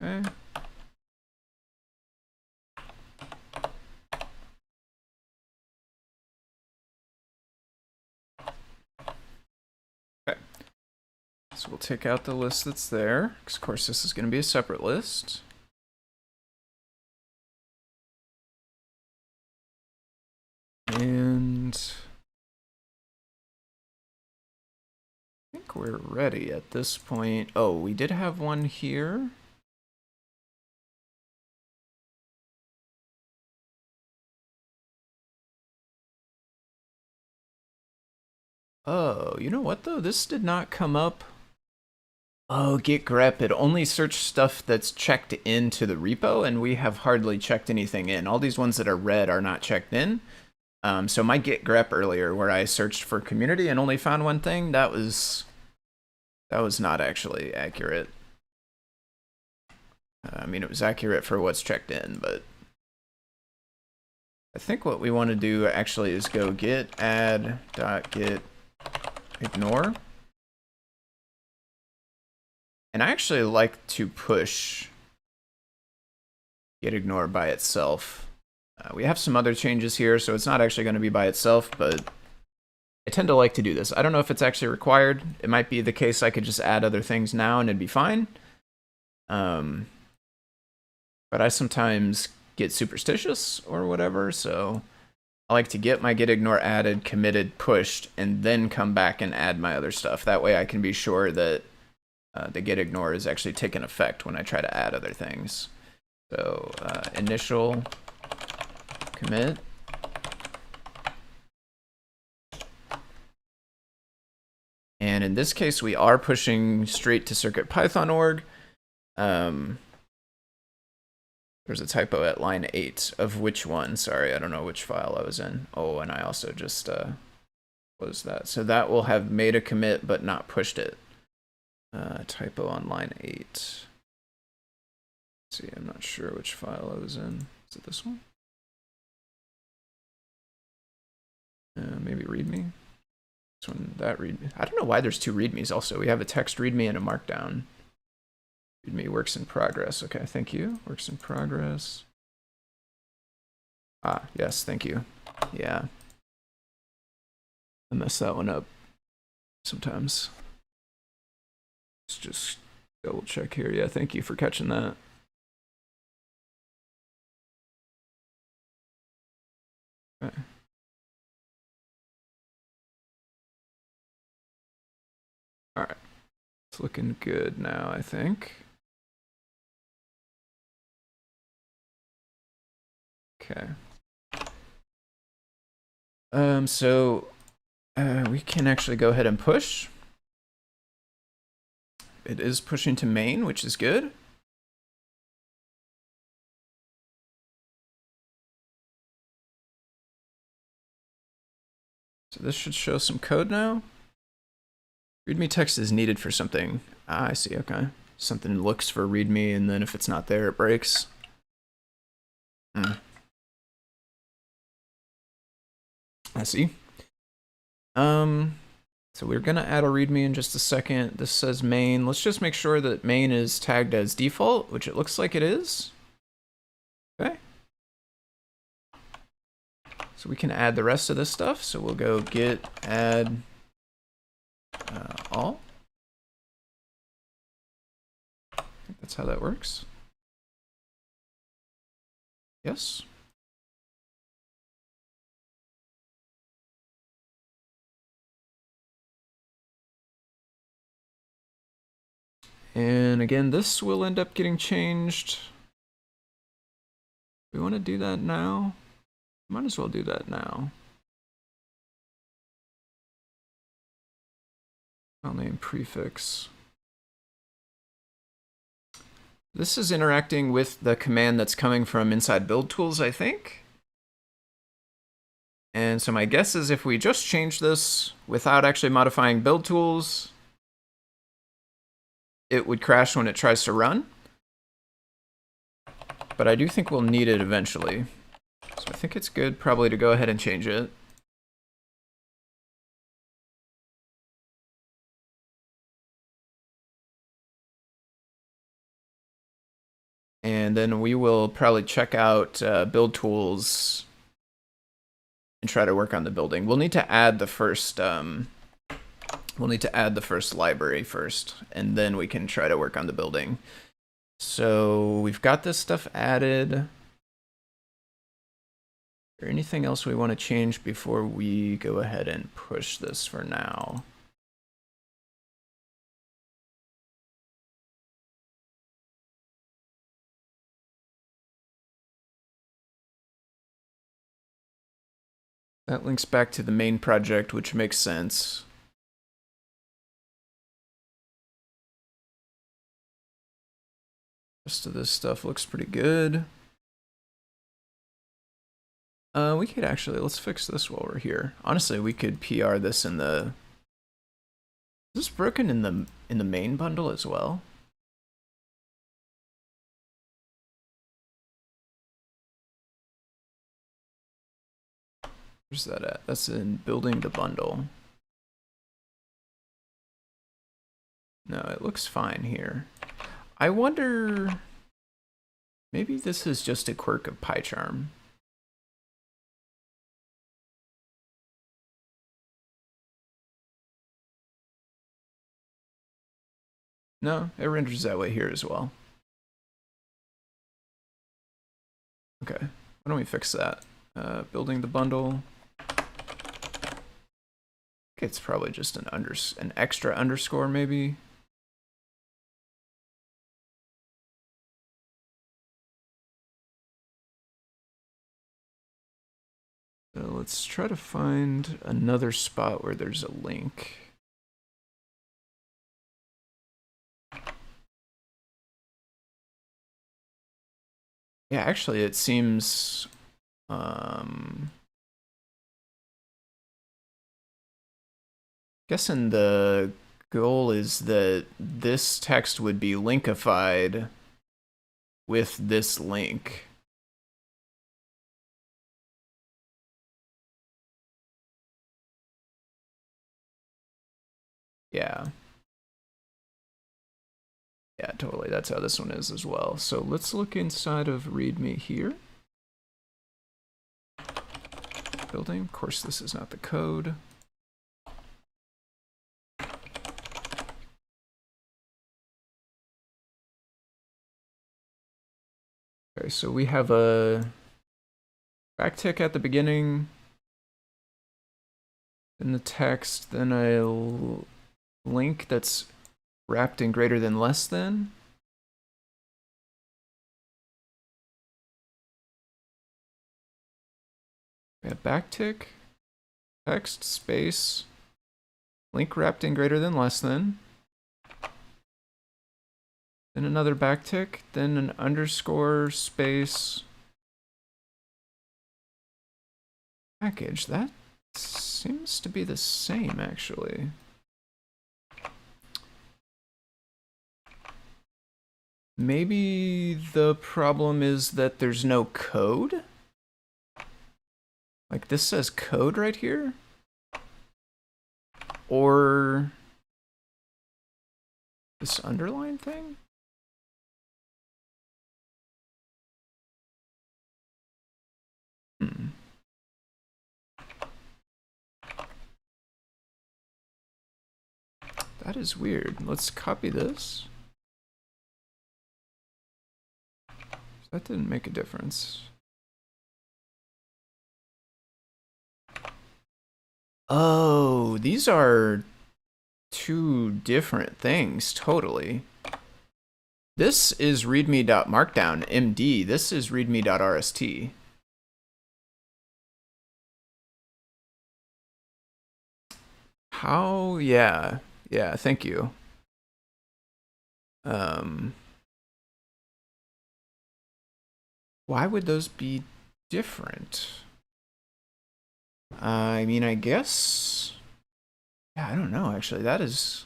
Okay. Okay. So we'll take out the list that's there, because of course this is going to be a separate list. And I think we're ready at this point. Oh, we did have one here. Oh, you know what though? This did not come up. Oh, git grep. It only searched stuff that's checked into the repo, and we have hardly checked anything in. All these ones that are red are not checked in. So my git grep earlier, where I searched for community and only found one thing, that was not actually accurate. I mean, it was accurate for what's checked in, but I think what we want to do actually is go git add.git ignore. And I actually like to push git ignore by itself. We have some other changes here, so it's not actually going to be by itself, but I tend to like to do this. I don't know if it's actually required. It might be the case I could just add other things now and it'd be fine. But I sometimes get superstitious or whatever, so I like to get my git ignore added, committed, pushed, and then come back and add my other stuff. That way I can be sure that the git ignore is actually taking effect when I try to add other things. So initial commit. And in this case, we are pushing straight to CircuitPython org. There's a typo at line 8 of which one. Sorry, I don't know which file I was in. Oh, and I also just closed that. So that will have made a commit but not pushed it. Typo on line 8. Let's see, I'm not sure which file I was in. Is it this one? Maybe readme. This one, that readme. I don't know why there's two readmes also. We have a text readme and a markdown. Readme works in progress. Okay, thank you. Works in progress. Ah, yes, thank you. Yeah. I mess that one up sometimes. Let's just double check here. Yeah, thank you for catching that. Okay. All right. It's looking good now, I think. Okay. So we can actually go ahead and push. It is pushing to main, which is good. So this should show some code now. README text is needed for something. Ah, I see, okay. Something looks for README, and then if it's not there, it breaks. I see. So we're gonna add a README in just a second. This says main. Let's just make sure that main is tagged as default, which it looks like it is. Okay. So we can add the rest of this stuff. So we'll go git add all. I think that's how that works. Yes. And again, this will end up getting changed. We want to do that now. Might as well do that now. File name prefix. This is interacting with the command that's coming from inside build tools, I think. And so my guess is if we just change this without actually modifying build tools, it would crash when it tries to run. But I do think we'll need it eventually. So I think it's good probably to go ahead and change it. And then we will probably check out build tools and try to work on the building. We'll need to add the first library first, and then we can try to work on the building. So we've got this stuff added. Is there anything else we want to change before we go ahead and push this for now? That links back to the main project, which makes sense. Rest of this stuff looks pretty good. We could actually, let's fix this while we're here. Honestly, we could PR this in the... Is this broken in the main bundle as well? Where's that at? That's in building the bundle. No, it looks fine here. I wonder, maybe this is just a quirk of PyCharm. No, it renders that way here as well. Okay, why don't we fix that? Building the bundle. It's probably just an extra underscore maybe. So let's try to find another spot where there's a link. Yeah, actually it seems guess in the goal is that this text would be linkified with this link. Yeah. Yeah, totally. That's how this one is as well. So let's look inside of README here. Building. Of course, this is not the code. Okay, so we have a backtick at the beginning, then the text, then a link that's wrapped in greater than less than. We have backtick, text, space, link wrapped in greater than less than. Then another backtick, then an underscore, space, package. That seems to be the same, actually. Maybe the problem is that there's no code? Like this says code right here? Or this underline thing? That is weird. Let's copy this. That didn't make a difference. Oh, these are two different things, totally. This is readme.markdown MD. This is readme.rst. How? Yeah. Yeah, thank you. Why would those be different? I mean, I guess... Yeah, I don't know, actually. That is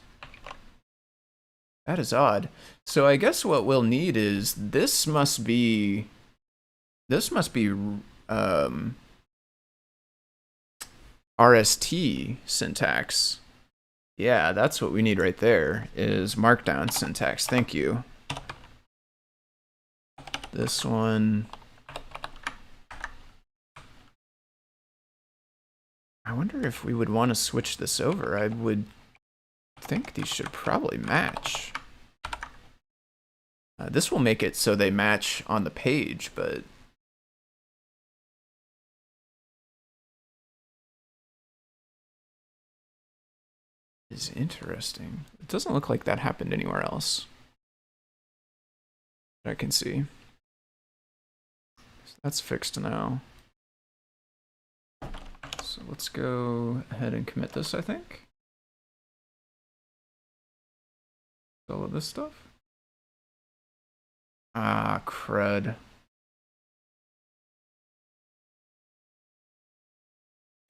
odd. So I guess what we'll need is this must be RST syntax. Yeah, that's what we need right there, is markdown syntax. Thank you. This one. I wonder if we would want to switch this over. I would think these should probably match. This will make it so they match on the page, but... Is interesting. It doesn't look like that happened anywhere else that I can see. So that's fixed now. So let's go ahead and commit this, I think. All of this stuff. Ah, crud.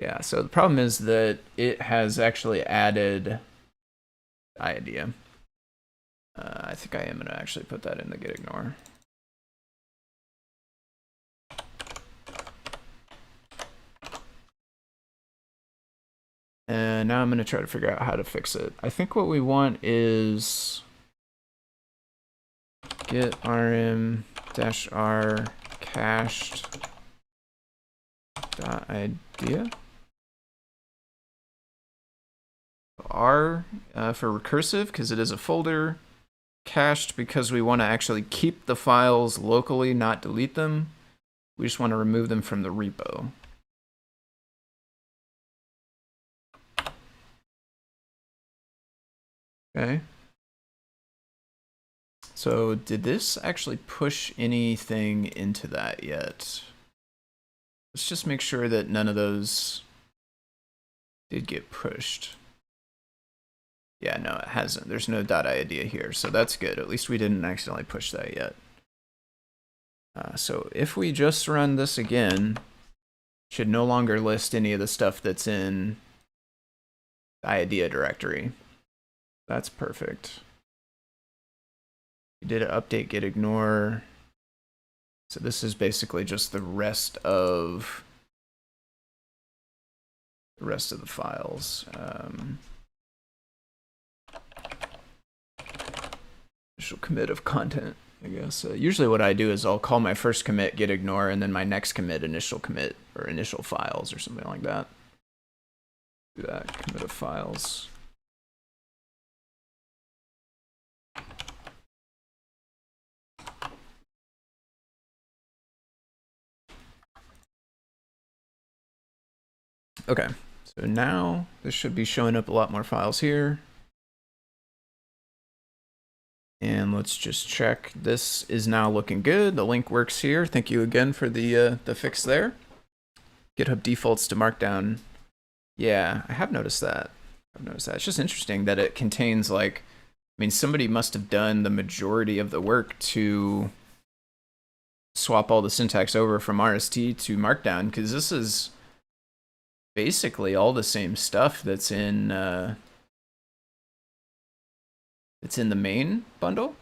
Yeah, so the problem is that it has actually added idea. I think I am going to actually put that in the git ignore. And now I'm going to try to figure out how to fix it. I think what we want is git rm-r cached.idea. R for recursive, because it is a folder. Cached, because we want to actually keep the files locally, not delete them. We just want to remove them from the repo. Okay. So did this actually push anything into that yet? Let's just make sure that none of those did get pushed. Yeah, no, it hasn't. There's no .idea here, so that's good. At least we didn't accidentally push that yet. So if we just run this again, it should no longer list any of the stuff that's in the idea directory. That's perfect. We did an update git ignore. So this is basically just the rest of the files. Initial commit of content, I guess. Usually what I do is I'll call my first commit git ignore and then my next commit initial commit or initial files or something like that. Do that, commit of files. Okay, so now this should be showing up a lot more files here. And let's just check. This is now looking good. The link works here. Thank you again for the fix there. GitHub defaults to Markdown. Yeah, I have noticed that. It's just interesting that it contains, like, I mean, somebody must have done the majority of the work to swap all the syntax over from RST to Markdown, because this is basically all the same stuff that's in the main bundle.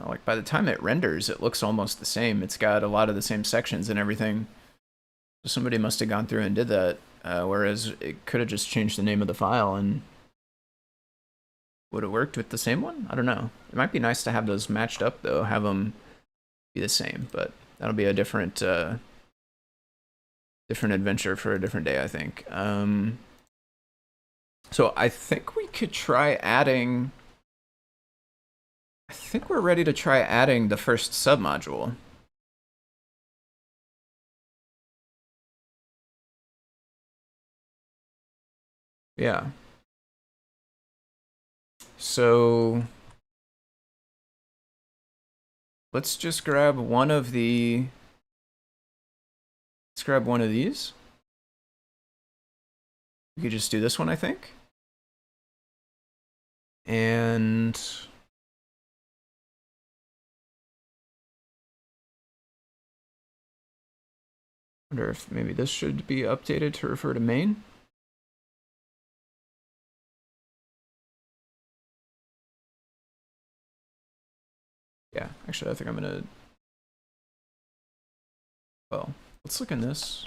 Like by the time it renders, it looks almost the same. It's got a lot of the same sections and everything. So somebody must have gone through and did that, whereas it could have just changed the name of the file and would have worked with the same one? I don't know. It might be nice to have those matched up though, have them be the same, but that'll be a different adventure for a different day, I think. So I think we could try adding, I think we're ready to try adding the first submodule. Yeah. So let's just grab one of the, let's grab one of these. We could just do this one, I think. And I wonder if maybe this should be updated to refer to main. Yeah, actually, I think I'm gonna, well, let's look in this.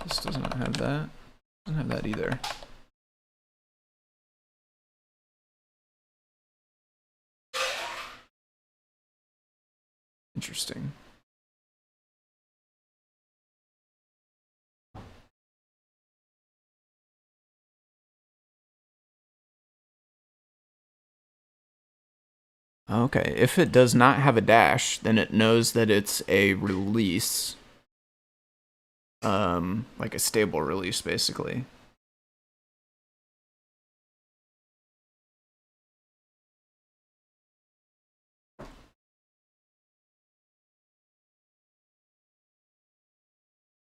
This doesn't have that. Doesn't have that either. Interesting. Okay, if it does not have a dash, then it knows that it's a release. Like a stable release, basically.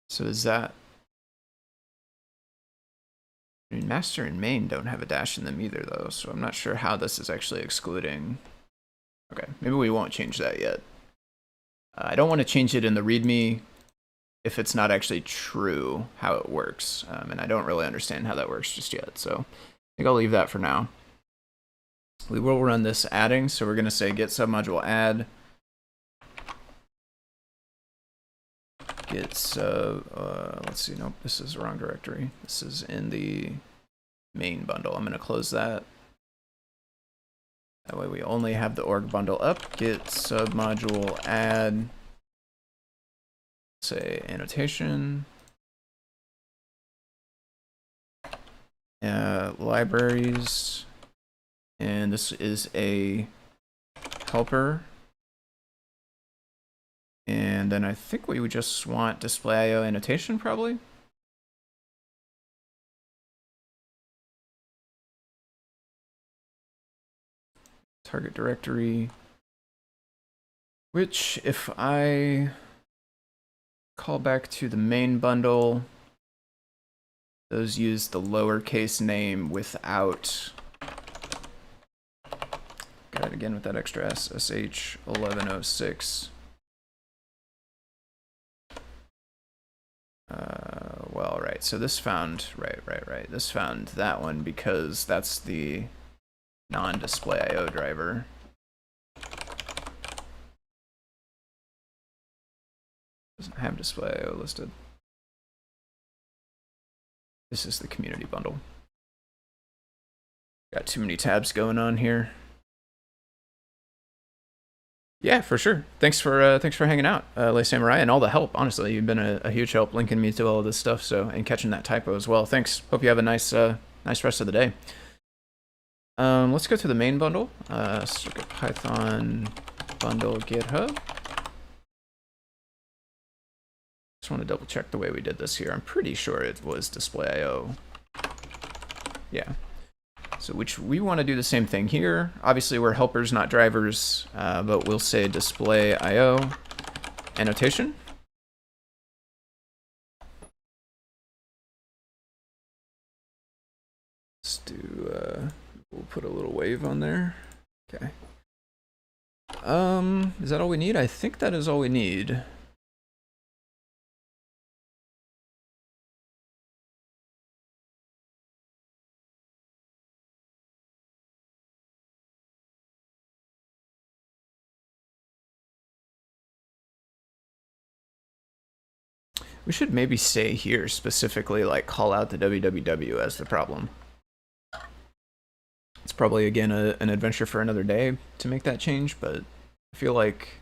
So is that, I mean, master and main don't have a dash in them either, though, so I'm not sure how this is actually excluding. Okay, maybe we won't change that yet. I don't want to change it in the README if it's not actually true how it works, and I don't really understand how that works just yet, so I think I'll leave that for now. We will run this adding, so we're going to say Git Submodule Add. Git sub, let's see, nope, this is the wrong directory. This is in the main bundle. I'm going to close that. That way we only have the org bundle up. Git Submodule Add, say annotation. Libraries. And this is a helper. And then I think we would just want display IO annotation probably. Target directory, which if I call back to the main bundle, those use the lowercase name without, got it again with that extra S, sh1106. Well, right, right, so this found, right. This found that one because that's the non-display IO driver. Doesn't have display IO listed. This is the community bundle. Got too many tabs going on here. Yeah, for sure. Thanks for hanging out, Lay Samurai, and all the help. Honestly, you've been a huge help linking me to all of this stuff. So, and catching that typo as well. Thanks. Hope you have a nice rest of the day. Let's go to the main bundle. CircuitPython bundle GitHub. Just want to double check the way we did this here. I'm pretty sure it was display IO. Yeah. So which we want to do the same thing here. Obviously we're helpers, not drivers, but we'll say display IO annotation. Let's do, we'll put a little wave on there. Okay. Is that all we need? I think that is all we need. We should maybe say here specifically, like, call out the www as the problem. It's probably, again, an adventure for another day to make that change, but I feel like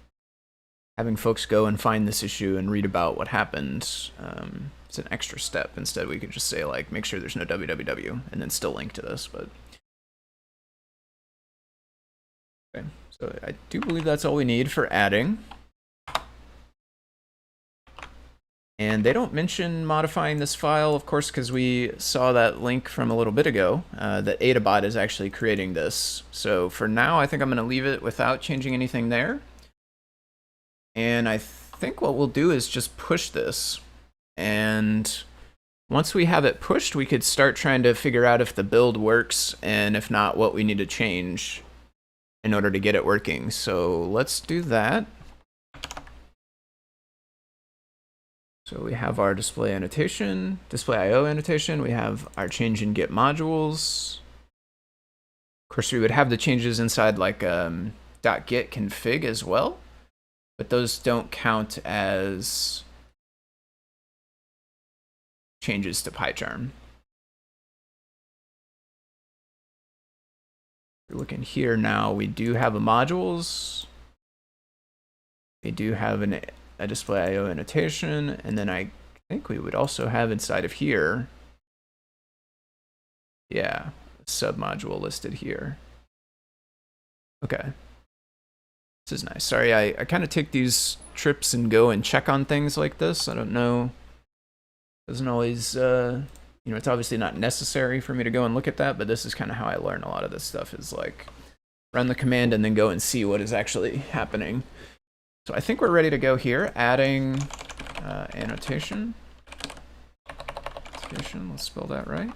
having folks go and find this issue and read about what happened, it's an extra step. Instead, we could just say, like, make sure there's no www, and then still link to this, but... Okay, so I do believe that's all we need for adding. And they don't mention modifying this file, of course, because we saw that link from a little bit ago, that AdaBot is actually creating this. So for now, I think I'm going to leave it without changing anything there. And I think what we'll do is just push this. And once we have it pushed, we could start trying to figure out if the build works, and if not, what we need to change in order to get it working. So let's do that. So we have our display annotation, display IO annotation. We have our change in Git modules. Of course, we would have the changes inside like .git config as well, but those don't count as changes to PyCharm. We're looking here now. We do have a modules. We do have a display IO annotation, and then I think we would also have inside of here, yeah, a submodule listed here. Okay, this is nice. Sorry, I kind of take these trips and go and check on things like this. I don't know, doesn't always, you know, it's obviously not necessary for me to go and look at that, but this is kind of how I learn a lot of this stuff, is like run the command and then go and see what is actually happening. So I think we're ready to go here, adding annotation. Let's spell that right.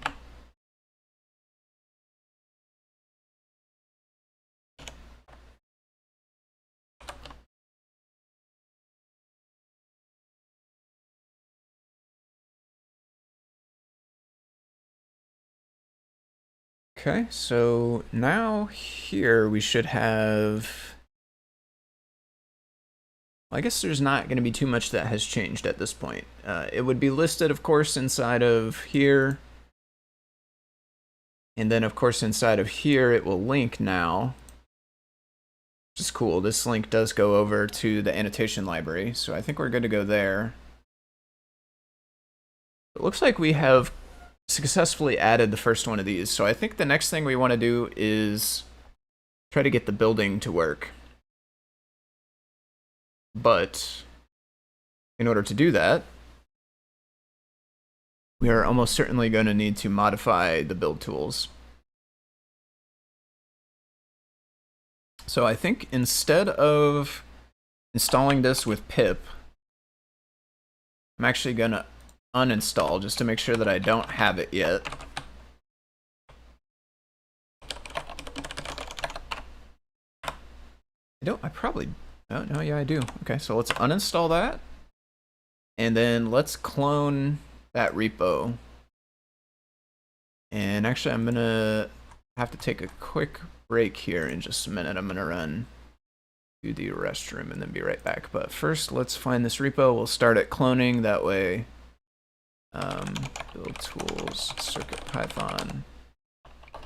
Okay, so now here we should have... I guess there's not going to be too much that has changed at this point. It would be listed, of course, inside of here. And then, of course, inside of here, it will link now. Which is cool. This link does go over to the annotation library, so I think we're good to go there. It looks like we have successfully added the first one of these. So I think the next thing we want to do is try to get the building to work. But in order to do that, we are almost certainly going to need to modify the build tools. So I think instead of installing this with pip, I'm actually going to uninstall just to make sure that I don't have it yet. I probably... Oh, no, yeah, I do. Okay, so let's uninstall that. And then let's clone that repo. And actually, I'm gonna have to take a quick break here in just a minute. I'm gonna run to the restroom and then be right back. But first, let's find this repo. We'll start at cloning. That way, build tools, CircuitPython.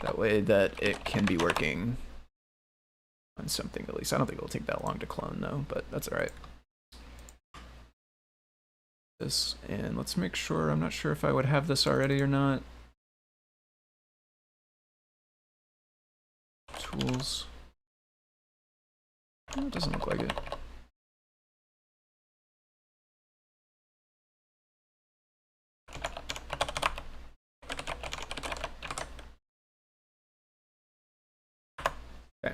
That way that it can be working on something at least. I don't think it'll take that long to clone though, but that's all right. This, and let's make sure, I'm not sure if I would have this already or not. Tools. Oh, it doesn't look like it. Okay.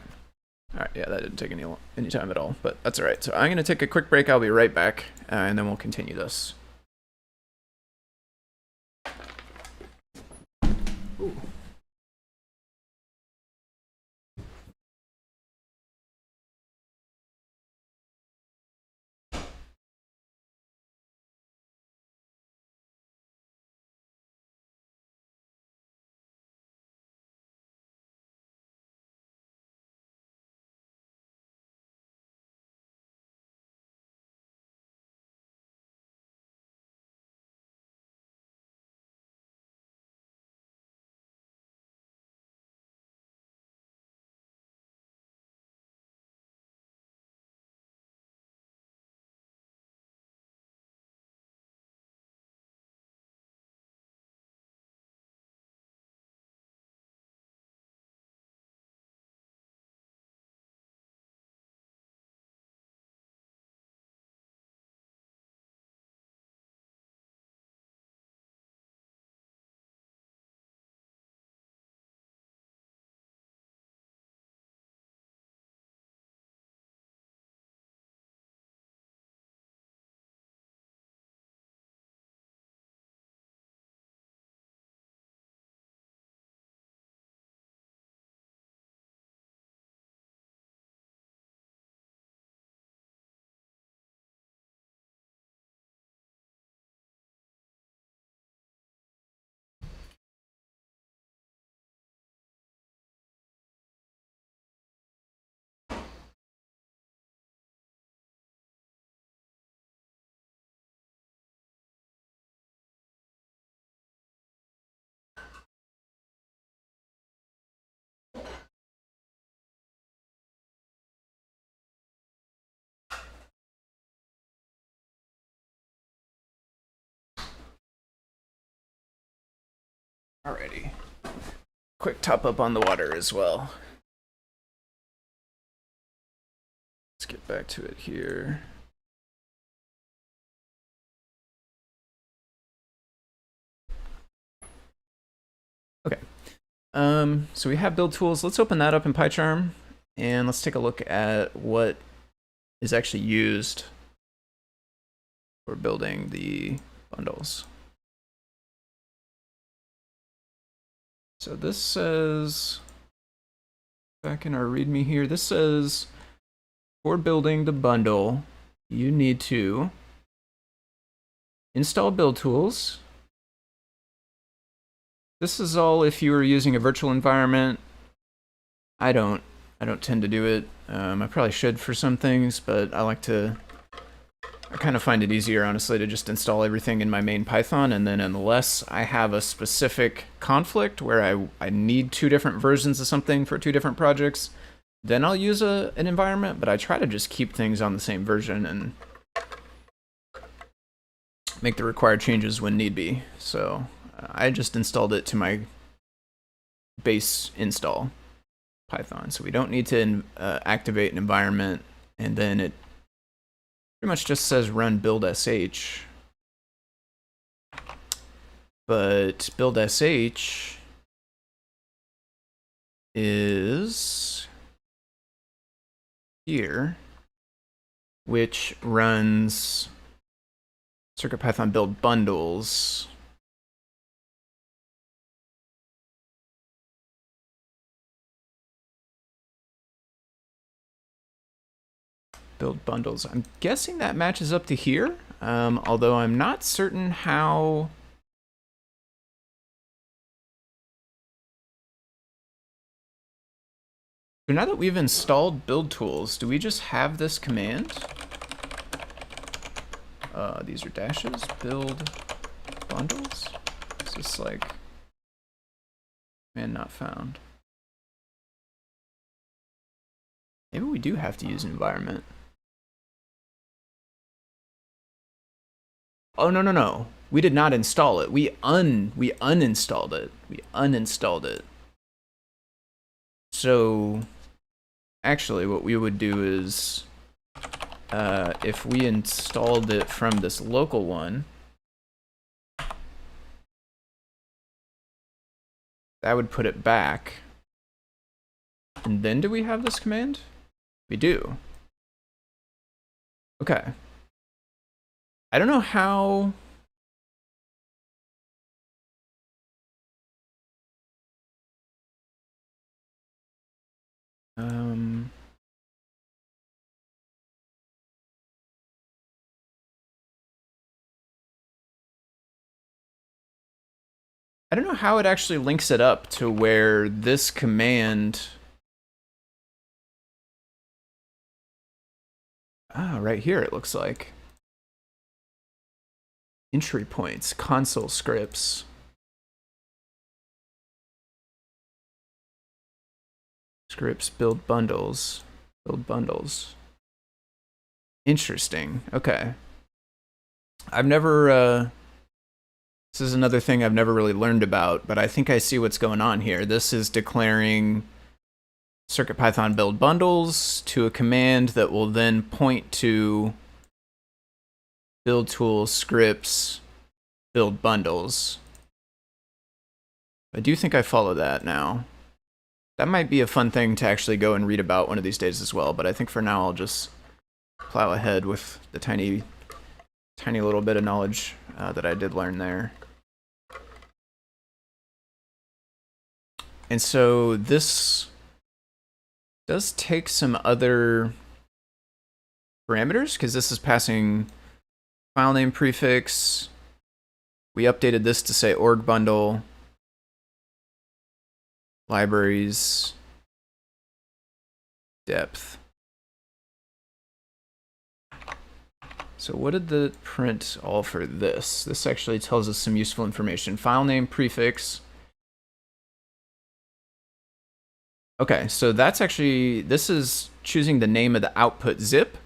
All right, yeah, that didn't take any time at all, but that's all right. So I'm gonna take a quick break. I'll be right back, and then we'll continue this. Ooh. Alrighty. Quick top up on the water as well. Let's get back to it here. Okay. So we have build tools. Let's open that up in PyCharm and let's take a look at what is actually used for building the bundles. So this says, back in our README here, this says for building the bundle, you need to install build tools. This is all if you are using a virtual environment. I don't tend to do it. I probably should for some things, but I kind of find it easier, honestly, to just install everything in my main Python, and then unless I have a specific conflict where I need two different versions of something for two different projects, then I'll use an environment, but I try to just keep things on the same version and make the required changes when need be. So I just installed it to my base install Python. So we don't need to activate an environment, and then it pretty much just says run build sh. But build sh is here, which runs CircuitPython build bundles. Build bundles. I'm guessing that matches up to here, although I'm not certain how So now that we've installed build tools, do we just have this command? These are dashes, build bundles. Is this like, command not found? Maybe we do have to use environment. Oh, no. We did not install it. We uninstalled it. We uninstalled it. So actually what we would do is if we installed it from this local one, that would put it back. And then do we have this command? We do. Okay. I don't know how. I don't know how it actually links it up to where this command. Right here it looks like. Entry points, console scripts. Scripts, build bundles. Build bundles. Interesting. Okay. I've never, this is another thing I've never really learned about, but I think I see what's going on here. This is declaring CircuitPython build bundles to a command that will then point to build tools, scripts, build bundles. I do think I follow that now. That might be a fun thing to actually go and read about one of these days as well, but I think for now I'll just plow ahead with the tiny little bit of knowledge that I did learn there. And so this does take some other parameters, because this is passing file name prefix. We updated this to say org bundle, libraries, depth. So what did the print all for this? This actually tells us some useful information. File name prefix. Okay, so that's actually, this is choosing the name of the output zip,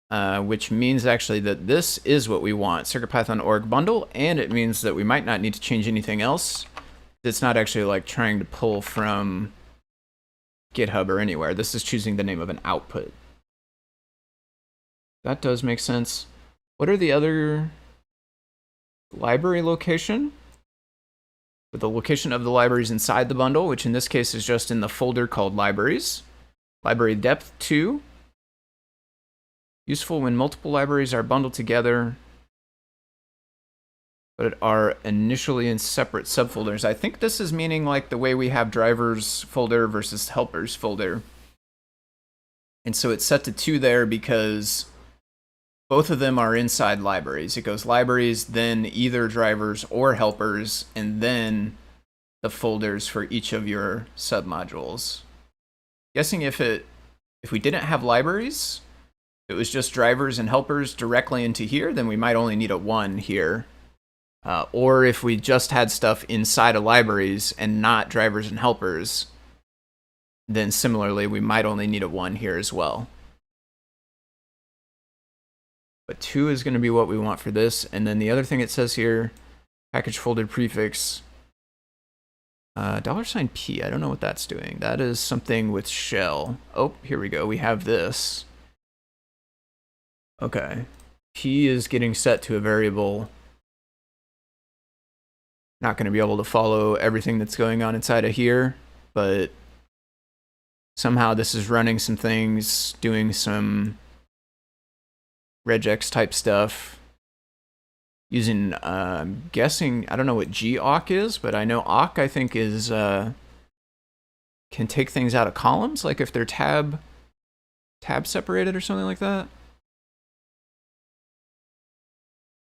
which means actually that this is what we want, CircuitPython org bundle, and it means that we might not need to change anything else. It's not actually like trying to pull from GitHub or anywhere. This is choosing the name of an output. That does make sense. What are the other library location? With the location of the libraries inside the bundle, which in this case is just in the folder called libraries. Library depth 2. Useful when multiple libraries are bundled together, but are initially in separate subfolders. I think this is meaning like the way we have drivers folder versus helpers folder. And so it's set to 2 there because both of them are inside libraries. It goes libraries, then either drivers or helpers, and then the folders for each of your submodules. Guessing if we didn't have libraries, it was just drivers and helpers directly into here, then we might only need a 1 here. Or if we just had stuff inside of libraries and not drivers and helpers, then similarly we might only need a 1 here as well. But 2 is going to be what we want for this. And then the other thing it says here, package folder prefix, $P. I don't know what that's doing. That is something with shell. Oh, here we go. We have this. Okay. P is getting set to a variable. Not going to be able to follow everything that's going on inside of here, but somehow this is running some things, doing some regex type stuff, using, I'm guessing, I don't know what gawk is, but I know awk I think is, can take things out of columns, like if they're tab separated or something like that.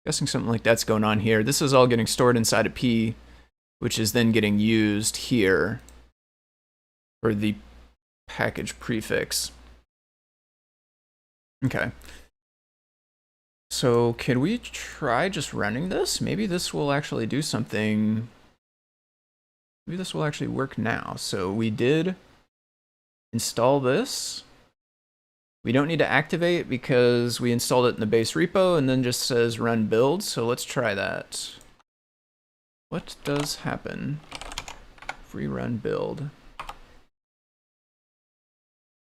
Guessing something like that's going on here. This is all getting stored inside of P, which is then getting used here for the package prefix. Okay. So can we try just running this? Maybe this will actually do something. Maybe this will actually work now. So we did install this. We don't need to activate because we installed it in the base repo and then just says run build. So let's try that. What does happen if we run build?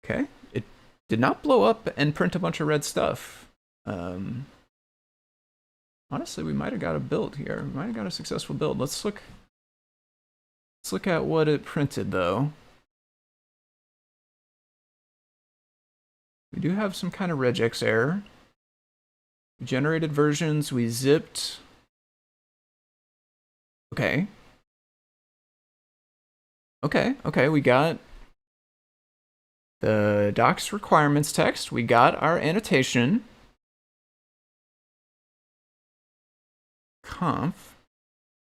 Okay, it did not blow up and print a bunch of red stuff. Honestly, we might have got a build here. We might have got a successful build. Let's look at what it printed though. We do have some kind of regex error. We generated versions, we zipped. Okay. Okay, we got the docs requirements text. We got our annotation. Conf.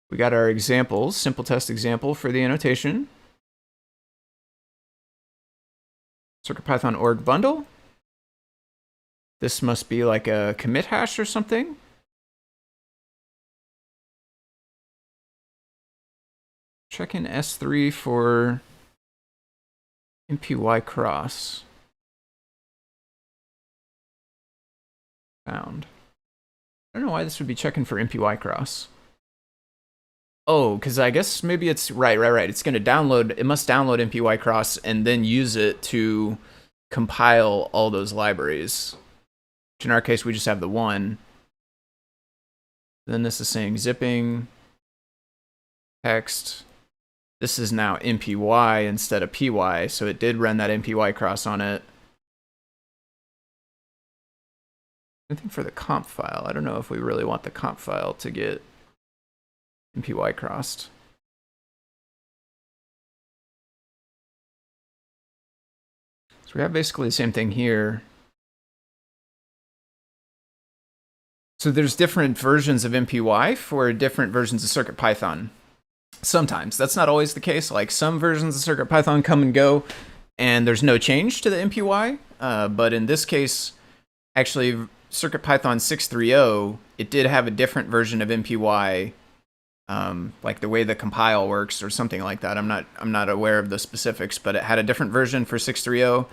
We got our examples, simple test example for the annotation. CircuitPython org bundle. This must be like a commit hash or something. Check in S3 for MPY cross. Found. I don't know why this would be checking for MPY cross. Oh, because I guess maybe it's right. It's going to download, it must download MPY cross and then use it to compile all those libraries. Which in our case, we just have the one. Then this is saying zipping, text. This is now MPY instead of PY, so it did run that MPY cross on it. I think for the comp file, I don't know if we really want the comp file to get MPY crossed. So we have basically the same thing here. So there's different versions of MPY for different versions of CircuitPython. Sometimes. That's not always the case. Like some versions of CircuitPython come and go, and there's no change to the MPY. But in this case, actually, CircuitPython 6.3.0, it did have a different version of MPY, like the way the compile works or something like that. I'm not aware of the specifics, but it had a different version for 6.3.0.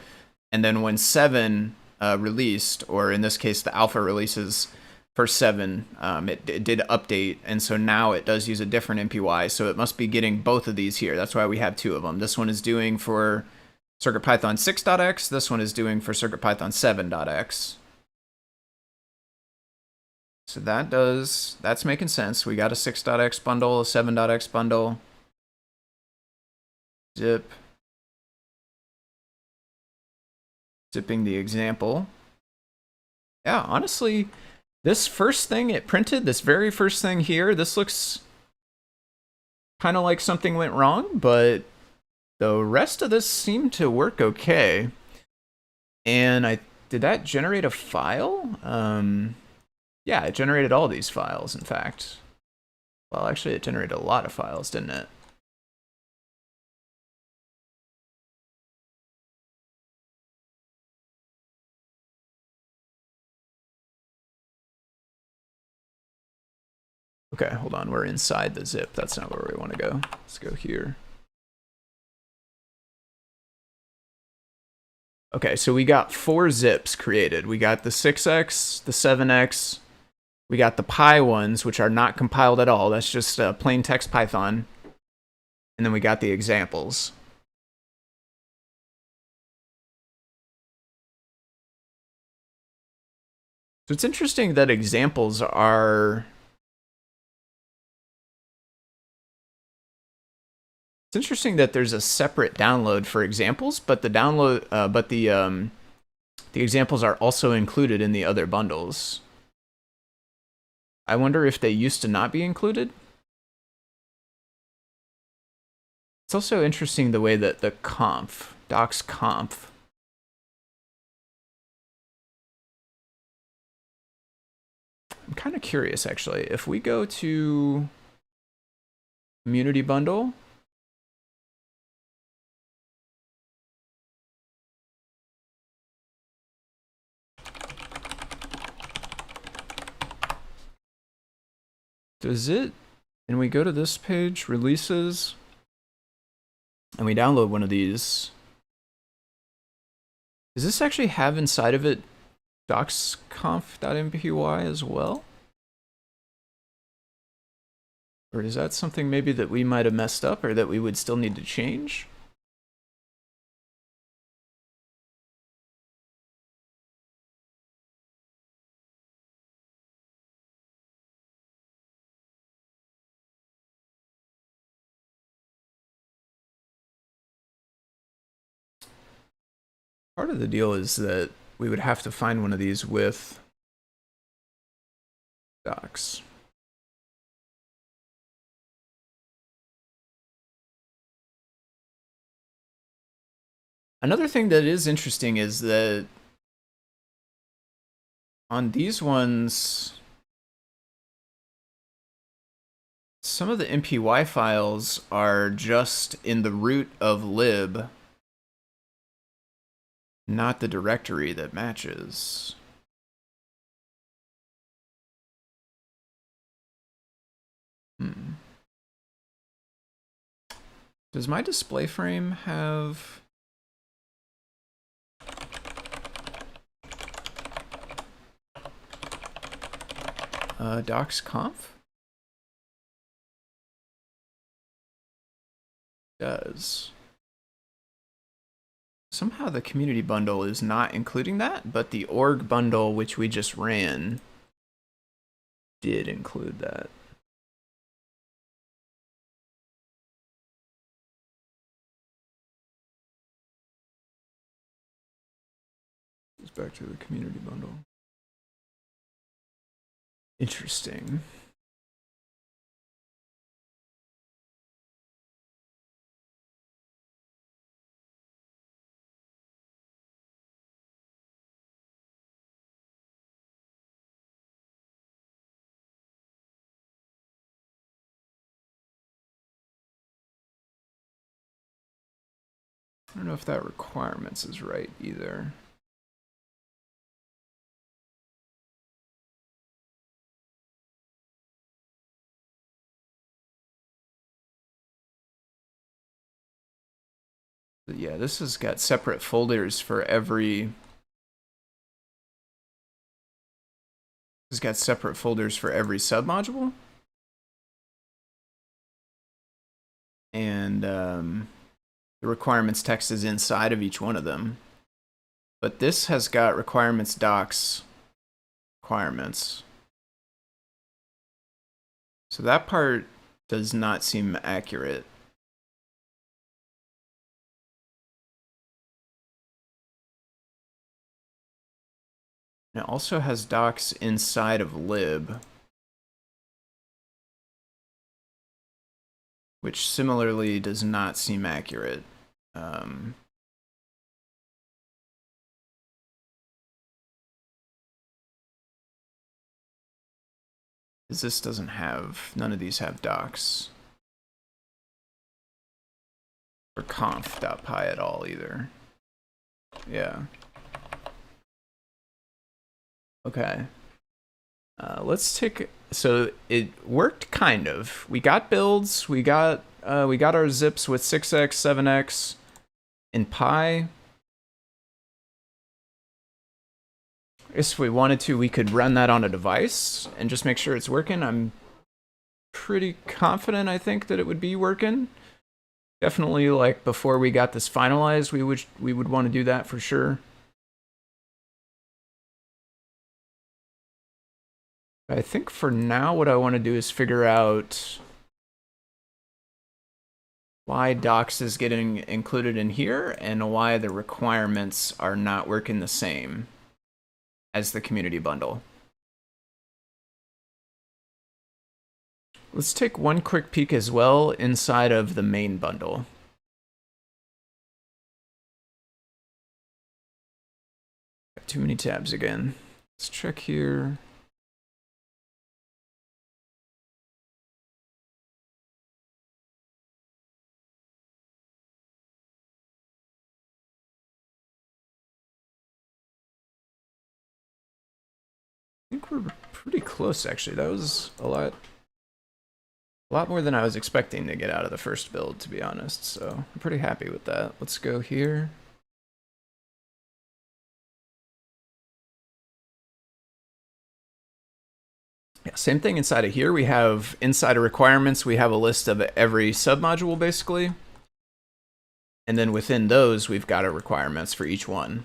And then when 7 released, or in this case, the alpha releases for 7, it did update, and so now it does use a different MPY, so it must be getting both of these here. That's why we have 2 of them. This one is doing for CircuitPython 6.x, this one is doing for CircuitPython 7.x. So that's making sense. We got a 6.x bundle, a 7.x bundle. Zip. Zipping the example. Yeah, honestly, this first thing it printed, this very first thing here, this looks kind of like something went wrong, but the rest of this seemed to work okay. And did that generate a file? Yeah, it generated all these files, in fact. Well, actually, it generated a lot of files, didn't it? Okay, hold on, we're inside the zip. That's not where we want to go. Let's go here. Okay, so we got 4 zips created. We got the 6x, the 7x, we got the Py ones, which are not compiled at all. That's just plain text Python. And then we got the examples. So it's interesting that examples are... It's interesting that there's a separate download for examples, but the download, the examples are also included in the other bundles. I wonder if they used to not be included. It's also interesting the way that the conf, docs conf, I'm kind of curious actually. If we go to community bundle, Does it, and we go to this page, releases, and we download one of these. Does this actually have inside of it docsconf.mpy as well? Or is that something maybe that we might have messed up or that we would still need to change? Part of the deal is that we would have to find one of these with docs. Another thing that is interesting is that on these ones, some of the MPY files are just in the root of lib, not the directory that matches. Does my display frame have... docsconf? Does. Somehow the community bundle is not including that, but the org bundle, which we just ran, did include that. It's back to the community bundle. Interesting. I don't know if that requirements is right either. But yeah, this has got separate folders for every... It's got separate folders for every submodule. And the requirements text is inside of each one of them. But this has got requirements docs requirements. So that part does not seem accurate. And it also has docs inside of lib, which similarly does not seem accurate. Because this doesn't have, none of these have docs. Or conf.py at all either. Yeah. Okay. Let's take, so it worked kind of. We got builds, we got our zips with 6x, 7x in pi. If we wanted to, we could run that on a device and just make sure it's working. I'm pretty confident, I think, that it would be working. Definitely, like, before we got this finalized, we would want to do that for sure. I think for now, what I want to do is figure out why docs is getting included in here and why the requirements are not working the same as the community bundle. Let's take one quick peek as well inside of the main bundle. Got too many tabs again. Let's check here. I think we're pretty close, actually. That was a lot A lot more than I was expecting to get out of the first build, to be honest, so I'm pretty happy with that. Let's go here. Yeah, same thing inside of here. We have inside of requirements, we have a list of every submodule basically. And then within those, we've got our requirements for each one.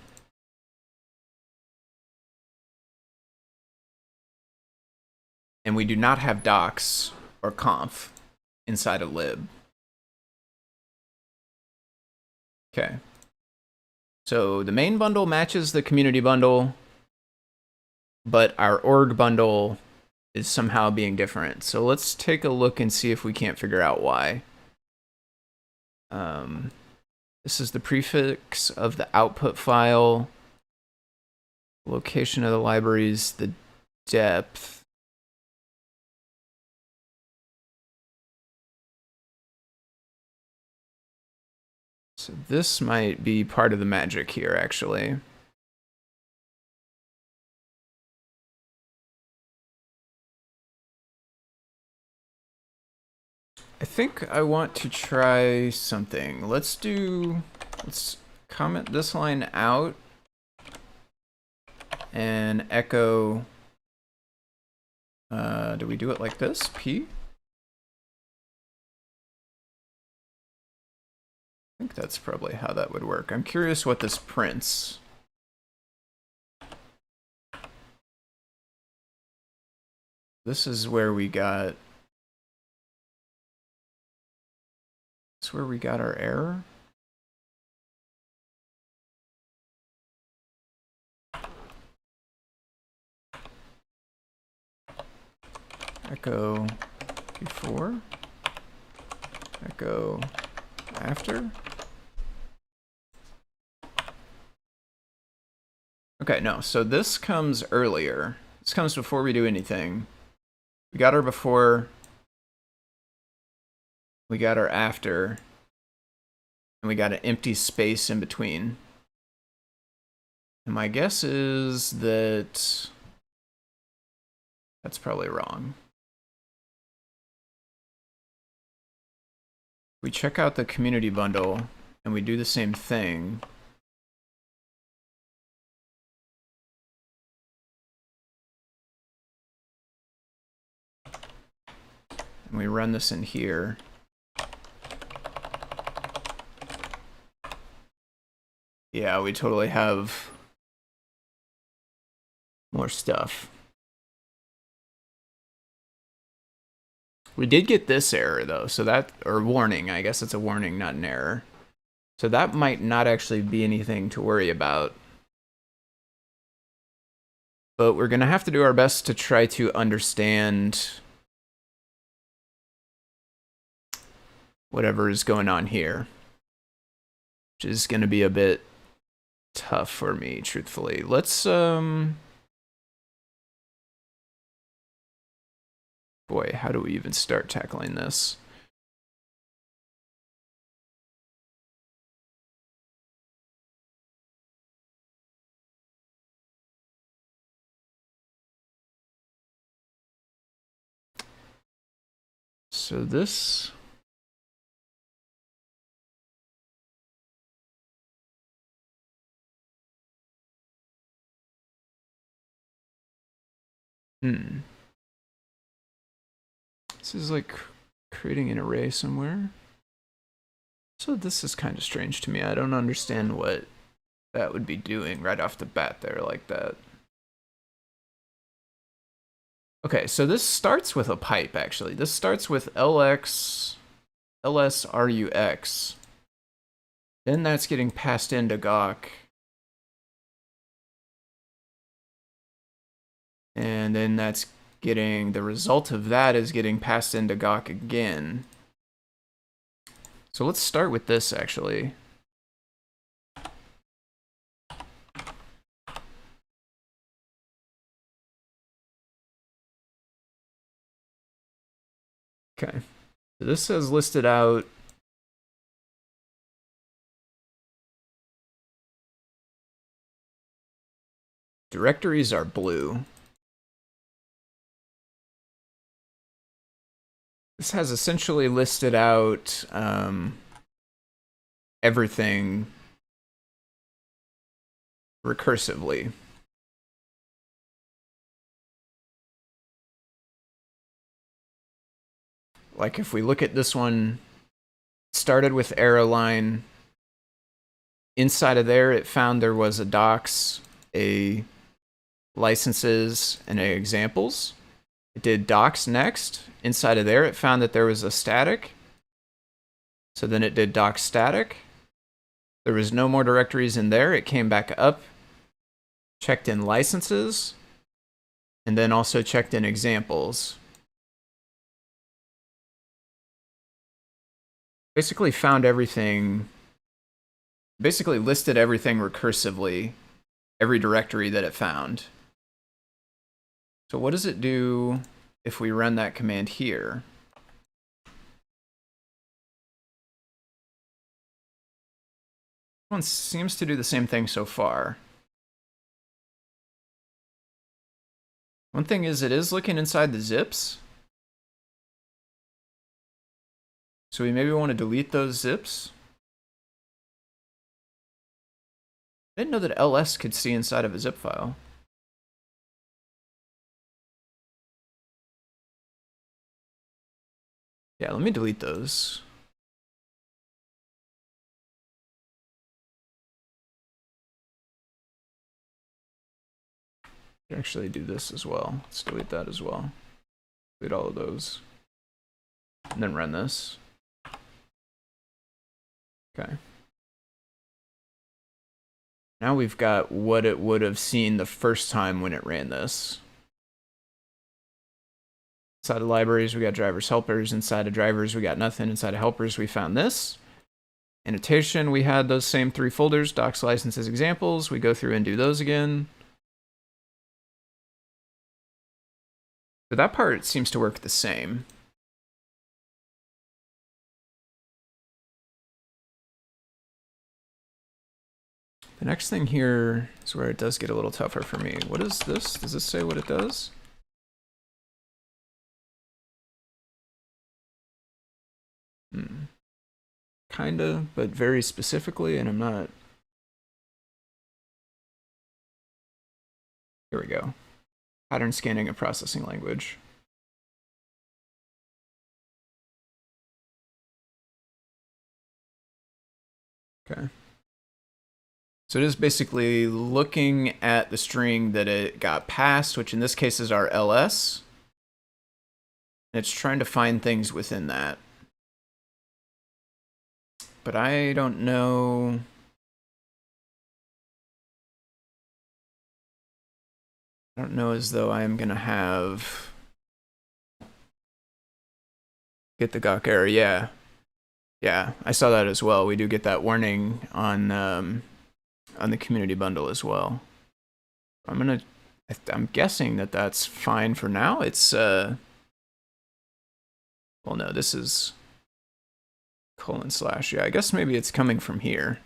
And we do not have docs or conf inside of lib. Okay. So the main bundle matches the community bundle, but our org bundle is somehow being different. So let's take a look and see if we can't figure out why. This is the prefix of the output file, location of the libraries, the depth. So this might be part of the magic here, actually. I think I want to try something. Let's comment this line out and echo, do we do it like this? P? I think that's probably how that would work. I'm curious what this prints. This is where we got, this is where we got our error. Echo before, echo after. Okay, no, so this comes earlier. This comes before we do anything. We got our before, we got our after, and we got an empty space in between. And my guess is that that's probably wrong. We check out the community bundle and we do the same thing. And we run this in here. Yeah, we totally have more stuff. We did get this error though, so that, or warning, I guess it's a warning, not an error. So that might not actually be anything to worry about. But we're gonna have to do our best to try to understand whatever is going on here, which is gonna be a bit tough for me, truthfully. Let's, boy, how do we even start tackling this? So this, this is like creating an array somewhere. So this is kind of strange to me. I don't understand what that would be doing right off the bat there like that. Okay, so this starts with a pipe, actually. This starts with LSRUX. Then that's getting passed into Gawk. And then that's getting, the result of that is getting passed into Gawk again. So let's start with this, actually. Okay, so this says listed out. Directories are blue. This has essentially listed out everything recursively. Like if we look at this one, it started with arrow line. Inside of there, it found there was a docs, a licenses, and a examples. It did docs next. Inside of there, it found that there was a static. So then it did docs static. There was no more directories in there. It came back up, checked in licenses, and then also checked in examples. Basically found everything, basically listed everything recursively, every directory that it found. So what does it do if we run that command here? One seems to do the same thing so far. One thing is it is looking inside the zips. So we maybe want to delete those zips. I didn't know that ls could see inside of a zip file. Yeah, let me delete those. Actually do this as well. Let's delete that as well. Delete all of those. And then run this. Okay. Now we've got what it would have seen the first time when it ran this. Inside of libraries, we got drivers, helpers. Inside of drivers, we got nothing. Inside of helpers, we found this. Annotation, we had those same 3 folders, docs, licenses, examples. We go through and do those again. So that part seems to work the same. The next thing here is where it does get a little tougher for me. What is this? Does this say what it does? Kinda, but very specifically, and I'm not. Here we go. Pattern scanning and processing language. Okay. So it is basically looking at the string that it got passed, which in this case is our ls. And it's trying to find things within that. But I don't know. I don't know as though I'm going to have get the gawk error. Yeah. Yeah, I saw that as well. We do get that warning on the community bundle as well. I'm guessing that that's fine for now. It's well, no, this is : / yeah, I guess maybe it's coming from here.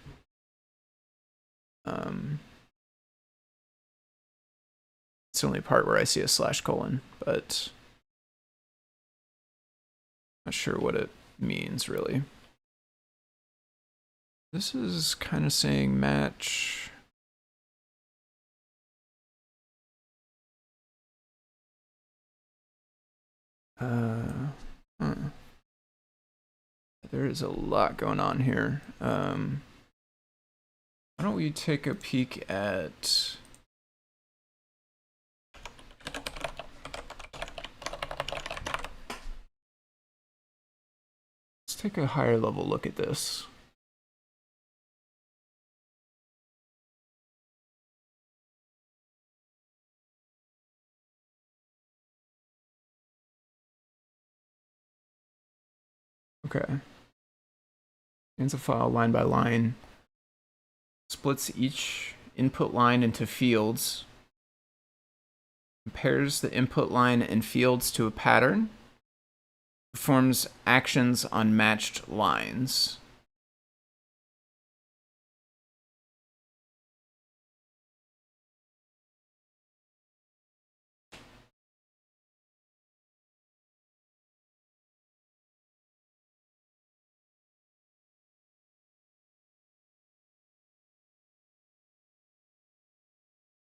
It's the only part where I see a /:, but not sure what it means really. This is kind of saying match. There is a lot going on here. Why don't we take a peek at let's take a higher level look at this. Okay. Scans a file line by line, splits each input line into fields, compares the input line and fields to a pattern, performs actions on matched lines.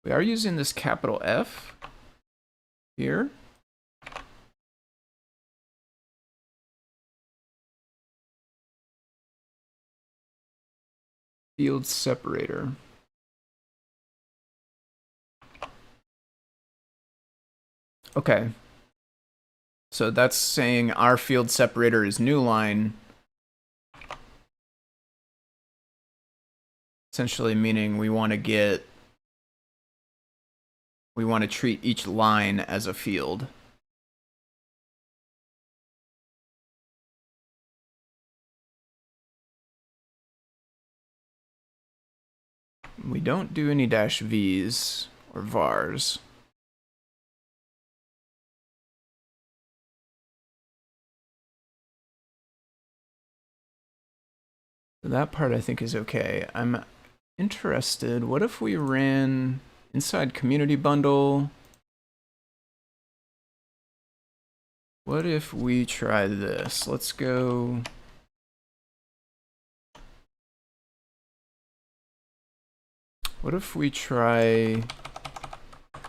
We are using this capital F here. Field separator. Okay. So that's saying our field separator is new line. Essentially meaning we want to treat each line as a field. We don't do any dash V's or vars. So that part I think is okay. I'm interested, what if we ran inside community bundle? What if we try this? Let's go. What if we try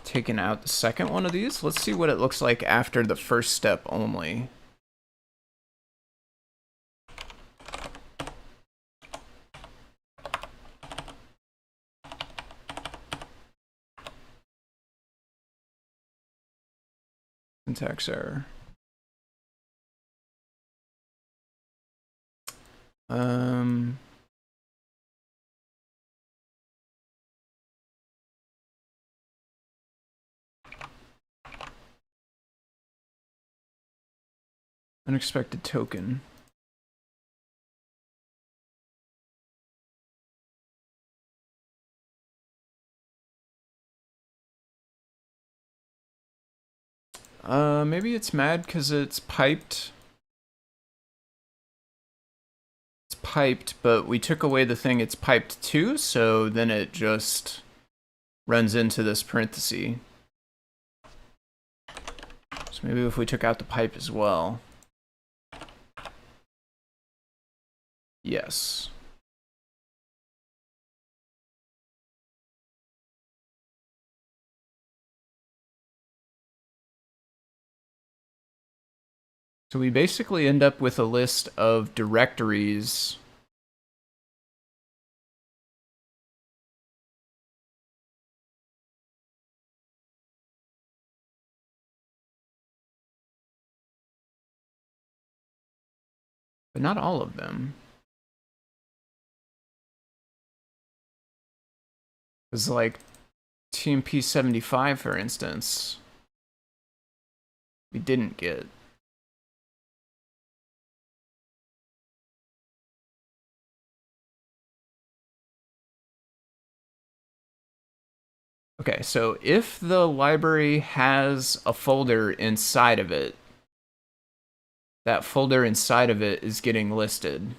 taking out the second one of these? Let's see what it looks like after the first step only. Syntax error. Unexpected token. Maybe it's mad because it's piped. It's piped, but we took away the thing it's piped to, so then it just runs into this parenthesis. So maybe if we took out the pipe as well. Yes. So we basically end up with a list of directories but not all of them. Because like TMP75, for instance, we didn't get. Okay, so if the library has a folder inside of it, that folder inside of it is getting listed.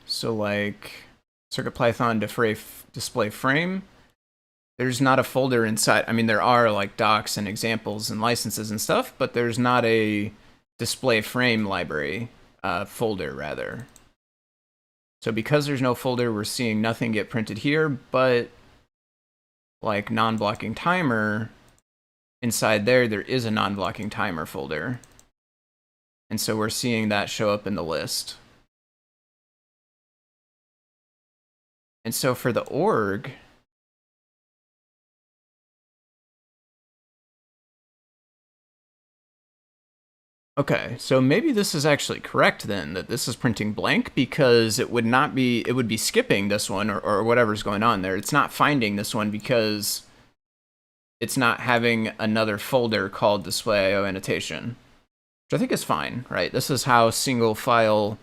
So like CircuitPython display frame, there's not a folder inside. I mean, there are like docs and examples and licenses and stuff, but there's not a display frame library folder rather. So because there's no folder, we're seeing nothing get printed here, but like non-blocking timer, inside there is a non-blocking timer folder. And so we're seeing that show up in the list. And so for the org, okay, so maybe this is actually correct then, that this is printing blank, because it would be skipping this one or whatever's going on there. It's not finding this one because it's not having another folder called display.io annotation, which I think is fine, right? This is how single file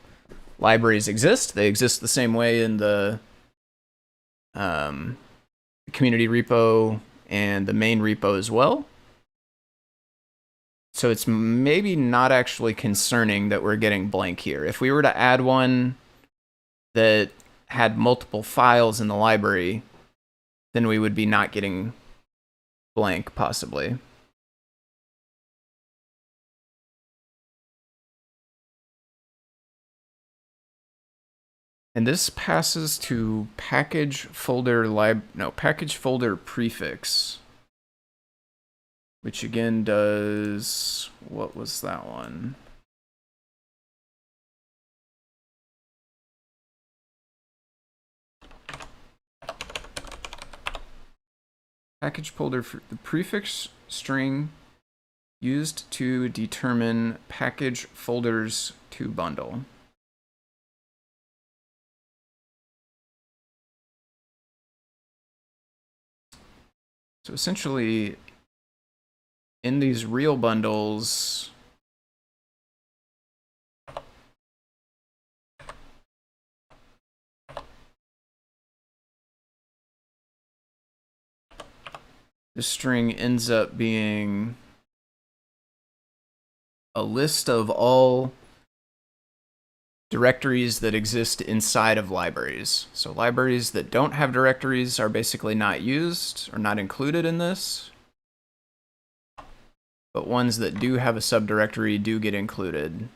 libraries exist. They exist the same way in the community repo and the main repo as well. So it's maybe not actually concerning that we're getting blank here. If we were to add one that had multiple files in the library, then we would be not getting blank, possibly. And this passes to package folder package folder prefix, which again does, what was that one? Package folder, the prefix string used to determine package folders to bundle. So essentially, in these real bundles, the string ends up being a list of all directories that exist inside of libraries. So libraries that don't have directories are basically not used or not included in this. But ones that do have a subdirectory do get included.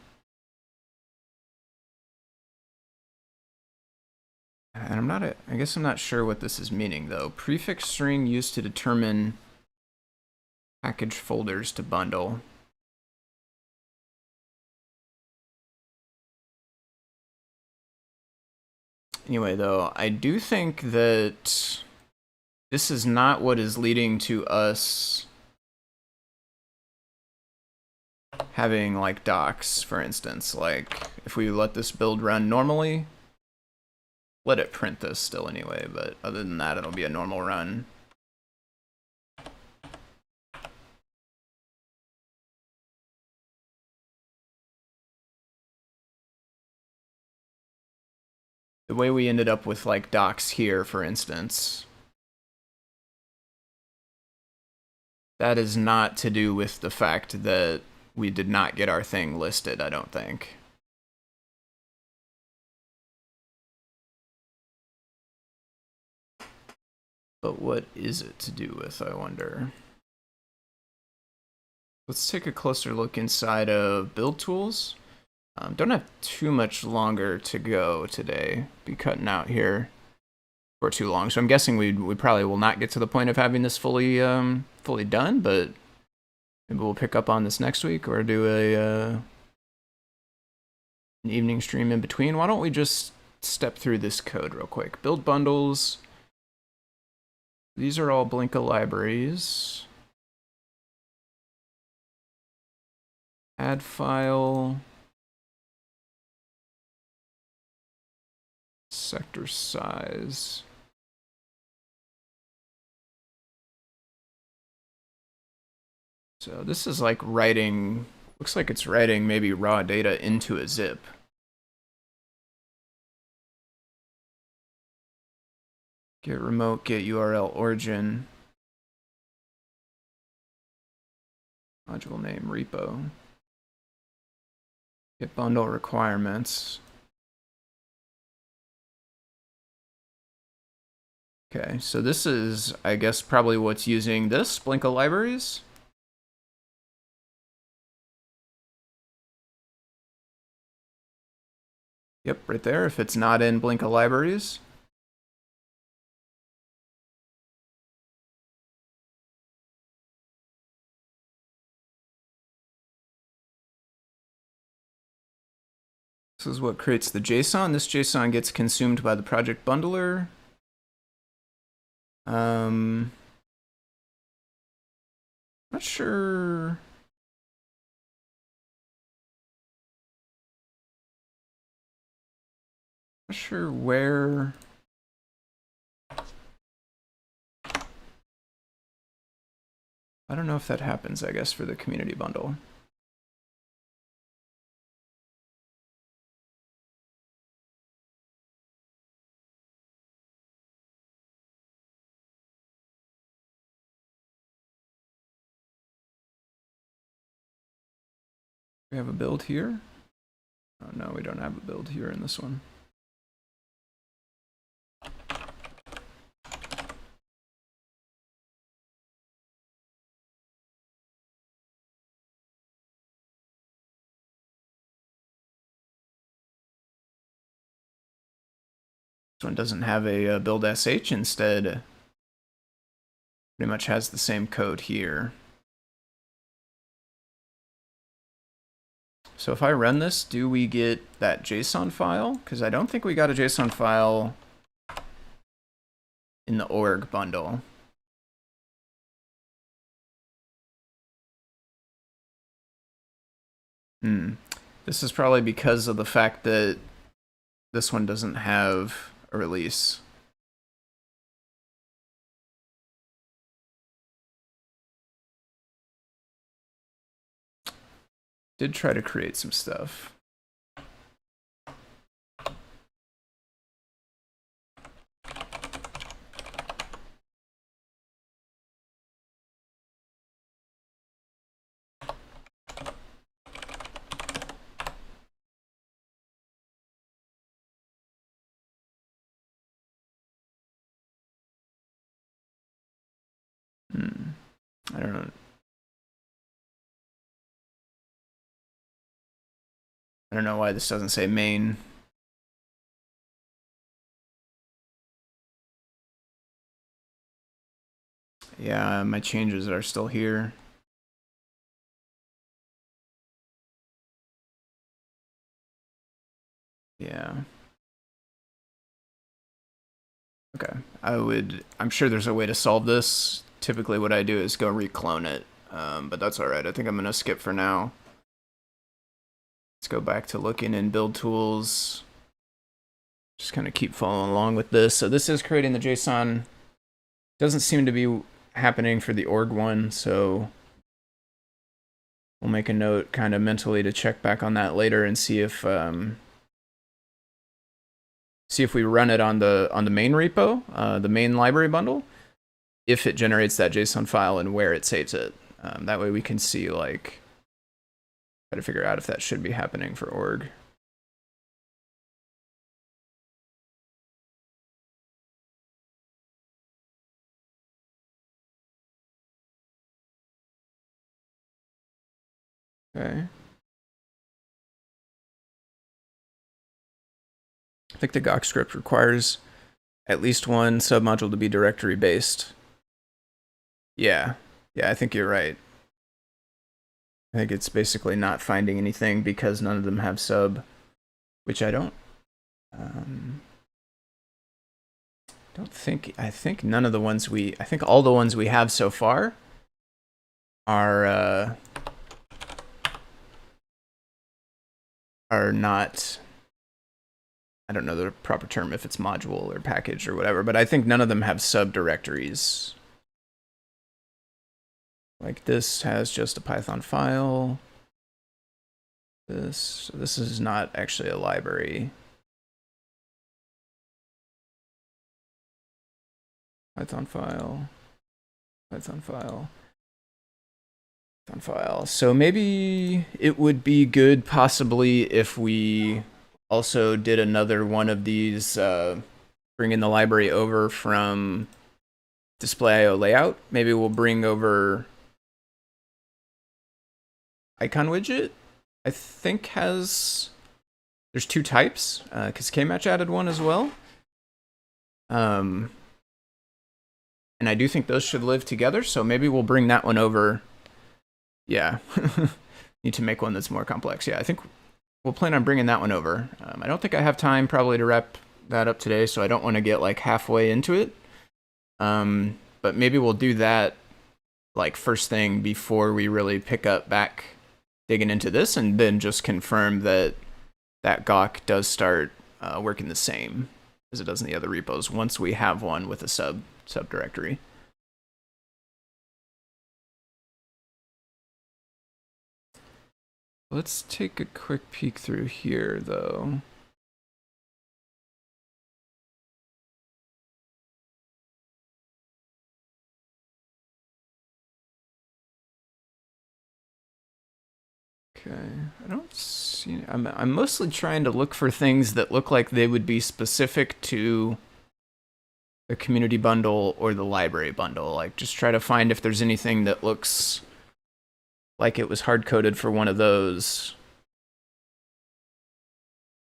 And I guess I'm not sure what this is meaning though. Prefix string used to determine package folders to bundle. Anyway, though, I do think that this is not what is leading to us having like docs, for instance. Like if we let this build run normally, let it print this still anyway, but other than that, it'll be a normal run. The way we ended up with like docs here, for instance, that is not to do with the fact that we did not get our thing listed, I don't think. But what is it to do with, I wonder? Let's take a closer look inside of build tools. Don't have too much longer to go today. Be cutting out here for too long. So I'm guessing we probably will not get to the point of having this fully done, but maybe we'll pick up on this next week or do an evening stream in between. Why don't we just step through this code real quick? Build bundles. These are all Blinka libraries. Add file. Sector size. So this is like writing, looks like it's writing maybe raw data into a zip. Get remote, get URL origin. Module name repo. Get bundle requirements. Okay, so this is, I guess, probably what's using this, Blinka libraries. Yep, right there, if it's not in Blinka libraries. This is what creates the JSON. This JSON gets consumed by the project bundler. Not sure. Not sure where. I don't know if that happens, I guess, for the community bundle. We have a build here. Oh no, we don't have a build here in this one. one doesn't have a build sh, instead pretty much has the same code here. So if I run this, do we get that JSON file? Because I don't think we got a JSON file in the org bundle. This is probably because of the fact that this one doesn't have a release. Did try to create some stuff. I don't know. I don't know why this doesn't say main. Yeah, my changes are still here. Yeah. Okay. I'm sure there's a way to solve this. Typically what I do is go reclone it, but that's all right. I think I'm gonna skip for now. Let's go back to looking in build tools. Just kind of keep following along with this. So this is creating the JSON. Doesn't seem to be happening for the org one, so we'll make a note kind of mentally to check back on that later and see if we run it on the main repo, the main library bundle, if it generates that JSON file and where it saves it. That way we can see, like, try to figure out if that should be happening for org. Okay. I think the Gawk script requires at least one submodule to be directory based. Yeah, I think you're right. I think it's basically not finding anything because none of them have sub, which I don't think. I think none of the ones I think all the ones we have so far are not, I don't know the proper term, if it's module or package or whatever, but I think none of them have subdirectories. Like this has just a Python file. This is not actually a library. Python file, Python file, Python file. So maybe it would be good possibly if we also did another one of these, bringing the library over from display.io layout. Maybe we'll bring over icon widget. I think there's two types, because Kmatch added one as well. And I do think those should live together, so maybe we'll bring that one over. Yeah, need to make one that's more complex. Yeah, I think we'll plan on bringing that one over. I don't think I have time probably to wrap that up today, so I don't want to get like halfway into it. But maybe we'll do that like first thing before we really pick up back digging into this, and then just confirm that Gawk does start working the same as it does in the other repos once we have one with a subdirectory. Let's take a quick peek through here, though. Okay, I don't see. I'm mostly trying to look for things that look like they would be specific to the community bundle or the library bundle. Like, just try to find if there's anything that looks like it was hard-coded for one of those.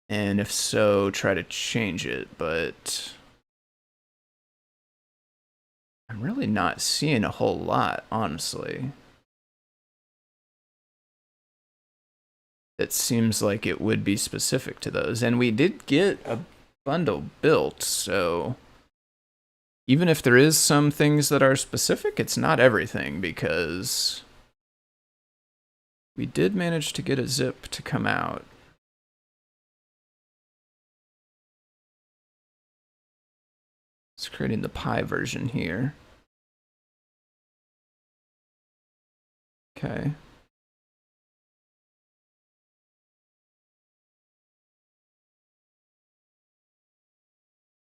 And if so, try to change it, but I'm really not seeing a whole lot, honestly. It seems like it would be specific to those. And we did get a bundle built, so even if there is some things that are specific, it's not everything, because we did manage to get a zip to come out. It's creating the Pi version here. Okay.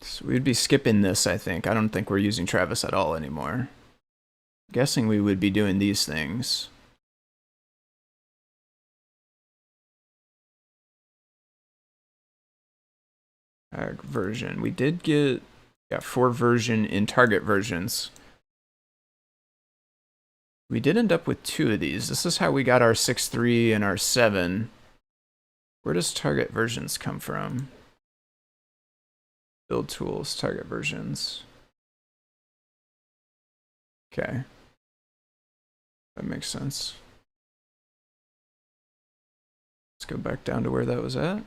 So we'd be skipping this, I think. I don't think we're using Travis at all anymore. I'm guessing we would be doing these things. Version. We did get 4 version in target versions. We did end up with 2 of these. This is how we got our 6.3 and our 7. Where does target versions come from? Build tools, target versions. Okay. That makes sense. Let's go back down to where that was at.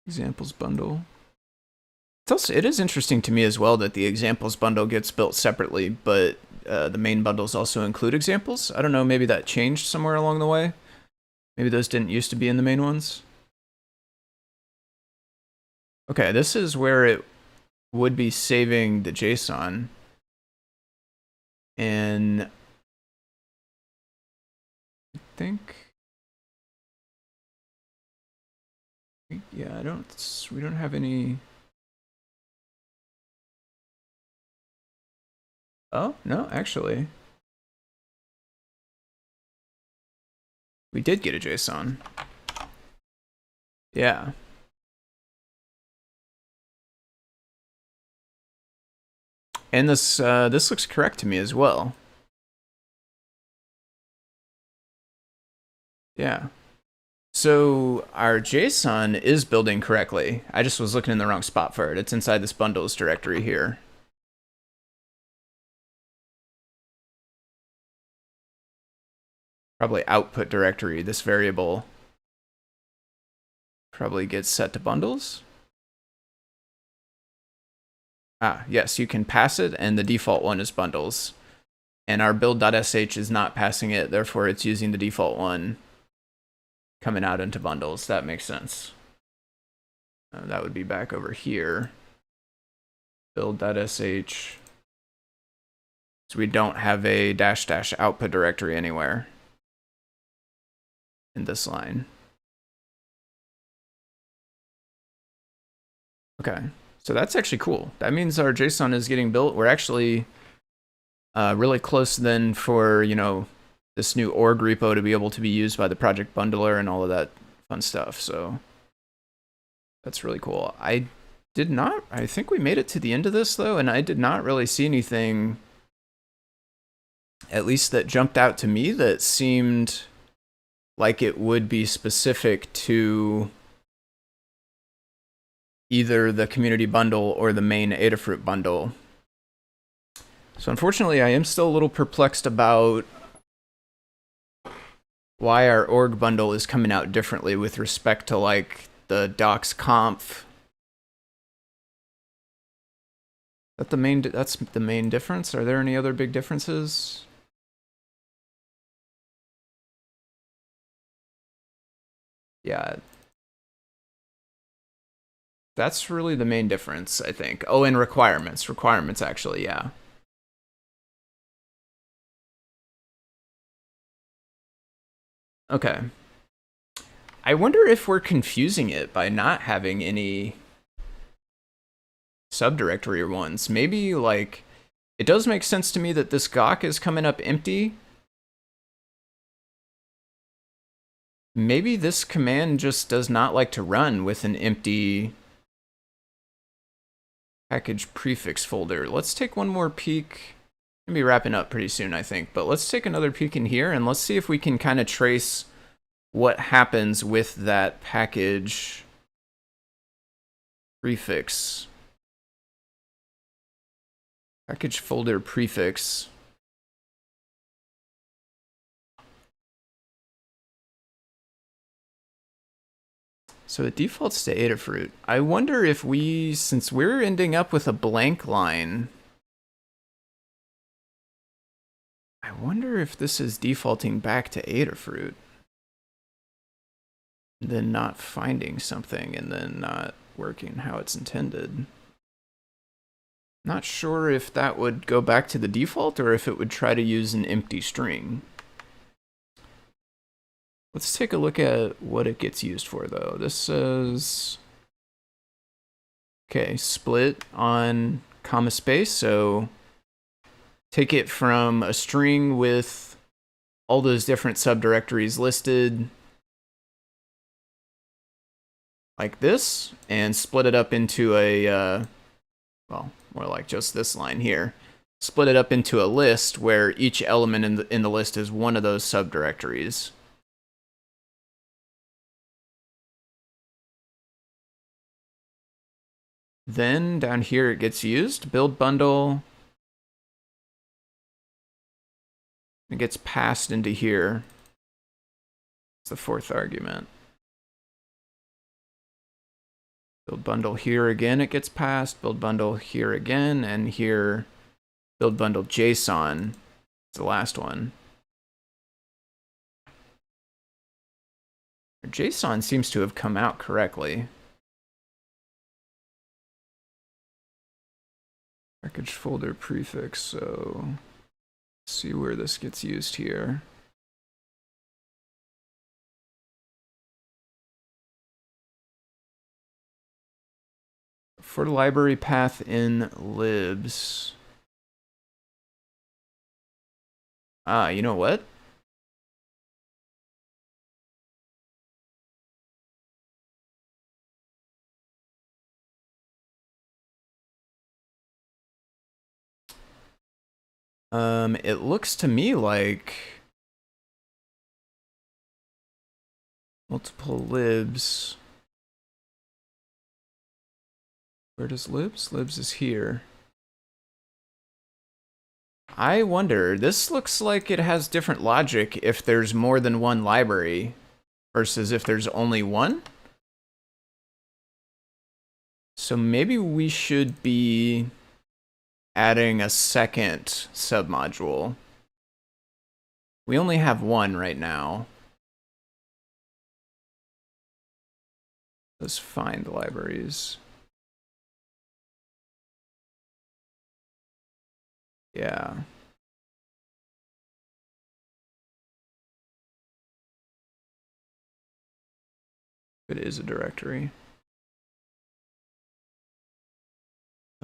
Examples bundle. It is interesting to me as well that the examples bundle gets built separately, but the main bundles also include examples. I don't know, maybe that changed somewhere along the way. Maybe those didn't used to be in the main ones. Okay, this is where it would be saving the JSON. And I think, yeah, we don't have any. Oh, no, actually. We did get a JSON. Yeah. And this looks correct to me as well. Yeah. So our JSON is building correctly. I just was looking in the wrong spot for it. It's inside this bundles directory here. Probably output directory. This variable probably gets set to bundles. Ah, yes, you can pass it, and the default one is bundles. And our build.sh is not passing it, therefore it's using the default one coming out into bundles. That makes sense. That would be back over here. Build.sh. So we don't have a -- output directory anywhere in this line. Okay, so that's actually cool. That means our JSON is getting built. We're actually really close then for, this new org repo to be able to be used by the project bundler and all of that fun stuff. So that's really cool. I think we made it to the end of this though, and I did not really see anything, at least that jumped out to me, that seemed like it would be specific to either the community bundle or the main Adafruit bundle. So unfortunately, I am still a little perplexed about why our org bundle is coming out differently with respect to like the docs conf. That's the main difference. Are there any other big differences? Yeah. That's really the main difference, I think. Oh, and requirements. Requirements, actually, yeah. Okay. I wonder if we're confusing it by not having any subdirectory ones. Maybe, like, it does make sense to me that this gawk is coming up empty. Maybe this command just does not like to run with an empty package prefix folder. Let's take one more peek. Gonna be wrapping up pretty soon, I think, but let's take another peek in here and let's see if we can kind of trace what happens with that package prefix. Package folder prefix. So it defaults to Adafruit. I wonder if we, since we're ending up with a blank line, I wonder if this is defaulting back to Adafruit, then not finding something and then not working how it's intended. Not sure if that would go back to the default or if it would try to use an empty string. Let's take a look at what it gets used for, though. This says, okay, split on comma space. So take it from a string with all those different subdirectories listed like this and split it up into a, well, more like just this line here. Split it up into a list where each element in the list is one of those subdirectories. Then down here it gets used, build bundle. It gets passed into here. It's the fourth argument. Build bundle here again, it gets passed. Build bundle here again, and here, build bundle JSON. It's the last one. JSON seems to have come out correctly. Package folder prefix, so let's see where this gets used here. For library path in libs. Ah, you know what? It looks to me like multiple libs. Where does libs? Libs is here. I wonder, this looks like it has different logic if there's more than one library versus if there's only one. So maybe we should be adding a second submodule. We only have one right now. Let's find libraries. Yeah. It is a directory.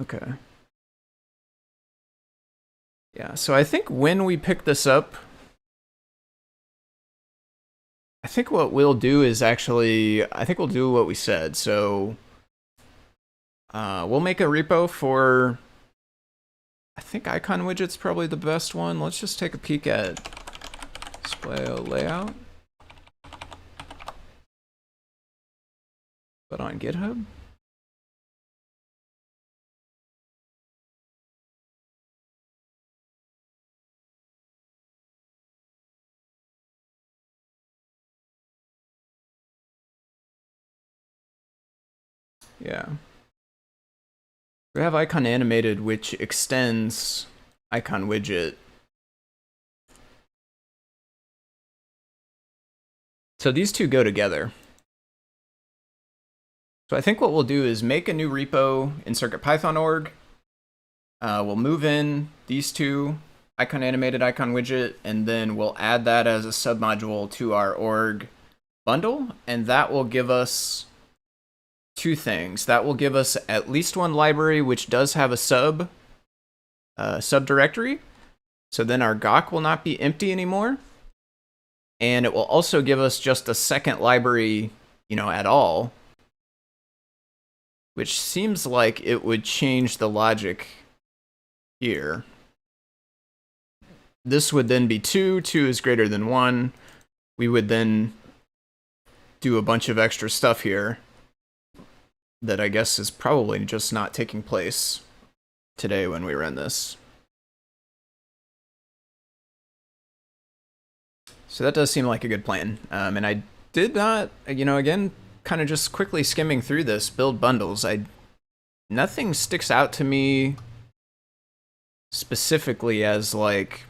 Okay. Yeah, so I think when we pick this up, I think what we'll do is actually, I think we'll do what we said. So we'll make a repo for, I think icon widget's probably the best one. Let's just take a peek at display layout. But on GitHub. Yeah. We have icon animated, which extends icon widget. So these two go together. So I think what we'll do is make a new repo in CircuitPython org. We'll move in these two, icon animated, icon widget, and then we'll add that as a submodule to our org bundle, and that will give us two things. That will give us at least one library which does have a subdirectory. So then our gawk will not be empty anymore. And it will also give us just a second library, at all. which seems like it would change the logic here. This would then be 2. 2 is greater than 1. We would then do a bunch of extra stuff here that I guess is probably just not taking place today when we run this. So that does seem like a good plan. And I did not, again, kind of just quickly skimming through this, build bundles. Nothing sticks out to me specifically as like,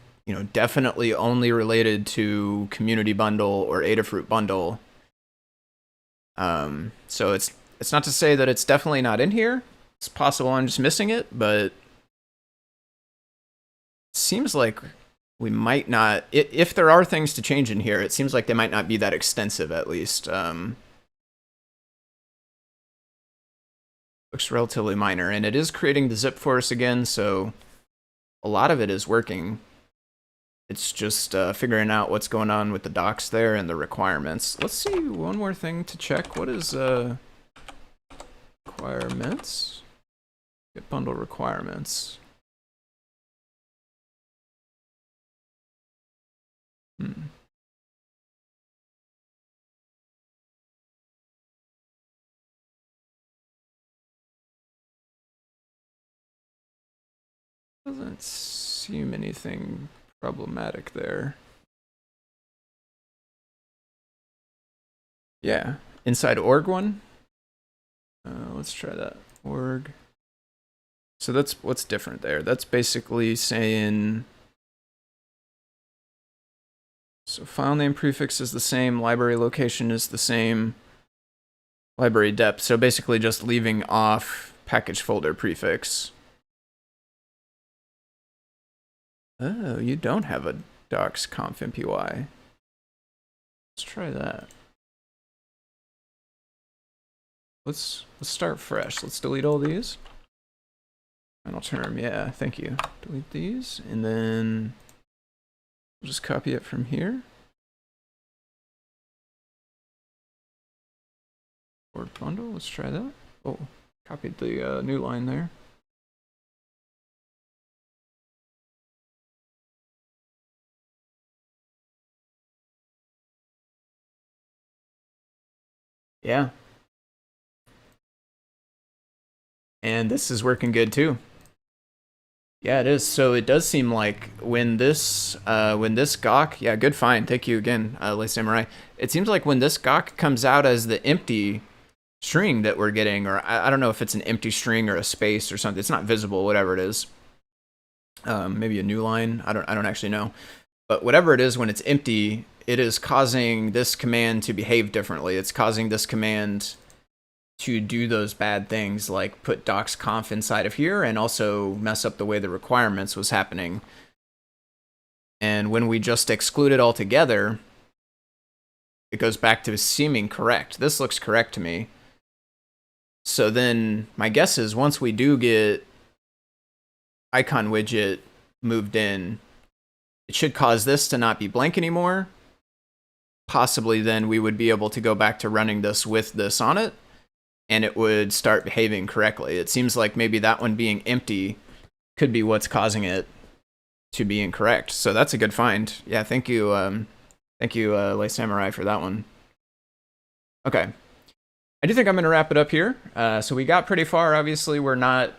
definitely only related to community bundle or Adafruit bundle. So it's not to say that it's definitely not in here. It's possible I'm just missing it, but it seems like we might not, if there are things to change in here, it seems like they might not be that extensive at least. Looks relatively minor, and it is creating the zip for us again, so a lot of it is working. It's just figuring out what's going on with the docs there and the requirements. Let's see, one more thing to check. What is requirements? Git bundle requirements. Doesn't seem anything problematic there. Yeah, inside org one. Let's try that. Org. So that's what's different there. That's basically saying, so file name prefix is the same, library location is the same, library depth. So basically just leaving off package folder prefix. Oh, you don't have a docs conf mpy. Let's try that. Let's start fresh. Let's delete all these. Final term, yeah, thank you. Delete these, and then we'll just copy it from here. Org bundle, let's try that. Oh, copied the new line there. Yeah. And this is working good too. Yeah, it is. So it does seem like when this gawk, yeah, good find. Thank you again, Lay Samurai. It seems like when this gawk comes out as the empty string that we're getting, or I don't know if it's an empty string or a space or something. It's not visible, whatever it is. Maybe a new line. I don't actually know. But whatever it is, when it's empty, it is causing this command to behave differently. It's causing this command to do those bad things like put docs.conf inside of here and also mess up the way the requirements was happening. And when we just exclude it altogether, it goes back to seeming correct. This looks correct to me. So then my guess is once we do get icon widget moved in, it should cause this to not be blank anymore. Possibly then we would be able to go back to running this with this on it, and it would start behaving correctly. It seems like maybe that one being empty could be what's causing it to be incorrect. So that's a good find. Yeah, thank you, Lay Samurai, for that one. Okay, I do think I'm going to wrap it up here. So we got pretty far. Obviously, we're not,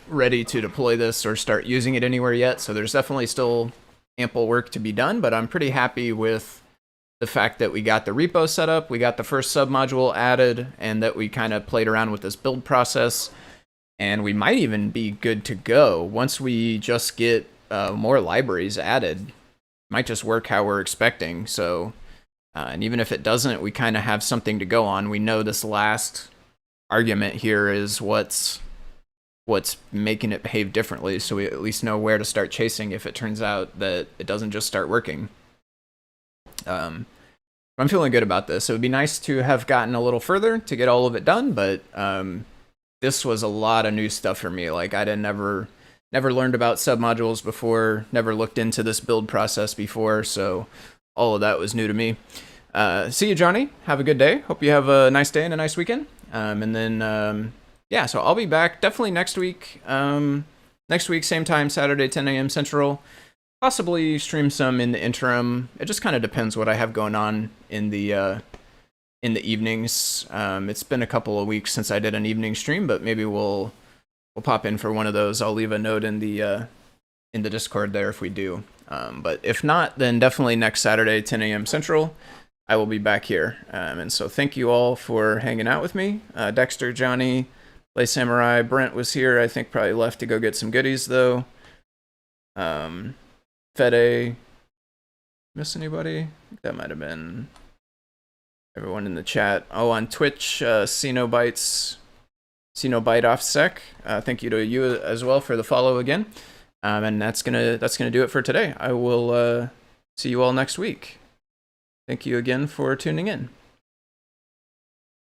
ready to deploy this or start using it anywhere yet. So there's definitely still ample work to be done, but I'm pretty happy with the fact that we got the repo set up, we got the first submodule added, and that we kind of played around with this build process. And we might even be good to go once we just get more libraries added. It might just work how we're expecting. So, and even if it doesn't, we kind of have something to go on. We know this last argument here is what's making it behave differently. So we at least know where to start chasing if it turns out that it doesn't just start working. I'm feeling good about this. It would be nice to have gotten a little further to get all of it done, but this was a lot of new stuff for me. Like I never learned about submodules before, never looked into this build process before, so all of that was new to me. See you, Johnny. Have a good day. Hope you have a nice day and a nice weekend. And then yeah, so I'll be back definitely next week. Next week, same time, Saturday, 10 a.m. Central. Possibly stream some in the interim. It just kind of depends what I have going on in the evenings. It's been a couple of weeks since I did an evening stream, but maybe we'll pop in for one of those. I'll leave a note in the Discord there if we do. But if not, then definitely next Saturday, 10 a.m. Central, I will be back here. And so thank you all for hanging out with me. Dexter, Johnny, Play Samurai, Brent was here. I think probably left to go get some goodies though. Fede, miss anybody? I think that might have been everyone in the chat. Oh, on Twitch, Cenobyte Offsec. Thank you to you as well for the follow again. And that's gonna do it for today. I will see you all next week. Thank you again for tuning in.